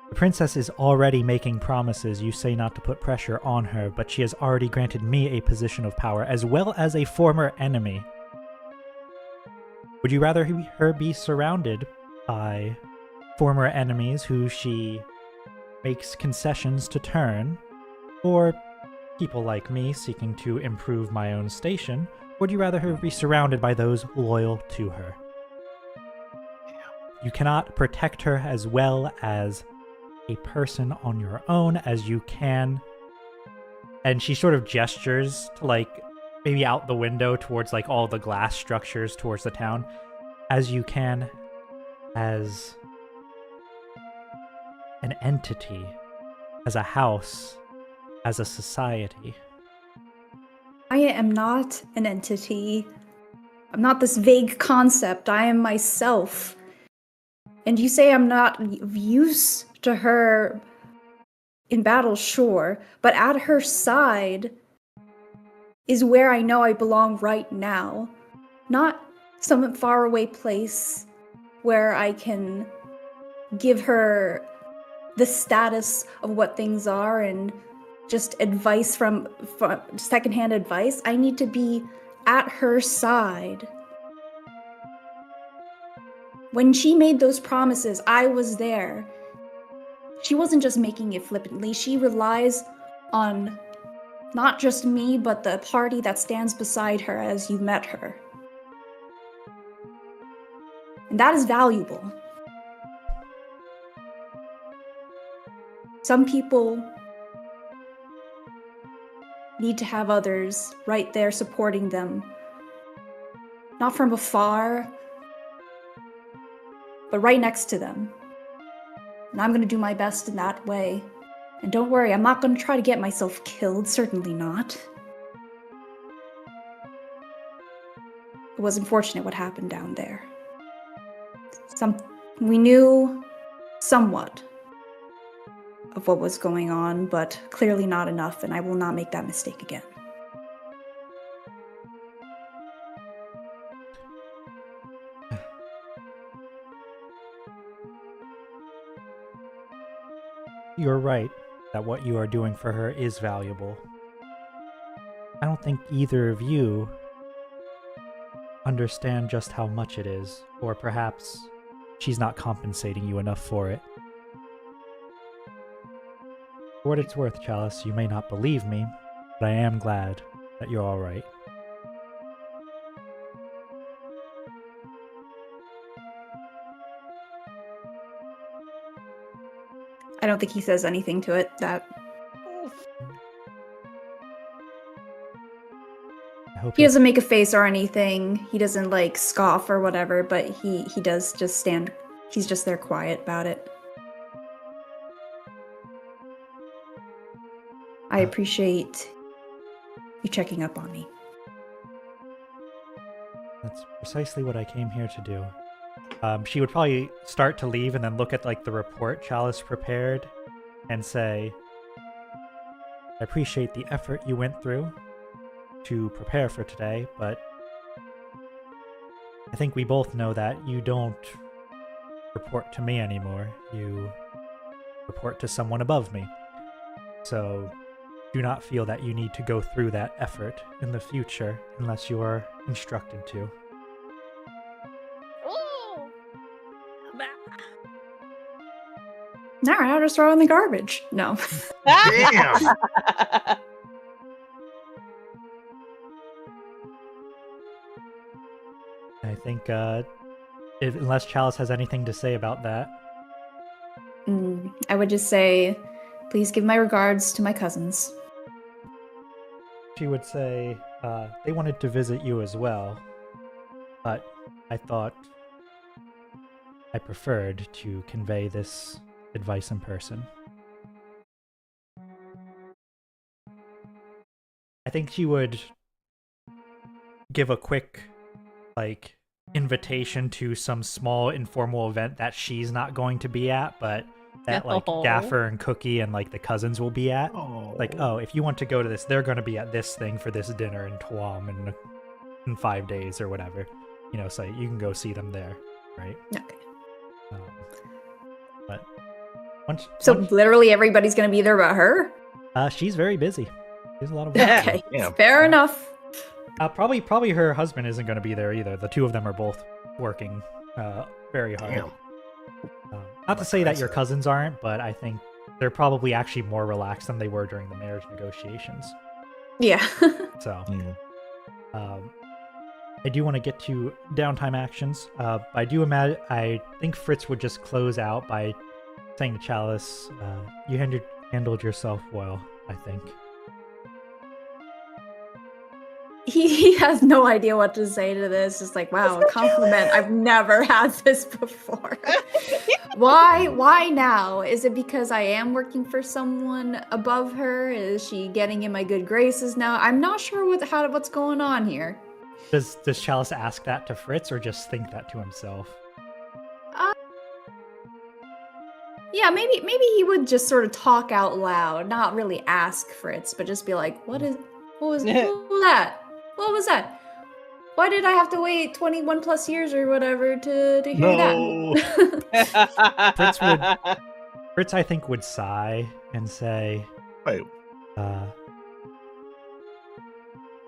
S1: The princess is already making promises. You say not to put pressure on her, but she has already granted me a position of power, as well as a former enemy. Would you rather her be surrounded by former enemies who she makes concessions to turn, or people like me seeking to improve my own station? Would you rather her be surrounded by those loyal to her? You cannot protect her as well as a person on your own as you can. And she sort of gestures to, like, maybe out the window towards, like, all the glass structures towards the town, as you can as an entity, as a house, as a society.
S6: I am not an entity. I'm not this vague concept. I am myself. And you say I'm not of use to her in battle, sure, but at her side is where I know I belong right now. Not some faraway place where I can give her the status of what things are and just advice from secondhand advice. I need to be at her side. When she made those promises, I was there. She wasn't just making it flippantly. She relies on not just me, but the party that stands beside her as you've met her. And that is valuable. Some people need to have others right there supporting them. Not from afar, but right next to them. And I'm going to do my best in that way. And don't worry, I'm not going to try to get myself killed, certainly not. It was unfortunate what happened down there. We knew somewhat of what was going on, but clearly not enough, and I will not make that mistake again.
S1: You're right that what you are doing for her is valuable. I don't think either of you understand just how much it is, or perhaps she's not compensating you enough for it. For what it's worth, Chalice, you may not believe me, but I am glad that you're alright.
S6: I don't think he says anything to it that he doesn't make a face or anything. He doesn't like scoff or whatever, but he does just stand. He's just there quiet about it. I appreciate you checking up on me.
S1: That's precisely what I came here to do. She would probably start to leave and then look at like the report Chalice prepared and say, I appreciate the effort you went through to prepare for today, but I think we both know that you don't report to me anymore. You report to someone above me. So do not feel that you need to go through that effort in the future unless you are instructed to.
S6: All right, I'll just throw it in the garbage. No.
S4: Damn!
S1: I think, unless Chalice has anything to say about that.
S6: I would just say, please give my regards to my cousins.
S1: She would say, they wanted to visit you as well, but I thought I preferred to convey this advice in person. I think she would give a quick, like, invitation to some small informal event that she's not going to be at, but that, like, Gaffer and Cookie and, like, the cousins will be at. Like, oh, if you want to go to this, they're going to be at this thing for this dinner in Tuam in 5 days or whatever. You know, so you can go see them there, right?
S6: Okay.
S1: But once
S6: literally everybody's going to be there but her?
S1: she's very busy. There's a lot of work.
S6: Okay,
S4: Yeah.
S6: fair enough.
S1: Probably her husband isn't going to be there either. The two of them are both working very hard.
S4: Damn.
S1: Not to say that your cousins aren't, but I think they're probably actually more relaxed than they were during the marriage negotiations.
S6: Yeah.
S1: So,
S4: Yeah.
S1: I do want to get to downtime actions. I think Fritz would just close out by saying to Chalice, you handled yourself well, I think.
S6: He has no idea what to say to this. It's like, wow, a compliment. I've never had this before. Why now? Is it because I am working for someone above her? Is she getting in my good graces now? I'm not sure what's going on here.
S1: Does Chalice ask that to Fritz or just think that to himself?
S6: Yeah, maybe he would just sort of talk out loud, not really ask Fritz, but just be like, what was that? What was that? Why did I have to wait 21 plus years or whatever to hear that?
S1: Fritz, I think, would sigh and say,
S4: Wait.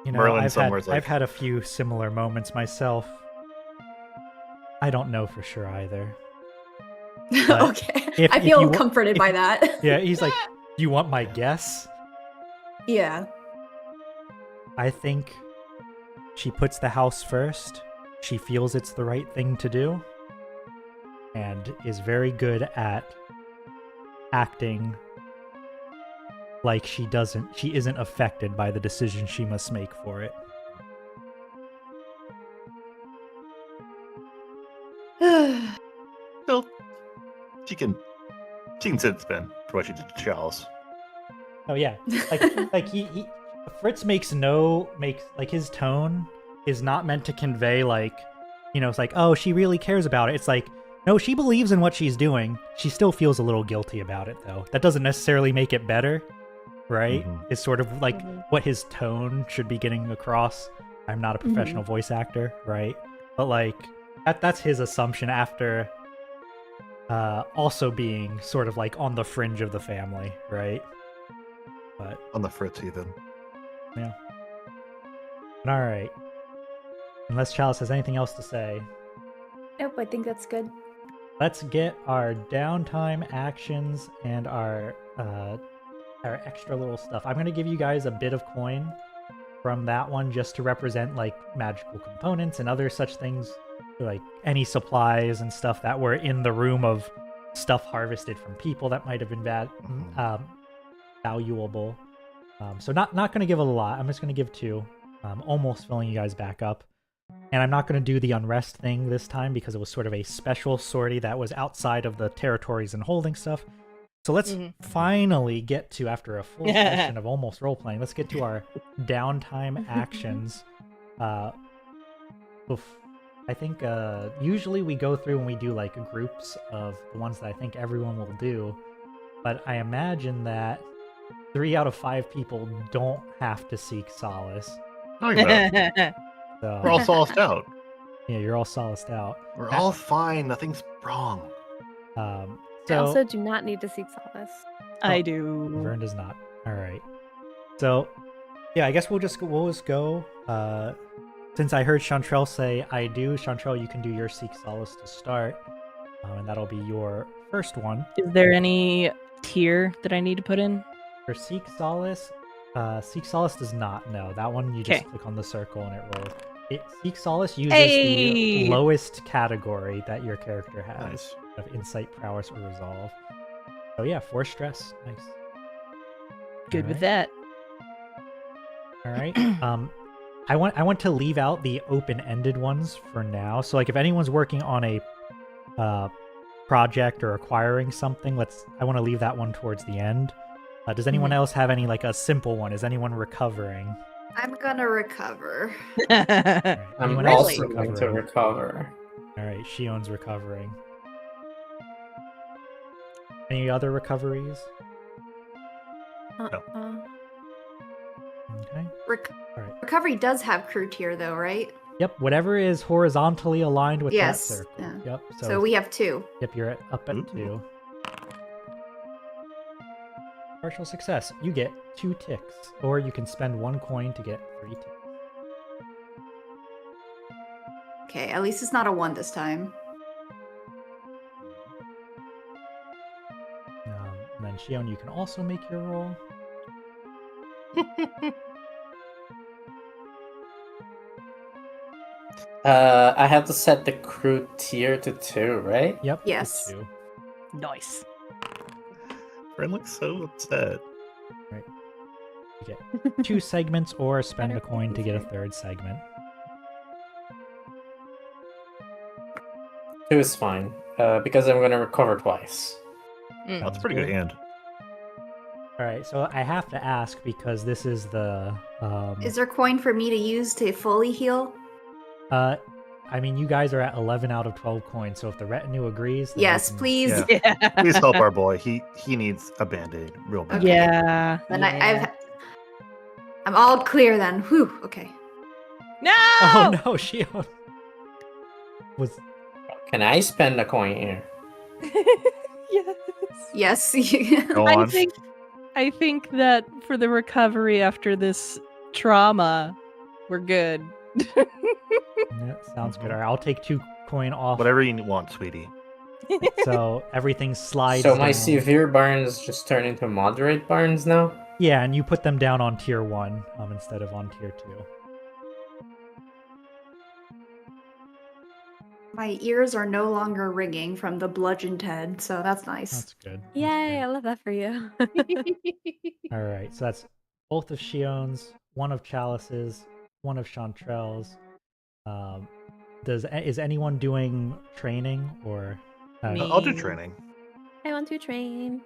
S1: You know,
S4: Merlin
S1: I've had a few similar moments myself. I don't know for sure either.
S6: Okay, I feel comforted by that.
S1: Yeah, he's like, do you want my guess?
S6: Yeah.
S1: I think she puts the house first. She feels it's the right thing to do. And is very good at acting like she isn't affected by the decision she must make for it.
S4: Still, she can sit and spin for what she did to Chalice.
S1: Oh yeah, like he Fritz makes his tone is not meant to convey like, you know, it's like, oh, she really cares about it. It's like, no, she believes in what she's doing. She still feels a little guilty about it though. That doesn't necessarily make it better, right?
S4: Mhm.
S1: It's sort of like what his tone should be getting across. I'm not a professional voice actor, right? But like that's his assumption after also being sort of like on the fringe of the family, right? But
S4: On the Fritz, even.
S1: yeah. All right. Unless Chalice has anything else to say,
S6: Nope, I think that's good.
S1: let's get our downtime actions and our extra little stuff. I'm going to give you guys a bit of coin from that one just to represent like magical components and other such things, like any supplies and stuff that were in the room of stuff harvested from people that might have been valuable. So not going to give a lot. I'm just going to give 2, almost filling you guys back up. And I'm not going to do the unrest thing this time because it was sort of a special sortie that was outside of the territories and holding stuff. So let's finally get to, after a full session of almost role-playing, let's get to our downtime actions. I think usually we go through and we do like groups of the ones that I think everyone will do. But I imagine that 3 out of 5 people don't have to seek solace.
S4: Oh, yeah.
S1: So,
S4: We're all solaced out.
S1: yeah, you're all solaced out.
S4: We're all fine. Nothing's wrong.
S5: I
S1: So
S5: also do not need to seek solace.
S2: I do.
S1: Vern does not. All right. So, yeah, I guess we'll just go. Since I heard Chantrell say I do, Chantrell, you can do your seek solace to start, and that'll be your first one,
S2: Is there any tier that I need to put in?
S1: for Seek Solace does not. No, that one you just
S2: Okay.
S1: click on the circle and it rolls. Seek Solace uses
S2: Hey!
S1: the lowest category that your character has
S4: Nice.
S1: of Insight, Prowess, or Resolve. So yeah, 4 stress. Nice.
S2: Good with
S1: Alright.
S2: that.
S1: All right. I want to leave out the open-ended ones for now. So like if anyone's working on a project or acquiring something, I want to leave that one towards the end. Does anyone else have any like a simple one? Is anyone recovering?
S6: I'm gonna recover.
S1: All right.
S3: I'm
S1: Anyone else
S3: also going to recover.
S1: All right, Shion's recovering. Any other recoveries? Okay. Alright.
S6: Recovery does have crew tier though, right?
S1: Yep, whatever is horizontally aligned with
S6: Yes,
S1: that circle.
S6: yeah.
S1: Yep.
S6: So we have 2.
S1: Yep, you're up at
S4: Ooh.
S1: 2. Partial success. You get 2 ticks, or you can spend 1 coin to get 3 ticks.
S6: Okay, at least it's not a 1 this time.
S1: And then Shion, you can also make your roll.
S3: I have to set the crew tier to 2, right?
S1: Yep. to
S6: Yes.
S1: 2.
S2: Nice.
S4: Ren looks so upset.
S1: You get 2 segments, or spend a coin to get a 3rd segment.
S3: 2 is fine, because I'm gonna recover twice.
S4: That's a pretty good hand.
S1: All right, so I have to ask because this is the.
S6: Is there coin for me to use to fully heal?
S1: I mean, you guys are at 11 out of 12 coins, so if the retinue agrees, then we
S6: Yes,
S1: can-
S6: please.
S4: Yeah.
S2: Yeah.
S4: Please help our boy. He needs a band-aid real bad.
S6: Okay.
S2: Yeah.
S6: Then
S2: yeah.
S6: I'm all clear then. Whew. Okay.
S2: No!
S1: Oh no, Shion was.
S3: Can I spend a coin here?
S2: Yes.
S6: Yes.
S4: Go on.
S2: I think that for the recovery after this trauma, we're good.
S1: Yeah, sounds good. All right, I'll take 2 coin off.
S4: Whatever you want, sweetie.
S1: So everything slides.
S3: So my
S1: down.
S3: severe burns just turn into moderate burns now?
S1: Yeah, and you put them down on tier 1 instead of on tier 2.
S6: My ears are no longer ringing from the bludgeoned head, so that's nice.
S1: That's good. That's
S5: Yay, I
S1: good.
S5: love that for you.
S1: All right, so that's both of Shion's, 1 of Chalice's, 1 of Chantrell's. Is anyone doing training or?
S2: Me.
S4: I'll do training.
S5: I want to train.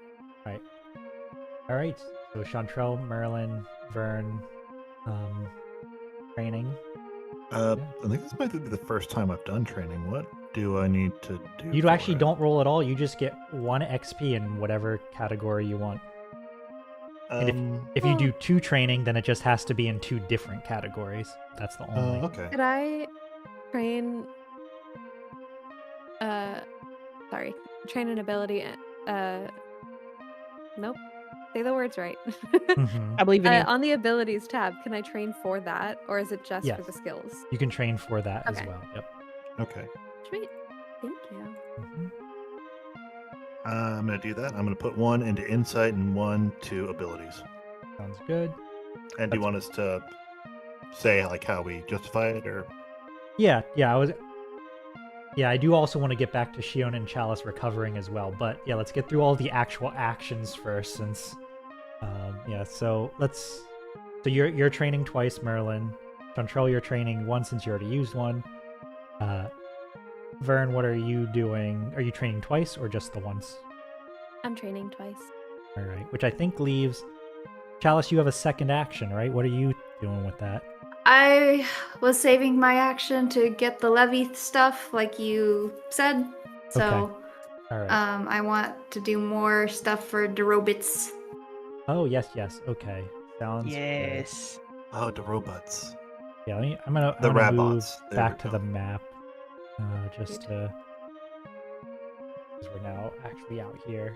S1: Right. All right. So Chantrell, Merlin, Vern, training.
S4: I think this might be the first time I've done training. What do I need to do?
S1: You
S4: for
S1: actually
S4: it?
S1: don't roll at all. You just get 1 XP in whatever category you want. And if you do 2 training, then it just has to be in 2 different categories. That's the only.
S4: Okay.
S5: Could I train sorry. Train an ability nope. Say the words right.
S1: Mhm.
S2: I believe in you.
S5: On the abilities tab, can I train for that, or is it just
S1: Yes.
S5: for the skills?
S1: You can train for that as
S5: Okay.
S1: well. Yep.
S4: Okay.
S5: Sweet. Thank you.
S1: Mhm.
S4: I'm gonna do that. I'm gonna put 1 into insight and 1 to abilities.
S1: Sounds good.
S4: And do you want us to say like how we justify it, or?
S1: Yeah, I do also want to get back to Shion and Chalice recovering as well, but yeah, let's get through all the actual actions first, since so you're training twice, Merlin. Chantrell, you're training 1 since you already used 1. Vern, what are you doing? Are you training twice or just the once?
S5: I'm training twice.
S1: All right, which I think leaves Chalice. You have a second action, right? What are you doing with that?
S6: I was saving my action to get the levy stuff, like you said. So,
S1: All right.
S6: I want to do more stuff for the robots.
S1: Oh yes. Okay. Sounds good.
S2: Yes.
S4: Oh, the robots.
S1: Yeah, I'm gonna
S4: The
S1: move
S4: robots. There
S1: back
S4: we
S1: to
S4: go.
S1: the map, just to, because we're now actually out here.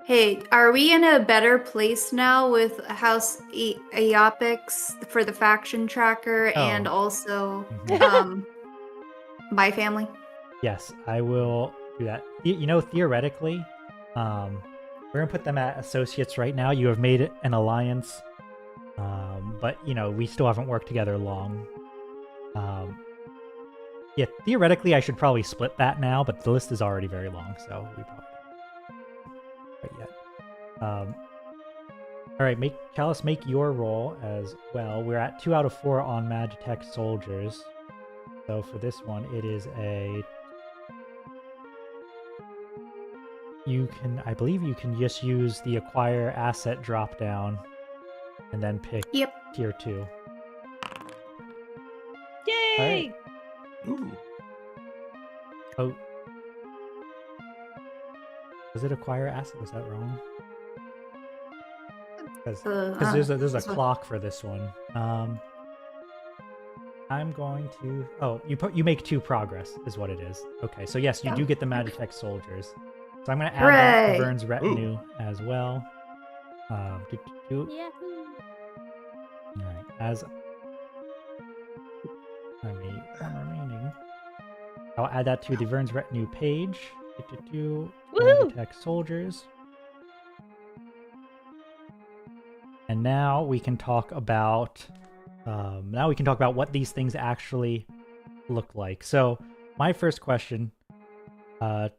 S6: Hey, are we in a better place now with House Aeopics for the faction tracker and
S1: Oh.
S6: also
S1: Mhm.
S6: my family?
S1: Yes, I will do that. Theoretically, we're gonna put them at associates right now. You have made an alliance, but we still haven't worked together long. Yeah, theoretically, I should probably split that now, but the list is already very long, so we probably not yet. All right, Chalice, make your roll as well. We're at 2 out of 4 on Magitech soldiers. So for this one, it is I believe you can just use the acquire asset drop down and then pick tier 2.
S2: Yay!
S1: All right.
S4: Ooh.
S1: Oh. Was it acquire asset? Was that wrong? Because there's a clock for this one. I'm going to. Oh, you make 2 progress is what it is. Okay, so yes, you do get the Magitech soldiers. So I'm going to add that to Vern's retinue as well.
S5: Yahoo!
S1: All right, as one remaining. I'll add that to the Vern's retinue page. Magitech soldiers. And now we can talk about what these things actually look like. So my first question to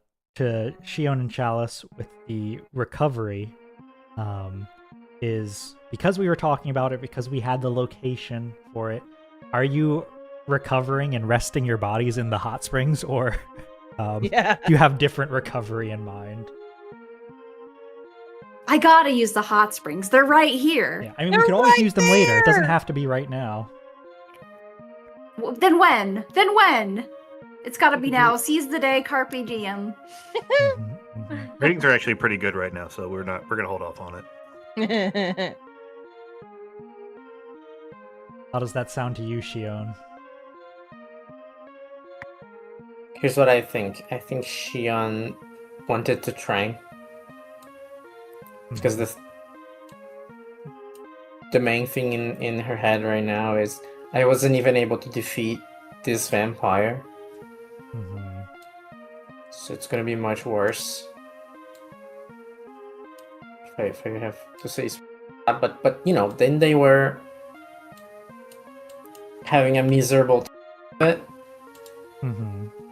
S1: Shion and Chalice with the recovery is, because we were talking about it, because we had the location for it, are you recovering and resting your bodies in the hot springs, or do you have different recovery in mind?
S6: I gotta use the hot springs. They're right here.
S1: Yeah, I mean, we could always use them later. It doesn't have to be right now.
S6: Well, then when? It's gotta be now. Seize the day, carpe diem.
S4: Ratings are actually pretty good right now, so we're gonna hold off on it.
S1: How does that sound to you, Shion?
S3: Here's what I think. I think Shion wanted to try. Because the main thing in her head right now is, I wasn't even able to defeat this vampire. So it's gonna be much worse. If I have to say, but then they were having a miserable time.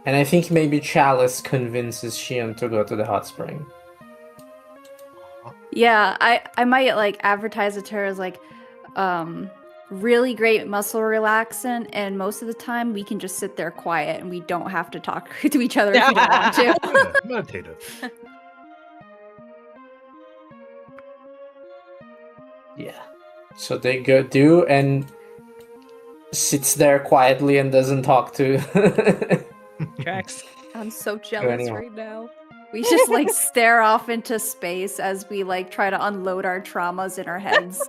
S3: And I think maybe Chalice convinces Shion to go to the hot spring.
S6: Yeah, I might advertise it to her as really great muscle relaxant, and most of the time we can just sit there quiet and we don't have to talk to each other if we don't want to.
S4: Yeah, meditative.
S3: Yeah. So they do and sits there quietly and doesn't talk to
S2: Tracks.
S5: I'm so jealous right now.
S6: We just stare off into space as we try to unload our traumas in our heads.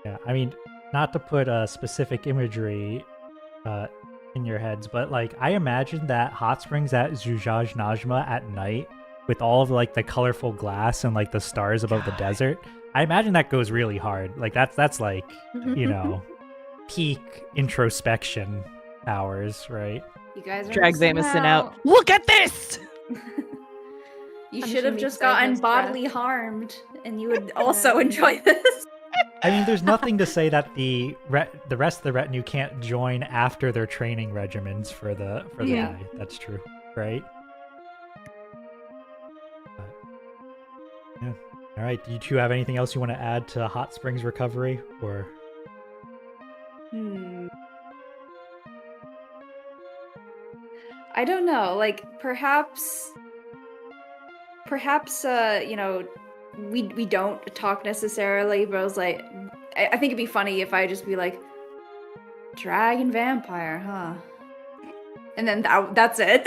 S1: Yeah, I mean, not to put a specific imagery in your heads, but I imagine that hot springs at Zujaj Najma at night with all of the colorful glass and the stars above the desert. I imagine that goes really hard. That's peak introspection hours, right?
S6: You guys are
S2: Drag
S6: missing
S2: Jameson out. Look at this!
S6: You
S5: I'm
S6: should have
S5: assuming
S6: just
S5: Sarah's
S6: gotten
S5: breath.
S6: bodily harmed, and you would also enjoy this.
S1: I mean, there's nothing to say that the rest of the retinue can't join after their training regimens for the night. That's true, right? Yeah. All right. Do you two have anything else you want to add to Hot Springs recovery, or?
S6: I don't know. Perhaps we don't talk necessarily, but I was I think it'd be funny if I just be dragon vampire, huh? And then that's it.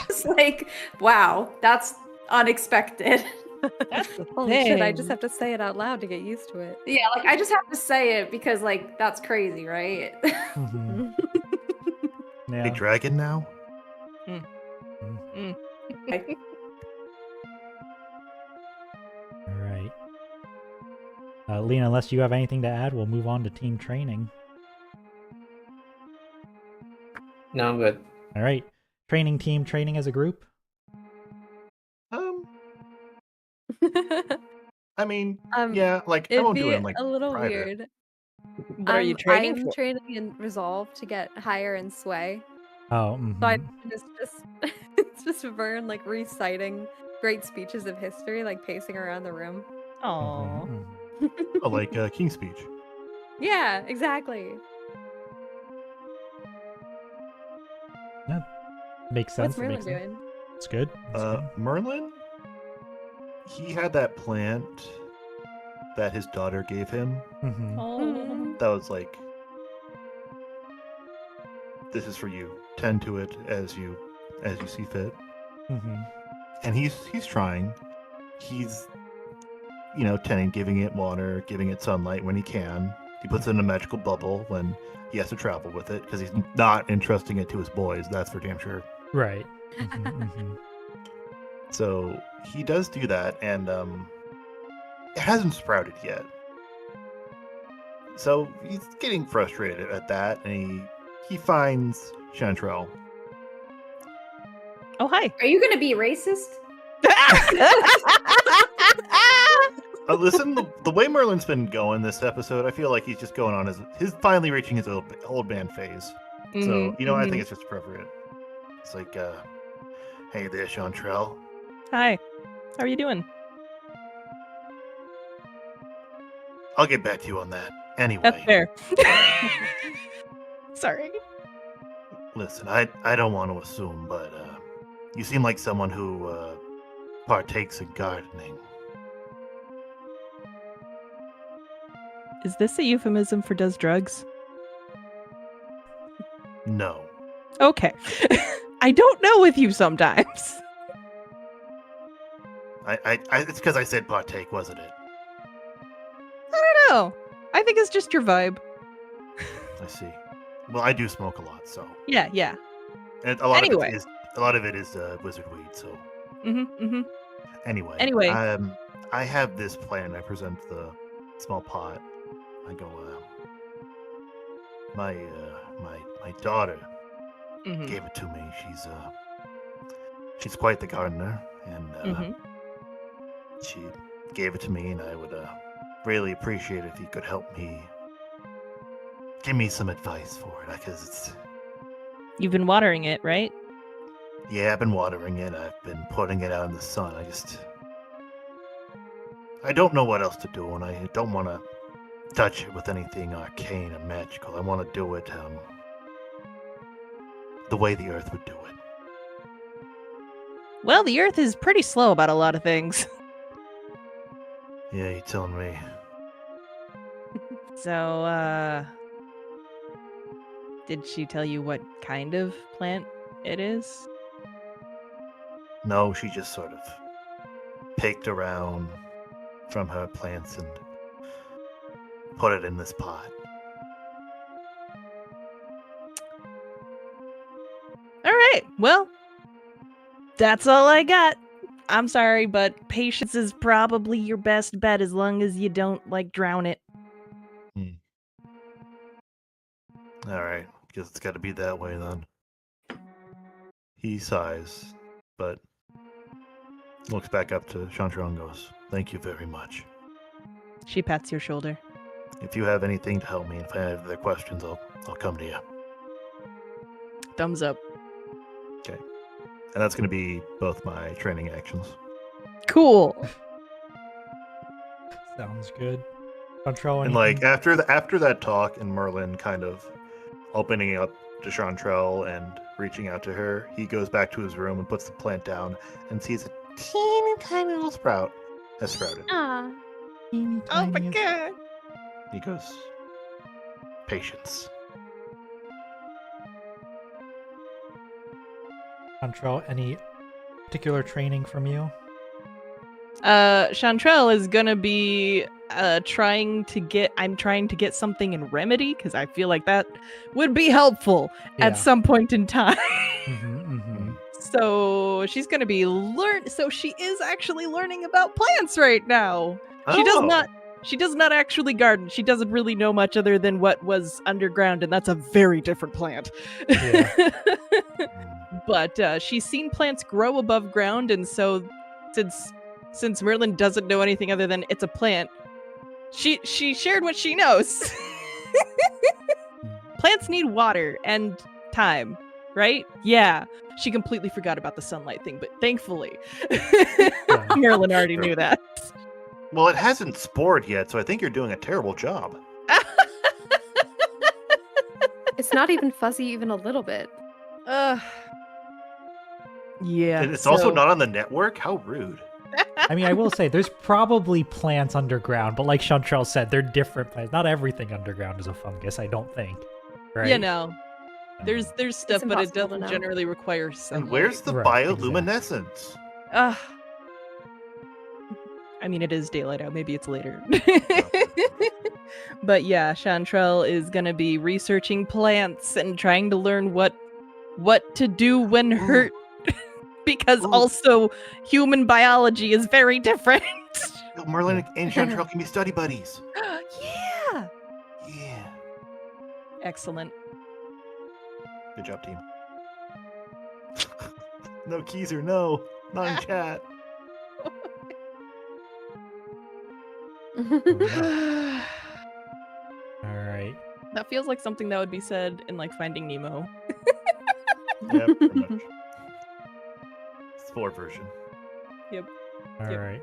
S6: It's wow, that's unexpected.
S2: That's the
S5: Holy shit, I just have to say it out loud to get used to it.
S6: Yeah, I just have to say it because that's crazy, right?
S1: Mm-hmm.
S4: A
S1: Yeah.
S4: dragon now?
S1: All right. Lena, unless you have anything to add, we'll move on to team training.
S3: No, I'm good.
S1: All right. training team training as a group?
S4: I mean,
S5: Um,
S4: yeah, like I
S5: It'd
S4: won't do
S5: be
S4: it in like
S5: a little
S4: private.
S5: weird.
S2: What are you training
S5: I'm
S2: for?
S5: training in Resolve to get higher in Sway.
S1: Oh,
S5: So
S1: mhm.
S5: it's it's just Vern like reciting great speeches of history, like pacing around the room.
S2: Aww.
S1: Mhm, mhm.
S4: Oh, like King's Speech.
S5: Yeah, exactly.
S1: Makes sense.
S5: What's
S1: It
S5: Merlin
S1: makes sense.
S5: doing?
S1: It's good. It's good.
S4: Merlin, he had that plant that his daughter gave him.
S1: Mhm.
S2: Oh.
S4: That was like, this is for you. Tend to it as you see fit.
S1: Mhm.
S4: And he's trying. He's tending, giving it water, giving it sunlight when he can. He puts it in a magical bubble when he has to travel with it because he's not entrusting it to his boys. That's for damn sure.
S1: Right. Mhm, mhm.
S4: So he does do that, and it hasn't sprouted yet. So he's getting frustrated at that, and he finds Chantrell.
S2: Oh, hi.
S6: Are you gonna be racist?
S4: Listen, the way Merlin's been going this episode, I feel like he's just going on his finally reaching his old man phase. So, I think it's just appropriate. It's like, hey there, Chantrell.
S2: Hi. How are you doing?
S4: I'll get back to you on that. Anyway.
S2: That's fair. Sorry.
S4: Listen, I don't want to assume, but you seem like someone who partakes in gardening.
S2: Is this a euphemism for does drugs?
S4: No.
S2: Okay. I don't know with you sometimes.
S4: It's because I said partake, wasn't it?
S2: I don't know. I think it's just your vibe.
S4: I see. Well, I do smoke a lot, so.
S2: Yeah, yeah.
S4: And a lot
S2: Anyway.
S4: of it is wizard weed, so.
S2: Mm-hmm.
S4: Anyway. I have this plan. I present the small pot. I go, my daughter gave it to me. She's quite the gardener, and she gave it to me, and I would really appreciate it if you could help me. Give me some advice for it, because
S2: You've been watering it, right?
S4: Yeah, I've been watering it. I've been putting it out in the sun. I don't know what else to do, and I don't want to touch it with anything arcane or magical. I want to do it the way the earth would do it.
S2: Well, the earth is pretty slow about a lot of things.
S4: Yeah, you're telling me.
S2: So, did she tell you what kind of plant it is?
S4: No, she just sort of picked around from her plants and put it in this pot.
S2: All right. Well, that's all I got. I'm sorry, but patience is probably your best bet as long as you don't, drown it.
S4: All right, guess it's got to be that way then. He sighs, but looks back up to Chantrell and goes, "Thank you very much.
S2: She pats your shoulder.
S4: If you have anything to help me, if I have other questions, I'll come to you."
S2: Thumbs up.
S4: Okay. And that's going to be both my training actions.
S2: Cool.
S1: Sounds good. Chantrell,
S4: And after that talk and Merlin kind of opening up to Chantrell and reaching out to her, he goes back to his room and puts the plant down and sees a teeny tiny little sprout has sprouted.
S5: Ah.
S2: Oh my god.
S4: He goes, "Patience."
S1: Chantrell, any particular training from you?
S2: Chantrell is gonna be trying to get something in remedy because I feel like that would be helpful at some point in time. So she's gonna be So she is actually learning about plants right now. She does not. She does not actually garden. She doesn't really know much other than what was underground, and that's a very different plant.
S1: Yeah.
S2: But she's seen plants grow above ground, and so since Merlin doesn't know anything other than it's a plant, she shared what she knows. Plants need water and time, right? Yeah. She completely forgot about the sunlight thing, but thankfully, Merlin already knew that.
S4: Well, it hasn't spored yet, so I think you're doing a terrible job.
S5: It's not even fuzzy even a little bit.
S2: Yeah.
S4: And it's also not on the network? How rude.
S1: I mean, I will say there's probably plants underground, but like Chantrell said, they're different plants. Not everything underground is a fungus, I don't think. Right?
S2: You know, there's stuff, but it
S5: impossible to
S2: doesn't
S5: know.
S2: generally require
S4: And
S2: sunlight.
S4: where's the
S1: Right,
S4: bioluminescence?
S2: I mean, it is daylight out. Maybe it's later. But yeah, Chantrell is gonna be researching plants and trying to learn what to do when hurt, because also human biology is very different.
S4: Merlin and Chantrell can be study buddies.
S2: Yeah.
S4: Yeah.
S2: Excellent.
S4: Good job, team. No keys or no. Not in chat.
S1: All right.
S2: That feels like something that would be said in like Finding Nemo.
S4: Yeah, pretty much. Sport version.
S1: All right.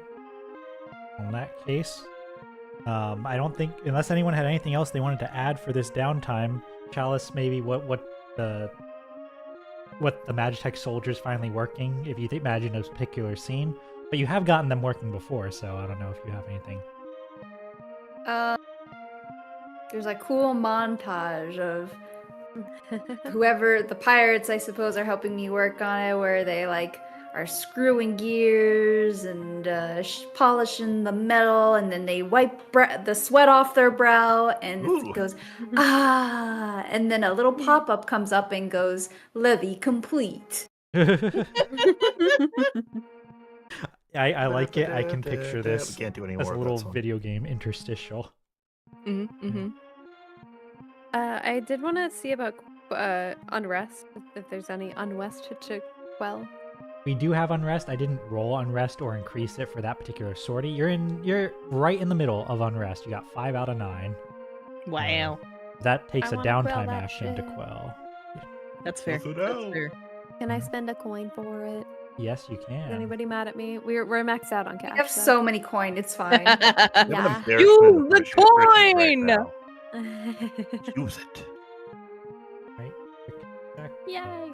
S1: In that case, I don't think, unless anyone had anything else they wanted to add for this downtime, Chalice, maybe what the Magitech soldiers finally working, if you imagine a particular scene. But you have gotten them working before, so I don't know if you have anything.
S6: There's a cool montage of whoever the pirates, I suppose, are helping me work on it, where they like are screwing gears and polishing the metal, and then they wipe the sweat off their brow, and
S4: Ooh.
S6: it goes and then a little pop-up comes up and goes, "Levy complete."
S1: I like it. I can picture
S4: We
S1: this
S4: can't do any
S1: as
S4: more
S1: a
S4: of
S1: little
S4: that song.
S1: video game interstitial.
S2: Mm-hmm.
S5: I did want to see about unrest, if there's any unrest to quell.
S1: We do have unrest. I didn't roll unrest or increase it for that particular sortie. You're right in the middle of unrest. You got 5 out of 9.
S2: Wow.
S1: That takes
S5: I
S1: a
S5: wanna quell
S1: downtime
S5: that
S1: action to
S5: shit.
S1: quell.
S2: That's fair.
S4: Close it
S2: That's
S4: out.
S2: fair.
S5: Can I spend a coin for it?
S1: Yes, you
S5: Is
S1: can.
S5: anybody mad at me? We're maxed out on cash.
S6: I have
S5: so-
S6: so many coin, it's fine.
S4: You have an
S5: Yeah.
S4: embarrassment
S2: Use
S4: of
S2: the
S4: riches right
S2: coin!
S4: now. Use it.
S1: Right. Quick check.
S5: Yay!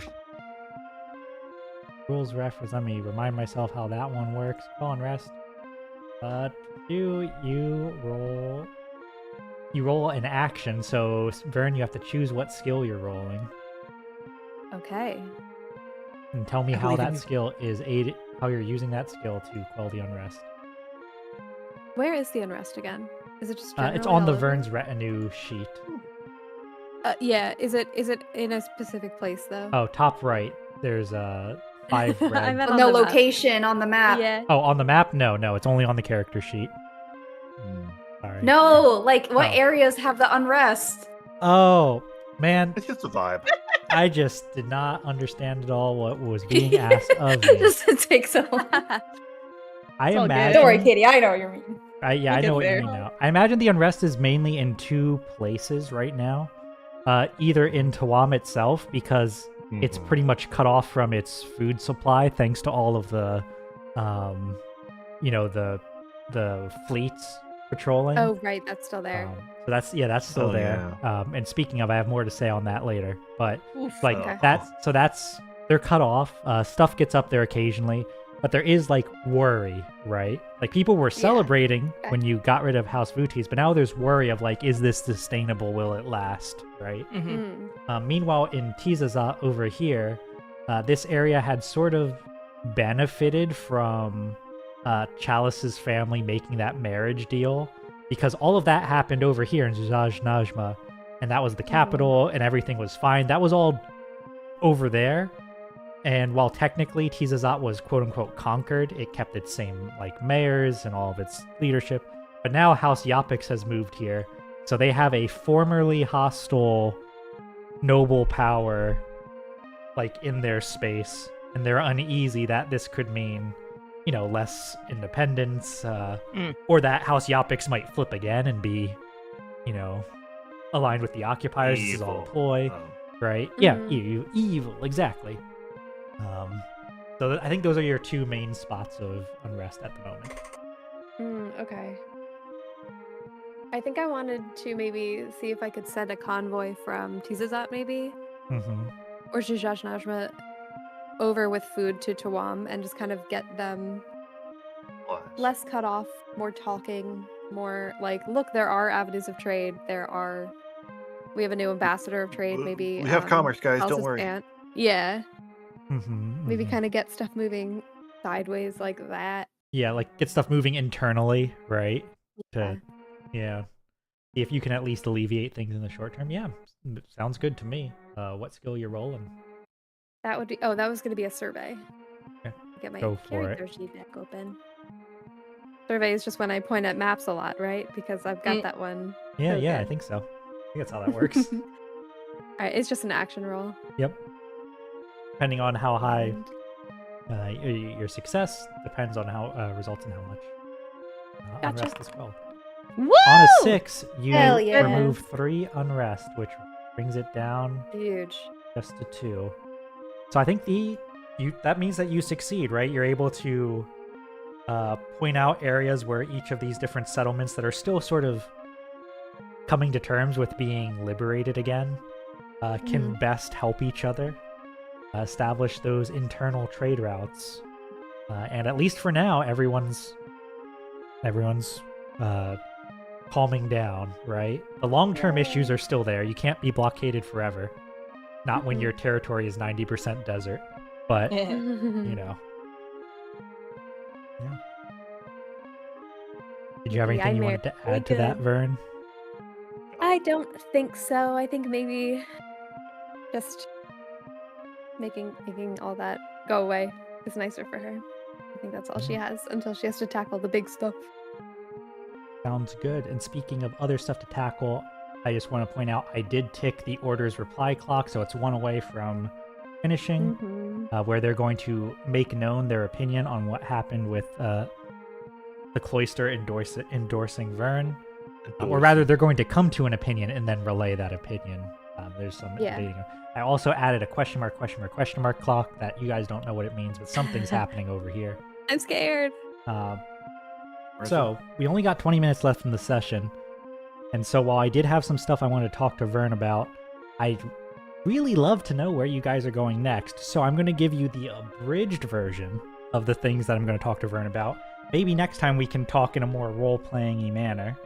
S1: Rules reference. Let me remind myself how that one works. Call and rest. Do you roll? You roll an action. So Vern, you have to choose what skill you're rolling,
S5: Okay.
S1: and tell me
S4: I
S1: how
S4: believe in
S1: that
S4: you.
S1: skill is aided. How you're using that skill to quell the unrest.
S5: Where is the unrest again? Is it just
S1: It's
S5: generally
S1: on the
S5: all over?
S1: Vern's retinue sheet.
S5: Yeah. Is it in a specific place though?
S1: Oh, top right. There's 5
S5: I
S1: red.
S5: meant on
S6: No
S5: the map.
S6: location on the map.
S5: Yeah.
S1: Oh, on the map? No, it's only on the character sheet. Sorry.
S6: No, like what
S1: Oh.
S6: areas have the unrest?
S1: Oh, man,
S4: It's just a vibe.
S1: I just did not understand at all what was being asked of me.
S6: Just it takes a while.
S1: I
S2: It's all good.
S1: imagine.
S6: Don't worry, Katie. I know what you mean.
S1: I
S2: We'll
S1: know
S2: get
S1: what
S2: there.
S1: you mean now. I imagine the unrest is mainly in 2 places right now. Either in Tawam itself, because it's pretty much cut off from its food supply thanks to all of the, the fleets patrolling.
S5: Oh right, that's still there.
S1: So that's still
S4: Oh,
S1: there. And speaking of, I have more to say on that later. But
S2: Oof.
S1: like
S4: Okay.
S1: that's they're cut off. Stuff gets up there occasionally, but there is like worry, right? Like people were celebrating when you got rid of House Vutis, but now there's worry of like, is this sustainable? Will it last? Right.
S2: Mhm.
S1: Meanwhile, in Tizaza over here, this area had sort of benefited from Chalice's family making that marriage deal, because all of that happened over here in Zuzaj Najma, and that was the capital, and everything was fine. That was all over there. And while technically Tizazat was quote-unquote conquered, it kept its same like mayors and all of its leadership. But now House Yapix has moved here, so they have a formerly hostile noble power like in their space, and they're uneasy that this could mean, you know, less independence, or that House Yapix might flip again and be, you know, aligned with the occupiers. This is all a ploy, right? Yeah, evil, exactly. So I think those are your two main spots of unrest at the moment.
S5: Okay. I think I wanted to maybe see if I could send a convoy from Tizazat maybe, or Shijaj Najma over with food to Tawam and just kind of get them less cut off, more talking, more like, look, there are avenues of trade. We have a new ambassador of trade, maybe.
S4: We have commerce, guys. Don't
S5: Elsa's
S4: worry.
S5: aunt. Yeah. Maybe
S1: Mm-hmm.
S5: kind of get stuff moving sideways like that.
S1: Yeah, like get stuff moving internally, right? Yeah. See if you can at least alleviate things in the short term. Yeah, sounds good to me. What skill you're rolling?
S5: That would be. Oh, that was going to be a survey.
S1: Okay.
S5: Get my
S1: Go for it.
S5: character sheet back open. Survey is just when I point at maps a lot, right? Because I've got that one.
S1: Yeah,
S5: open.
S1: I think so. I think that's how that works.
S5: All right, it's just an action roll.
S1: Yep. Depending on how high your success depends on how results in how much unrest is called.
S2: Woo!
S1: On a 6, you
S6: Hell yeah.
S1: remove 3 unrest, which brings it down
S5: Huge.
S1: just to 2. So I think that means that you succeed, right? You're able to point out areas where each of these different settlements that are still sort of coming to terms with being liberated again can best help each other. Establish those internal trade routes, and at least for now, everyone's calming down, right? The long-term issues are still there. You can't be blockaded forever, not when your territory is 90% desert. But you know, yeah. Did you have anything you wanted to add to that, Vern?
S5: I don't think so. I think maybe just making all that go away is nicer for her. I think that's all she has until she has to tackle the big stuff.
S1: Sounds good. And speaking of other stuff to tackle, I just want to point out I did tick the order's reply clock, so it's 1 away from finishing, where they're going to make known their opinion on what happened with the cloister endorsing Vern. Or rather, they're going to come to an opinion and then relay that opinion. There's some debating. I also added a question mark clock that you guys don't know what it means, but something's happening over here.
S5: I'm scared.
S1: So we only got 20 minutes left in the session, and so while I did have some stuff I wanted to talk to Vern about, I'd really love to know where you guys are going next. So I'm going to give you the abridged version of the things that I'm going to talk to Vern about. Maybe next time we can talk in a more role-playing-y manner.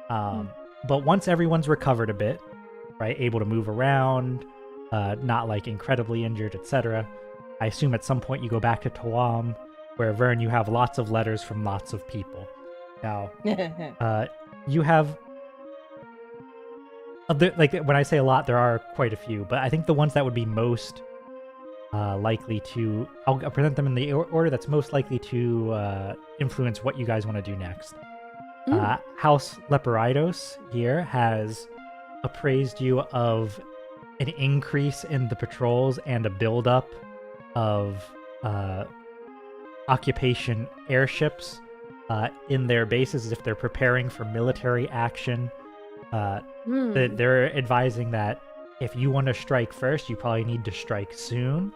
S1: But once everyone's recovered a bit, right, able to move around, not like incredibly injured, etc., I assume at some point you go back to Tawam, where Vern, you have lots of letters from lots of people. Now, you have, like when I say a lot, there are quite a few, but I think the ones that would be most likely to, I'll present them in the order that's most likely to influence what you guys want to do next. House Leporidos here has appraised you of an increase in the patrols and a buildup of occupation airships in their bases as if they're preparing for military action. They're advising that if you want to strike first, you probably need to strike soon.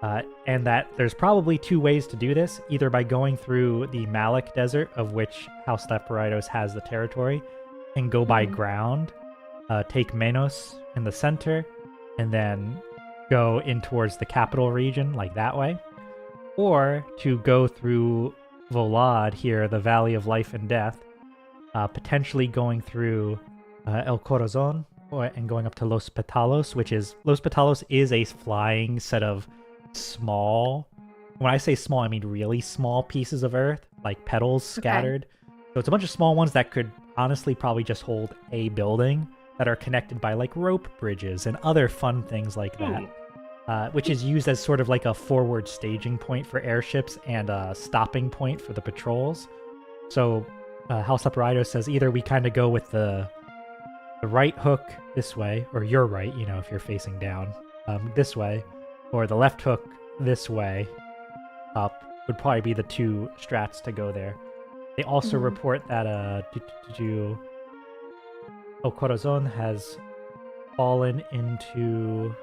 S1: And that there's probably 2 ways to do this, either by going through the Malik Desert, of which House Leporidos has the territory, and go by ground, take Menos in the center, and then go in towards the capital region, like that way. Or to go through Volad here, the Valley of Life and Death, potentially going through El Corazon, and going up to Los Petalos, Los Petalos is a flying set of small, when I say small, I mean really small pieces of earth, like petals scattered. So it's a bunch of small ones that could honestly probably just hold a building that are connected by like rope bridges and other fun things like that, which is used as sort of like a forward staging point for airships and a stopping point for the patrols. So House Operaito says either we kind of go with the right hook this way, or your right, if you're facing down, this way, or the left hook this way up would probably be the two strats to go there. They also report that Corazon has fallen into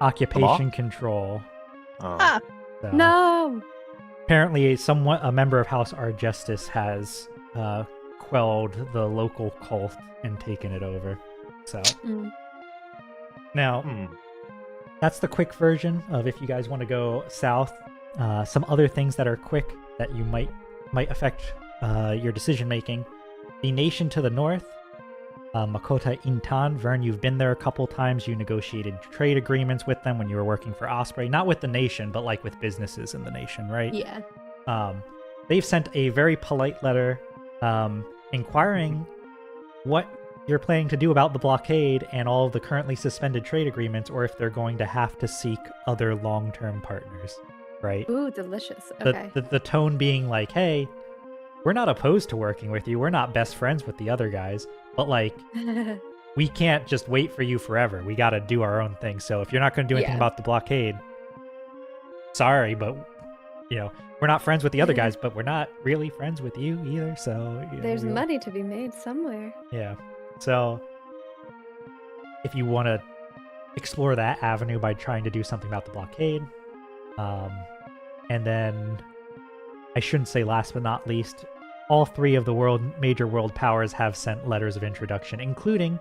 S1: occupation control.
S4: Oh.
S1: So,
S5: No.
S1: apparently, a member of House Archivist has quelled the local cult and taken it over. So now, that's the quick version of if you guys want to go south. Some other things that are quick that you might affect your decision making. The nation to the north, Makota Intan. Vern, you've been there a couple times. You negotiated trade agreements with them when you were working for Osprey. Not with the nation, but like with businesses in the nation, right?
S5: Yeah.
S1: They've sent a very polite letter inquiring what you're planning to do about the blockade and all of the currently suspended trade agreements, or if they're going to have to seek other long-term partners, right?
S5: Ooh, delicious. Okay.
S1: The tone being like, hey, we're not opposed to working with you. We're not best friends with the other guys, but like, we can't just wait for you forever. We got to do our own thing. So if you're not going to do anything about the blockade, sorry, but we're not friends with the other guys, but we're not really friends with you either. So
S5: there's money to be made somewhere.
S1: Yeah. So if you want to explore that avenue by trying to do something about the blockade, and then I shouldn't say last but not least, all three of the major world powers have sent letters of introduction, including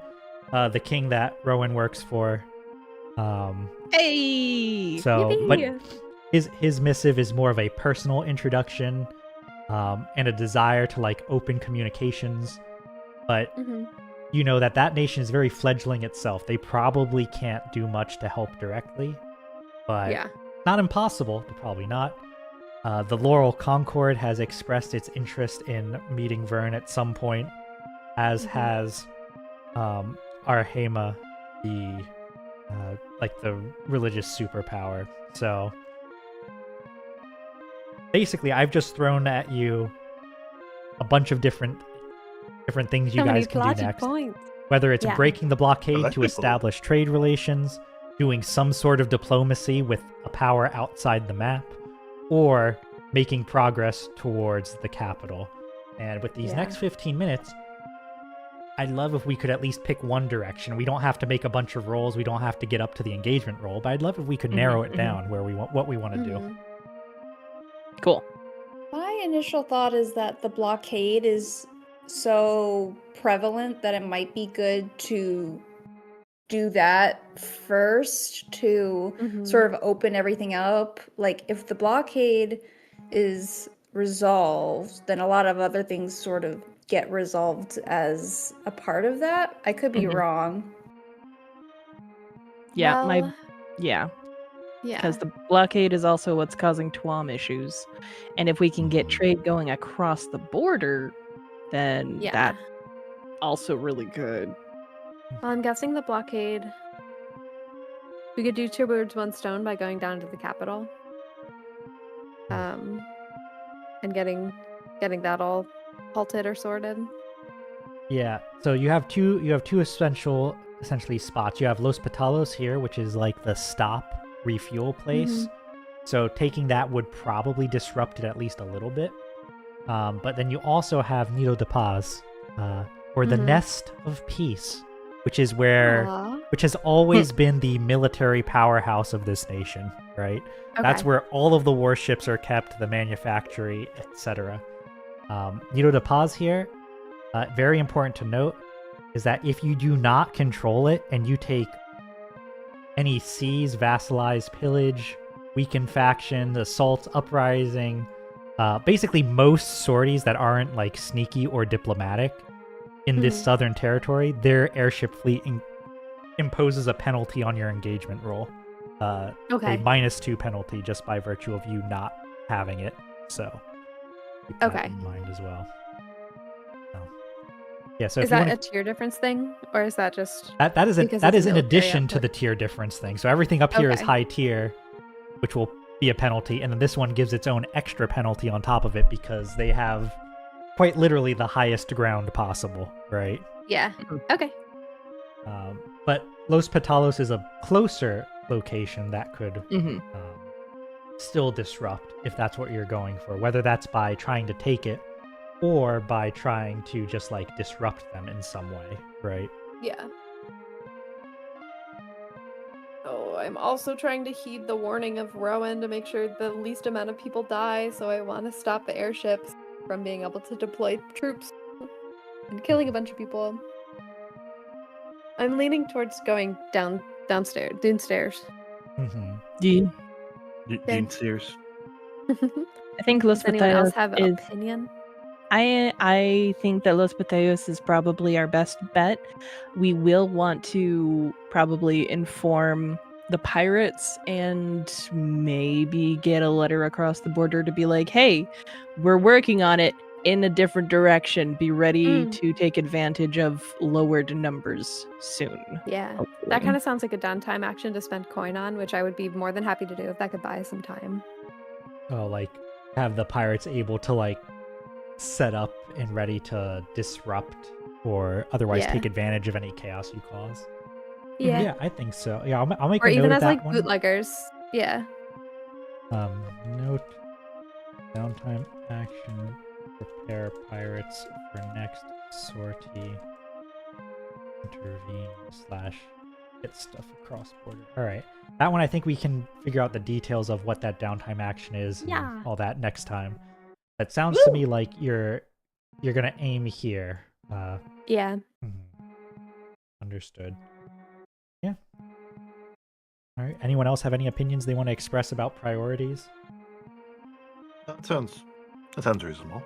S1: the king that Rowan works for.
S2: Hey!
S1: So,
S5: Yippee!
S1: but his missive is more of a personal introduction, and a desire to like open communications. But you know that nation is very fledgling itself. They probably can't do much to help directly, but not impossible, but probably not. The Laurel Concord has expressed its interest in meeting Vern at some point, as has Arhema, the religious superpower. So basically, I've just thrown at you a bunch of different things you guys can do next.
S5: Points.
S1: Whether it's breaking the blockade to
S4: cool.
S1: establish trade relations, doing some sort of diplomacy with a power outside the map, or making progress towards the capital. And with these next 15 minutes, I'd love if we could at least pick one direction. We don't have to make a bunch of rolls. We don't have to get up to the engagement roll, but I'd love if we could narrow it down where what we want to do.
S2: Cool.
S6: My initial thought is that the blockade is so prevalent that it might be good to do that first to sort of open everything up. Like, if the blockade is resolved, then a lot of other things sort of get resolved as a part of that. I could be wrong.
S2: Yeah,
S5: Well,
S2: yeah.
S5: Yeah.
S2: Because the blockade is also what's causing TWAM issues. And if we can get trade going across the border, then that's also really good.
S5: Well, I'm guessing the blockade. We could do two birds, one stone by going down to the capital. And getting that all halted or sorted.
S1: Yeah. So you have two essentially spots. You have Los Patalos here, which is like the stop refuel place. So taking that would probably disrupt it at least a little bit. But then you also have Nido de Paz, or the Nest of Peace, which is which has always been the military powerhouse of this nation, right?
S5: Okay.
S1: That's where all of the warships are kept, the manufactory, etc. Nido de Paz here, very important to note, is that if you do not control it and you take any seize, vassalize, pillage, weaken faction, assault, uprising, basically most sorties that aren't like sneaky or diplomatic in this southern territory, their airship fleet imposes a penalty on your engagement roll. A -2 penalty just by virtue of you not having it. So keep that in mind as well. So
S5: is that a tier difference thing, or is that just
S1: that is
S5: because
S1: in
S5: it's a
S1: addition to
S5: military
S1: the tier difference thing. So everything up here is high tier, which will be a penalty, and then this one gives its own extra penalty on top of it because they have quite literally the highest ground possible, right?
S5: Yeah. Okay.
S1: But Los Petalos is a closer location that could still disrupt if that's what you're going for, whether that's by trying to take it or by trying to just like disrupt them in some way, right?
S5: Yeah. Oh, I'm also trying to heed the warning of Rowan to make sure the least amount of people die, so I want to stop the airships from being able to deploy troops and killing a bunch of people. I'm leaning towards going downstairs, downstairs.
S2: Dean.
S4: Dean Sears.
S2: I think Los
S5: Does anyone else
S2: Petaos
S5: have an
S2: is.
S5: opinion?
S2: I think that Los Petaos is probably our best bet. We will want to probably inform the pirates and maybe get a letter across the border to be like, hey, we're working on it in a different direction. Be ready to take advantage of lowered numbers soon.
S5: Yeah.
S2: Hopefully.
S5: That kind of sounds like a downtime action to spend coin on, which I would be more than happy to do if that could buy some time.
S1: Oh, like have the pirates able to like set up and ready to disrupt or otherwise take advantage of any chaos you cause.
S5: Yeah.
S1: Yeah, I think so. Yeah, I'll make
S5: Or
S1: a note
S5: even
S1: of
S5: as
S1: that
S5: like
S1: one.
S5: bootleggers. Yeah.
S1: Note downtime action. Prepare pirates for next sortie. Intervene / get stuff across border. All right, that one I think we can figure out the details of what that downtime action is and all that next time. That sounds to me like you're gonna aim here.
S5: Yeah.
S1: Understood. Yeah. All right. Anyone else have any opinions they want to express about priorities?
S4: That sounds reasonable.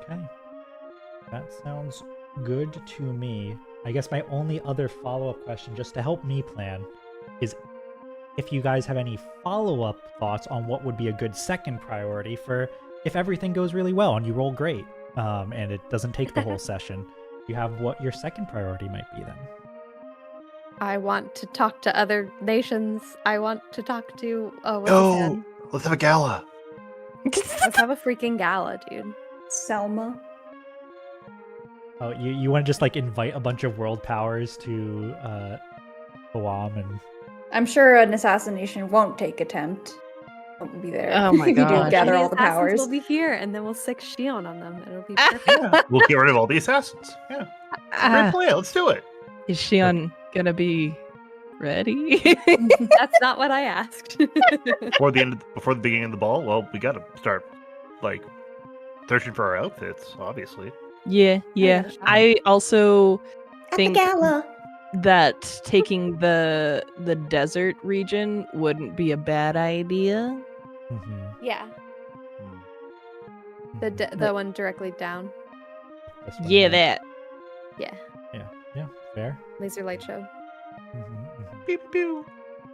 S1: Okay. That sounds good to me. I guess my only other follow-up question, just to help me plan, is if you guys have any follow-up thoughts on what would be a good second priority for if everything goes really well and you roll great, and it doesn't take the whole session. You have what your second priority might be then.
S5: I want to talk to other nations. I want to talk to
S4: Let's have a gala.
S5: Let's have a freaking gala, dude.
S6: Selma.
S1: Oh, you want to just like invite a bunch of world powers to Guam and
S6: I'm sure an assassination won't take attempt. Won't be there.
S2: Oh my
S6: You don't
S2: gosh.
S6: gather
S5: And
S6: all the powers.
S5: We'll be here, and then we'll sick Shion on them, and it'll be perfect.
S4: Yeah, we'll get rid of all the assassins. Yeah, great plan. Let's do it.
S2: Is Shion gonna be ready?
S5: That's not what I asked.
S4: Before the beginning of the ball, well, we got to start like searching for our outfits, obviously.
S2: Yeah. I also
S6: At
S2: think
S6: the gala.
S2: that taking the desert region wouldn't be a bad idea.
S5: Yeah, the one directly down.
S1: This one
S2: Yeah,
S1: here.
S2: that.
S5: Yeah,
S1: Fair.
S5: laser light show.
S4: Pew, pew.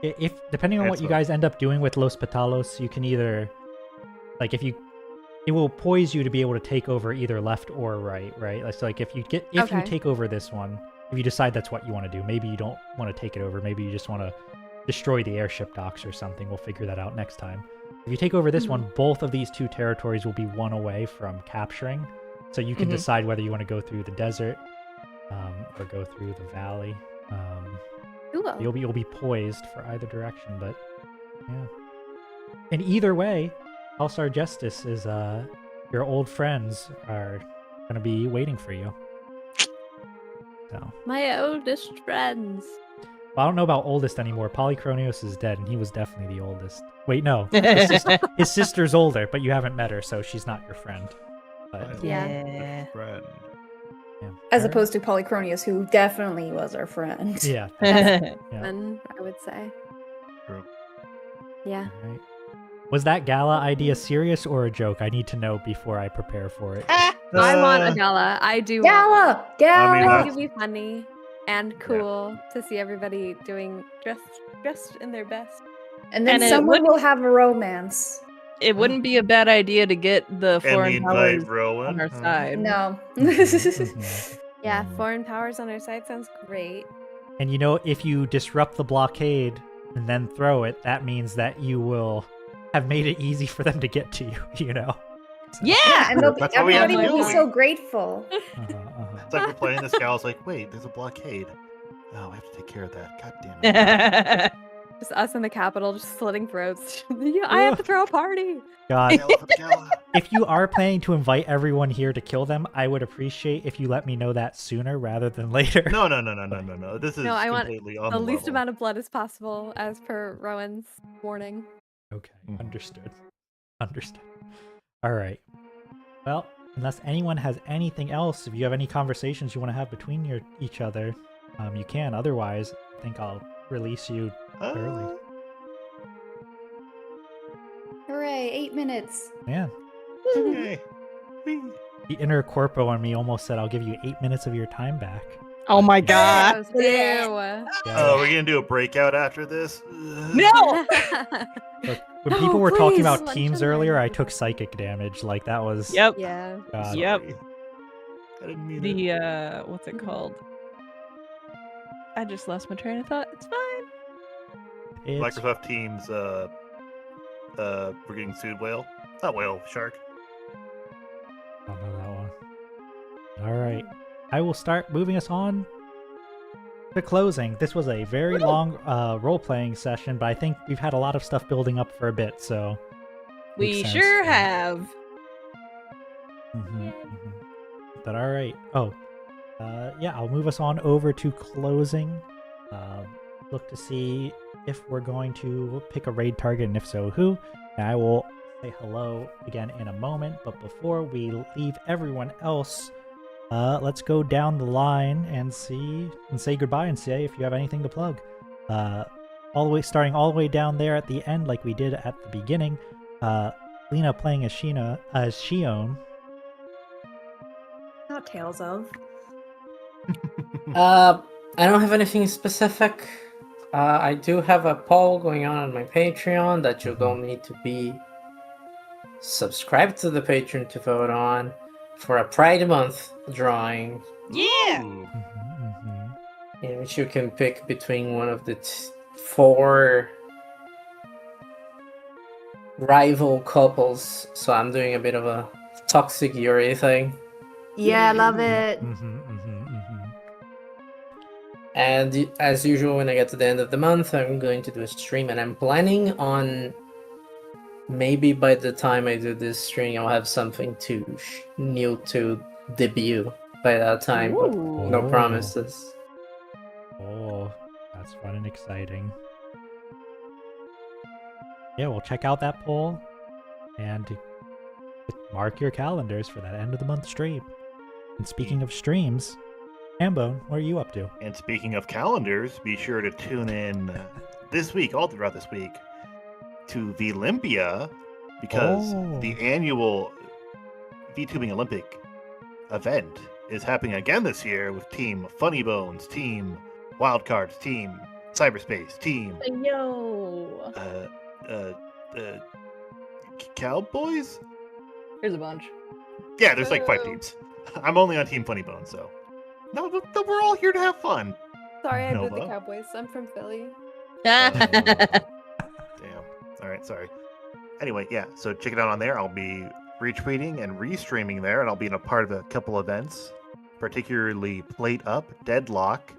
S1: If depending on what you guys end up doing with Los Petalos, you can either like it will poise you to be able to take over either left or right, right? So like if you take over this one, if you decide that's what you want to do, maybe you don't want to take it over, maybe you just want to destroy the airship docks or something. We'll figure that out next time. If you take over this one, both of these two territories will be one away from capturing. So you can decide whether you want to go through the desert or go through the valley.
S5: Cool.
S1: You'll be poised for either direction, but yeah. And either way, Hellstar Justice is your old friends are gonna be waiting for you. So
S5: My oldest friends.
S1: well, I don't know about oldest anymore. Polychronios is dead, and he was definitely the oldest. Wait, no, his sister's older, but you haven't met her, so she's not your friend. But
S5: Yeah.
S4: Friend.
S1: yeah.
S6: As
S1: Alright.
S6: opposed to Polychronius, who definitely was our friend.
S1: Yeah.
S5: Then I would say.
S4: True.
S5: Yeah.
S1: Alright. Was that gala idea serious or a joke? I need to know before I prepare for it.
S5: I want a gala. I do.
S6: Gala! Gala!
S4: I mean,
S5: I think it'd be funny and cool to see everybody doing dressed in their best.
S6: And then
S2: And it
S6: someone
S2: would-
S6: will have a romance.
S2: It wouldn't be a bad idea to get the
S4: And
S2: foreign
S4: invite
S2: powers
S4: Rowan.
S2: on our side.
S6: No.
S1: Mhm.
S5: Yeah,
S1: Mhm.
S5: foreign powers on our side sounds great.
S1: And if you disrupt the blockade and then throw it, that means that you will have made it easy for them to get to you, you know? So-
S2: Yeah.
S6: And
S4: That's what we have
S6: everybody
S4: to
S6: will be
S4: do.
S6: so grateful.
S4: It's like we're playing this gal's like, wait, there's a blockade. Oh, we have to take care of that. God damn it.
S5: Just us in the Capitol, just slitting throats. Yeah, I have to throw a party.
S1: God,
S4: Gala for the gala.
S1: if you are planning to invite everyone here to kill them, I would appreciate if you let me know that sooner rather than later.
S4: No. This is
S5: No, I want
S4: completely on
S5: The
S4: the
S5: least
S4: level.
S5: amount of blood as possible, as per Rowan's warning.
S1: Okay,
S4: Mhm.
S1: understood. Understood. All right. Well, unless anyone has anything else, if you have any conversations you want to have between each other, you can. Otherwise, I think I'll release you early.
S6: Hooray, 8 minutes.
S1: Yeah.
S4: Okay. Whee.
S1: The inner corpo on me almost said, I'll give you 8 minutes of your time back.
S2: Oh my god.
S5: Gross. Ew.
S1: Yeah.
S4: Oh, we're gonna do a breakout after this?
S2: No!
S1: Look, when
S5: No,
S1: people were talking
S5: please,
S1: about
S5: lunch
S1: teams
S5: and
S1: earlier, I
S5: learn.
S1: took psychic damage. Like, that was...
S2: Yep.
S5: Yeah.
S1: God.
S2: Yep.
S4: Sorry. I didn't mean it.
S2: The what's it called? I just lost my train of thought. It's fine.
S1: It's...
S4: Microsoft Teams, we're getting sued, whale? Not whale, shark.
S1: I don't know that one. All right. I will start moving us on to closing. This was a very long role-playing session, but I think we've had a lot of stuff building up for a bit, so...
S2: We
S1: makes sense.
S2: sure have.
S1: But all right. Oh, yeah, I'll move us on over to closing. Look to see if we're going to pick a raid target, and if so, who. And I will say hello again in a moment, but before we leave everyone else, let's go down the line and say goodbye and say if you have anything to plug. Starting all the way down there at the end, like we did at the beginning. Lena playing as Shion.
S8: Not Tales of.
S3: I don't have anything specific. I do have a poll going on my Patreon that you don't need to be subscribed to the Patreon to vote on for a Pride Month drawing,
S2: Yeah.
S4: Ooh.
S3: in which you can pick between one of the 4 rival couples. So I'm doing a bit of a toxic Yuri thing.
S6: Yeah, I love it.
S3: And as usual, when I get to the end of the month, I'm going to do a stream, and I'm planning on maybe by the time I do this stream, I'll have something new to debut by that time, but
S2: Ooh.
S3: no
S1: Oh.
S3: promises.
S1: Oh, that's fun and exciting. Yeah, well, check out that poll and mark your calendars for that end of the month stream. And speaking of streams, Hambone, what are you up to?
S4: And speaking of calendars, be sure to tune in this week, all throughout this week, to VLympia, because
S1: Oh.
S4: the annual VTubing Olympic event is happening again this year with Team Funny Bones, Team Wildcards, Team Cyberspace, Team
S2: Yo.
S4: Cowboys?
S2: Here's a bunch.
S4: Yeah, there's like 5 teams. I'm only on Team Funny Bones, so. No, we're all here to have fun.
S5: Sorry, I booed the
S4: Nova.
S5: Cowboys. I'm from Philly.
S4: Damn. All right, sorry. Anyway, yeah, so check it out on there. I'll be retweeting and restreaming there, and I'll be in a part of a couple events, particularly Plate Up, Deadlock,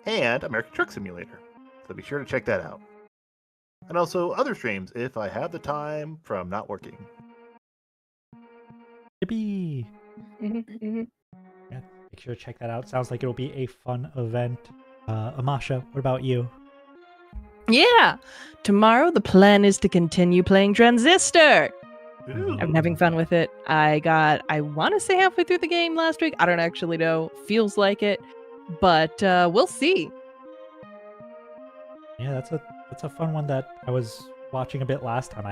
S4: and American Truck Simulator. So be sure to check that out. And also other streams if I have the time from not working.
S1: Yippee!
S2: Mhm.
S1: Yeah, make sure to check that out. Sounds like it'll be a fun event. Amasha, what about you?
S2: Yeah. Tomorrow the plan is to continue playing Transistor.
S4: Ooh.
S2: I'm having fun with it. I want to say halfway through the game last week. I don't actually know. Feels like it, but we'll see.
S1: Yeah, that's a fun one that I was watching a bit last time.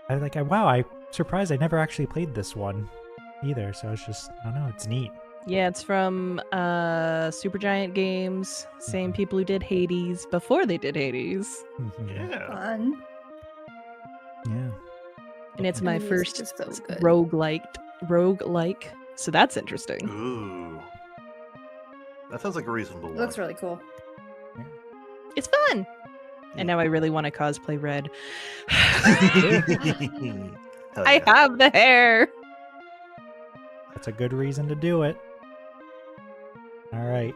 S1: I'm surprised I never actually played this one either. So it's just, I don't know, it's neat.
S2: Yeah, it's from Supergiant Games, same
S1: Mhm.
S2: people who did Hades before they did Hades,
S4: Yeah.
S6: Fun.
S1: Yeah.
S2: and it's
S6: And
S2: my
S6: the music
S2: first
S6: is so good.
S2: roguelike. So that's interesting.
S4: Ooh. That sounds like a reasonable one.
S6: Looks really cool.
S2: It's fun. And now I really want to cosplay Red.
S4: Hell
S2: I
S4: yeah.
S2: have the hair.
S1: That's a good reason to do it. All right.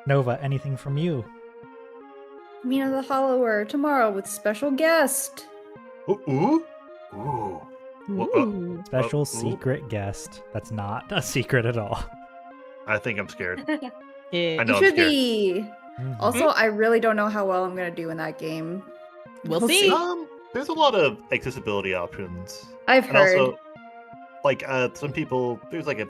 S1: Nova, anything from you?
S6: Mina the Hollower tomorrow with special guest.
S4: Ooh, ooh, ooh.
S2: Ooh.
S1: Special
S4: ooh.
S1: secret guest. That's not a secret at all.
S4: I think I'm scared.
S2: Yeah.
S4: I know
S6: You
S4: I'm
S6: should
S4: scared.
S6: be.
S1: Mhm.
S6: Also, I really don't know how well I'm gonna do in that game.
S2: We'll
S6: We'll
S2: see.
S6: see.
S4: There's a lot of accessibility options.
S6: I've
S4: And
S6: heard.
S4: also, like some people, there's like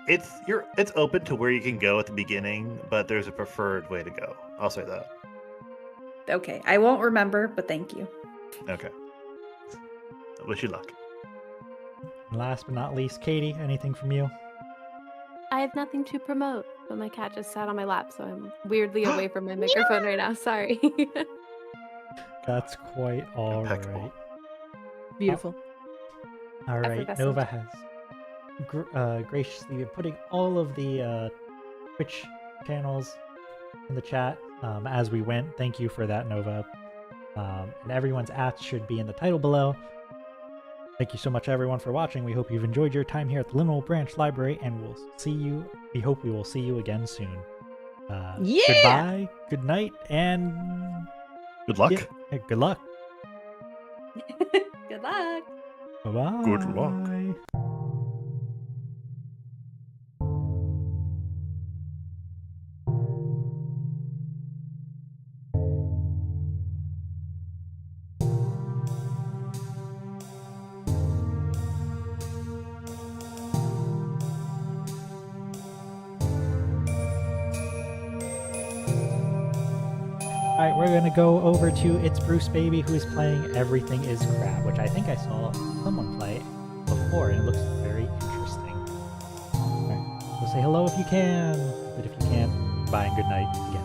S4: it's open to where you can go at the beginning, but there's a preferred way to go. I'll say that.
S6: Okay, I won't remember, but thank you.
S4: Okay. Wish you luck.
S1: And last but not least, Katie, anything from you?
S5: I have nothing to promote, but my cat just sat on my lap, so I'm weirdly away from my microphone right now. Sorry.
S1: That's quite all
S4: Impeccable.
S1: right.
S2: Beautiful.
S1: All right.
S5: Effervescent.
S1: Nova has graciously been putting all of the Twitch channels in the chat as we went. Thank you for that, Nova. And everyone's ats should be in the title below. Thank you so much, everyone, for watching. We hope you've enjoyed your time here at the Liminal Branch Library, and we hope we will see you again soon.
S2: Yeah!
S1: Goodbye, good night, and
S4: Good luck.
S1: yeah, good luck.
S5: Good luck.
S1: Bye-bye.
S4: Good luck.
S1: Alright, we're gonna go over to It's Bruce Baby, who is playing Everything is Crap, which I think I saw someone play before, and it looks very interesting. Alright, so say hello if you can, but if you can't, bye and good night again.